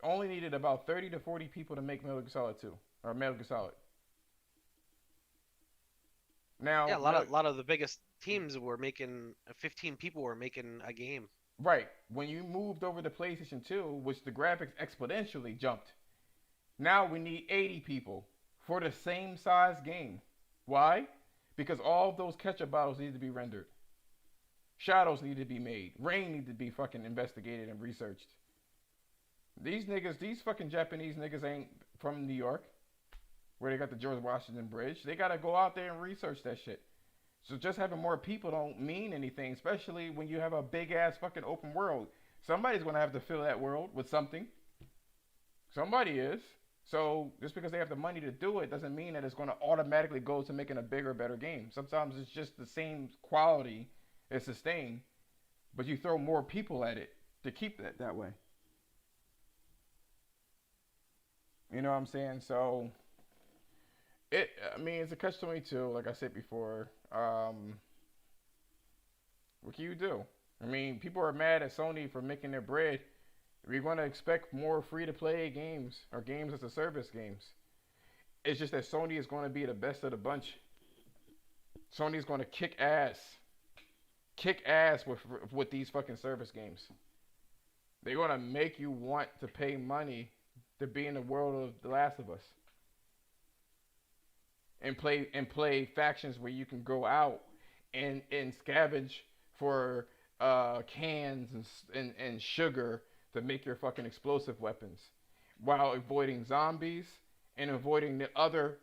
Only needed about 30 to 40 people to make Metal Gear Solid 2 or Metal Gear Solid. Now, yeah, a lot of the biggest teams were making 15 people were making a game. right, when you moved over to PlayStation 2, which the graphics exponentially jumped. Now we need 80 people for the same size game. Why? Because all of those ketchup bottles need to be rendered. Shadows need to be made. Rain need to be fucking investigated and researched. These niggas, these fucking Japanese niggas ain't from New York, where they got the George Washington Bridge. They gotta go out there and research that shit. So just having more people don't mean anything, especially when you have a big ass fucking open world. Somebody's gonna have to fill that world with something. Somebody is. So just because they have the money to do it doesn't mean that it's going to automatically go to making a bigger, better game. Sometimes it's just the same quality is sustained, but you throw more people at it to keep it that way. You know what I'm saying? So I mean, it's a catch-22, like I said before. What can you do? I mean, people are mad at Sony for making their bread. We're going to expect more free-to-play games or games as a service games. It's just that Sony is going to be the best of the bunch. Sony is going to kick ass with these fucking service games. They're going to make you want to pay money to be in the world of The Last of Us and play factions where you can go out and scavenge for cans and sugar to make your fucking explosive weapons while avoiding zombies and avoiding the other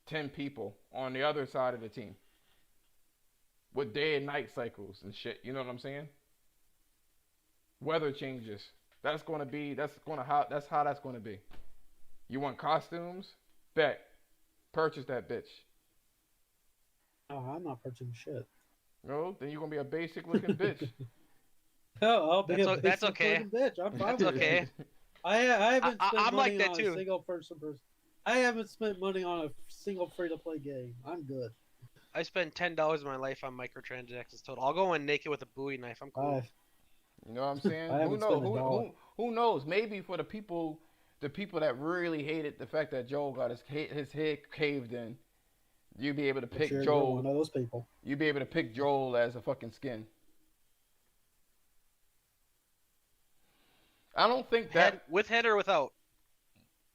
10 people on the other side of the team with day and night cycles and shit. You know what I'm saying? Weather changes. That's how that's going to be. You want costumes? Bet. Purchase that bitch. Oh, I'm not purchasing shit. No, then you're gonna be a basic looking bitch. Oh, I'll be a That's basic okay. looking bitch. I'm fine That's with that. okay. I haven't spent I'm like money that on a too. single person. I haven't spent money on a single free to play game. I'm good. I spend $10 of my life on microtransactions total. I'll go in naked with a Bowie knife. I'm cool. I You know what I'm saying? I Who haven't knows? spent a dollar. Who knows? Maybe for the people that really hated the fact that Joel got his head caved in, you'd be able to I'm pick sure you're one Joel. of those people. You'd be able to pick Joel as a fucking skin. I don't think Head that. with head or without.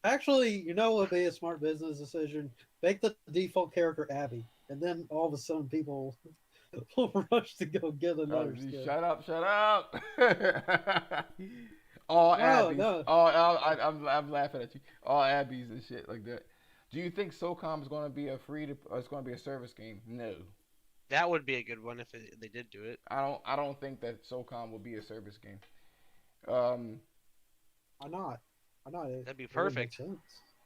Actually, you know what would be a smart business decision? Make the default character Abby, and then all of a sudden people will rush to go get another skin. Shut up! Shut up! All No, Abbeys. no. I'm laughing at you. All Abbeys and shit like that. Do you think SOCOM is going to be it's going to be a service game? No. That would be a good one if they did do it. I don't think that SOCOM will be a service game. Um, Why not? Why not? That'd be It would make perfect. sense,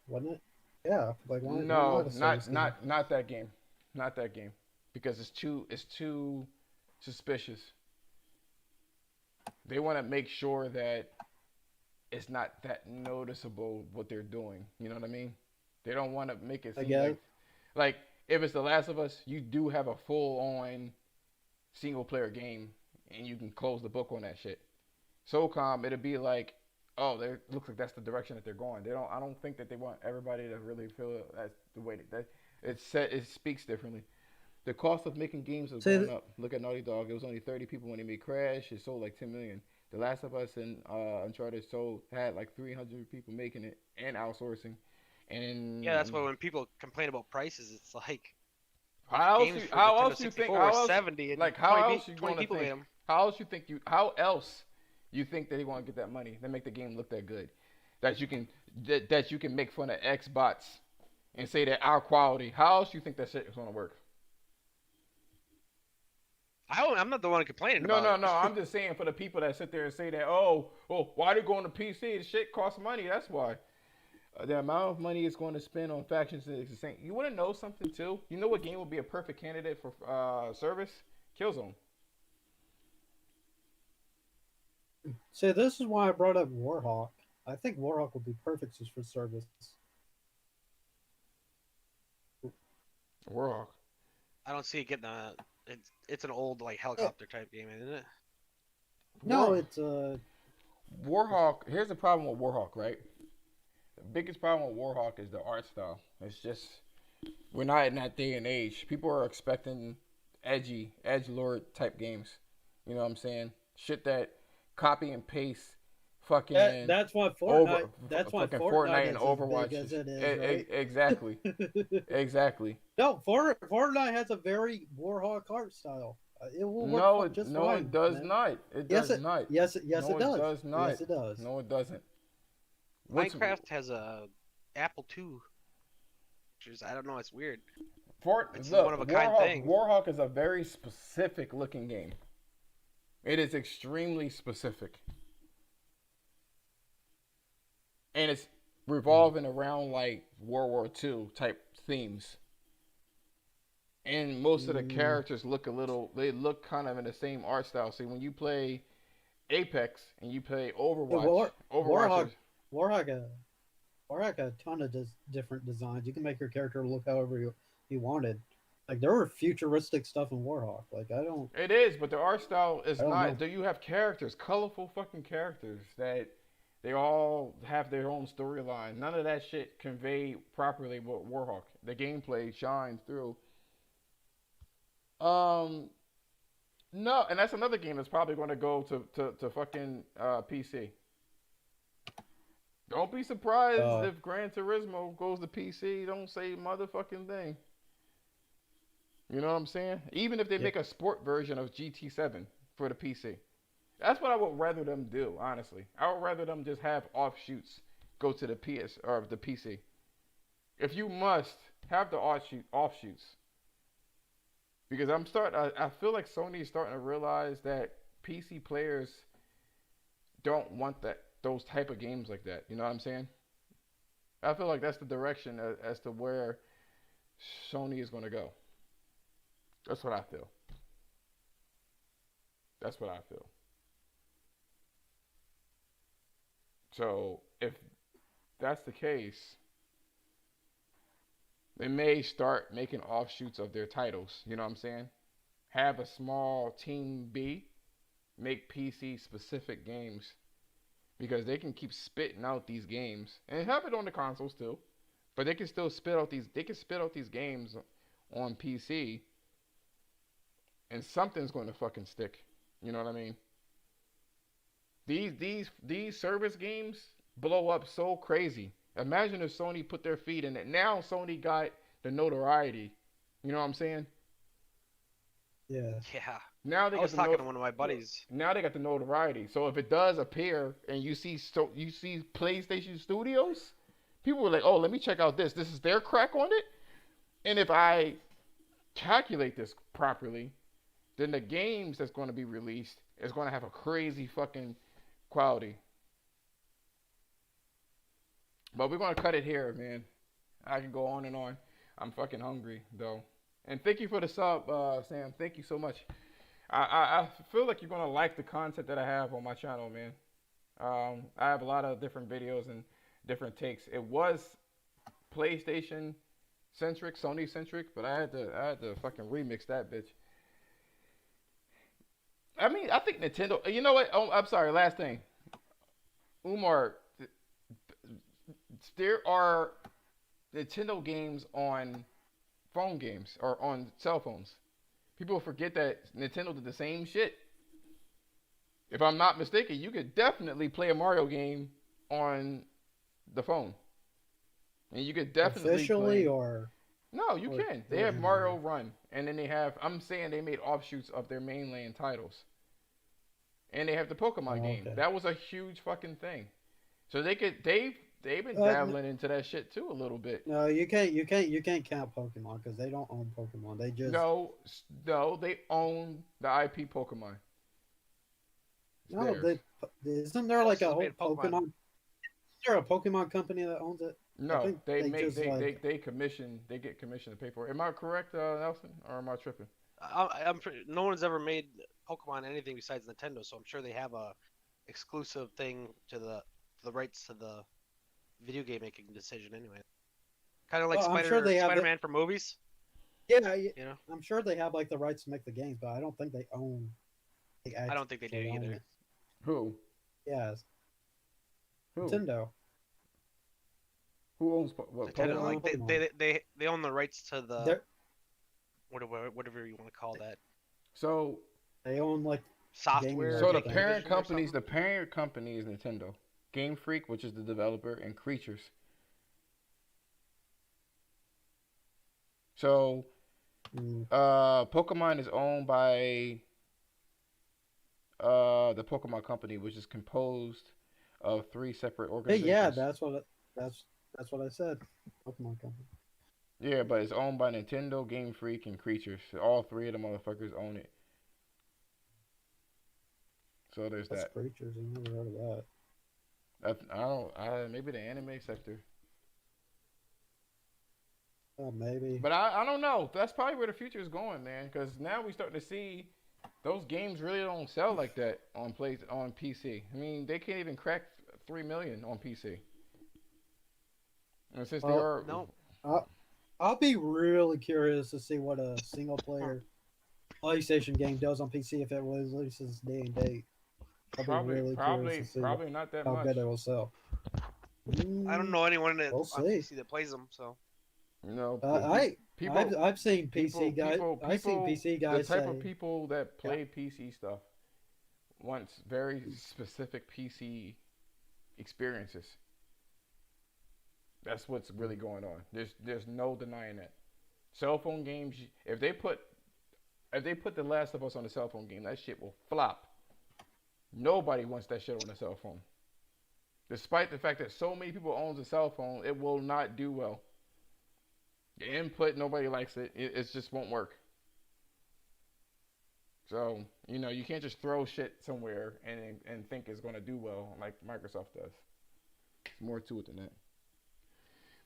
wouldn't it? Yeah, like why no, not a service game? not that game. Not that game. Because it's too suspicious. They want to make sure that it's not that noticeable what they're doing. You know what I mean? They don't want to make it I seem get it. like if it's The Last of Us, you do have a full on single player game and you can close the book on that shit. SOCOM, it'd be like, oh, they looks like that's the direction that they're going. They don't. I don't think that they want everybody to really feel that's the way that it's set. It speaks differently. The cost of making games is See, going up. Look at Naughty Dog. It was only 30 people when they made Crash. It sold like 10 million. The Last of Us and Uncharted had like 300 people making it and outsourcing. Yeah, that's And why when people complain about prices, it's like how else games you for how Nintendo else you think 64 how were else 70 and like how 20, else you 20 gonna people made think them. how else you think that they want to get that money? They make the game look that good that you can make fun of Xbox and say that our quality. How else you think that shit is gonna work? I'm not the one complaining No, about no, it. no. I'm just saying for the people that sit there and say that, oh, why they going to PC? The shit costs money. That's why. The amount of money it's going to spend on factions is insane. You want to know something too? You know what game would be a perfect candidate for service? Killzone. See, this is why I brought up Warhawk. I think Warhawk would be perfect just for service. Warhawk. I don't see it getting a. It's an old like helicopter type game, isn't it? No, War- it's Warhawk. Here's the problem with Warhawk, right? The biggest problem with Warhawk is the art style. It's just we're not in that day and age. People are expecting edge lord type games. You know what I'm saying? Shit that copy and paste fucking that's why over That's why fucking Fortnite and is Overwatch. as big as it is, right? Exactly. Exactly. No, Fortnite has a very Warhawk art style. It will work No, just no, fine. it does man. not. It Yes, does not. yes, No, it does. not. Yes, it does. No, it doesn't. What's Minecraft has a Apple II, which is I don't know. It's weird. It's look, one of a kind Warhawk, thing. Warhawk is a very specific looking game. It is extremely specific. And it's revolving around like World War II type themes. And most of the characters they look kind of in the same art style. See, when you play Apex and you play Overwatch, Warhawk, is, Warhawk, Warhawk had a ton of different designs. You can make your character look however you wanted. Like there were futuristic stuff in Warhawk. Like it is, but the art style is I don't not. know. Do you have characters, colorful fucking characters that they all have their own storyline? None of that shit conveyed properly with Warhawk. The gameplay shines through. No, and that's another game that's probably going to go to fucking PC. Don't be surprised if Gran Turismo goes to PC. Don't say motherfucking thing. You know what I'm saying? Even if they make a sport version of GT7 for the PC. That's what I would rather them do, honestly. I would rather them just have offshoots go to the PS or the PC. If you must, have the offshoots. Because I feel like Sony is starting to realize that PC players don't want those type of games like that. You know what I'm saying? I feel like that's the direction as to where Sony is going to go. That's what I feel. That's what I feel. So if that's the case, they may start making offshoots of their titles. You know what I'm saying? Have a small team B, make PC specific games because they can keep spitting out these games and have it on the consoles too. But they can still spit out these. They can spit out these games on PC, and something's going to fucking stick. You know what I mean? These service games blow up so crazy. Imagine if Sony put their feet in it. Now Sony got the notoriety. You know what I'm saying? Yeah. Yeah. Now they I got was the talking to one of my buddies. now they got the notoriety. So if it does appear and you see PlayStation Studios, people are like, "Oh, let me check out this. This is their crack on it." And if I calculate this properly, then the games that's going to be released is going to have a crazy fucking quality. But we're going to cut it here, man. I can go on and on. I'm fucking hungry though. And thank you for the sub, Sam. Thank you so much. I feel like you're gonna like the content that I have on my channel, man. I have a lot of different videos and different takes. It was PlayStation centric, Sony centric, but I had to fucking remix that bitch. I mean, I think Nintendo. You know what? Oh, I'm sorry. Last thing, Umar. There are Nintendo games on phone games or on cell phones. People forget that Nintendo did the same shit. If I'm not mistaken, you could definitely play a Mario game on the phone, and you could definitely Officially play. or No, you or can. They or have emulator. Mario Run, and then they have. I'm saying they made offshoots of their mainland titles, and they have the Pokemon Oh, game. okay. That was a huge fucking thing. So they've been N- dabbling into that shit too a little bit. no, you can't count Pokemon because they don't own Pokemon. They just No, no, they own the IP Pokemon. It's no. theirs. Isn't there like Also, a they made whole a Pokemon. Pokemon? Is there a Pokemon company that owns it? I No, think they they make just like. they commission they get commission to pay for it. Am I correct, Nelson, or am I tripping? No one's ever made Pokemon anything besides Nintendo, so I'm sure they have a exclusive thing to the rights to the video game making decision anyway. Kind of like Well, I'm sure they have it. Spider-Man for movies, Yeah, you know. I'm sure they have like the rights to make the games, but I don't think they own. They I don't think they do actually own either. it. Who? Yeah, Who? Nintendo. Who owns Nintendo, They own Pokemon? like Pokemon. they own the rights to the They're, whatever you want to call that So they own like gaming software rights, so I the think. parent division or companies something. the parent company is Nintendo. Game Freak, which is the developer, and Creatures. So Mm. Pokemon is owned by the Pokemon Company, which is composed of three separate Hey, yeah, organizations. that's what I said. Pokemon company. Yeah, but it's owned by Nintendo, Game Freak, and Creatures. All three of the motherfuckers own it. So there's That's that. creatures. I never heard of that. I don't. Maybe the anime sector, Oh, maybe. but I don't know. That's probably where the future is going, man. Because now we starting to see those games really don't sell like that on PC. I mean, they can't even crack 3 million on PC. And since they Well, are No, I'll be really curious to see what a single player PlayStation game does on PC if it releases day and date. I'll be really curious to see probably not that how much. good it will sell. I don't know anyone We'll on see. PC that plays them. So You know, I've I've seen PC guys. I've seen PC guys the type say, of people that yeah, play PC stuff wants very specific PC experiences. That's what's really going on. There's no denying that. Cell phone games, if they put The Last of Us on a cell phone game, that shit will flop. Nobody wants that shit on a cell phone. Despite the fact that so many people owns a cell phone, it will not do well. The input, nobody likes it. It just won't work. So, you can't just throw shit somewhere and think it's going to do well like Microsoft does. There's more to it than that.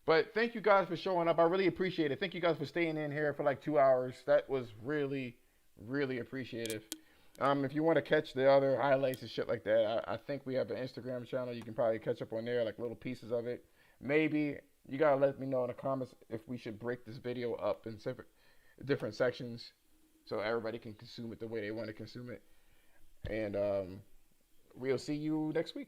But thank you guys for showing up. I really appreciate it. Thank you guys for staying in here for like 2 hours. That was really, really appreciative. If you want to catch the other highlights and shit like that, I think we have an Instagram channel. You can probably catch up on there, like little pieces of it. Maybe you gotta let me know in the comments if we should break this video up in different sections so everybody can consume it the way they want to consume it. And we'll see you next week.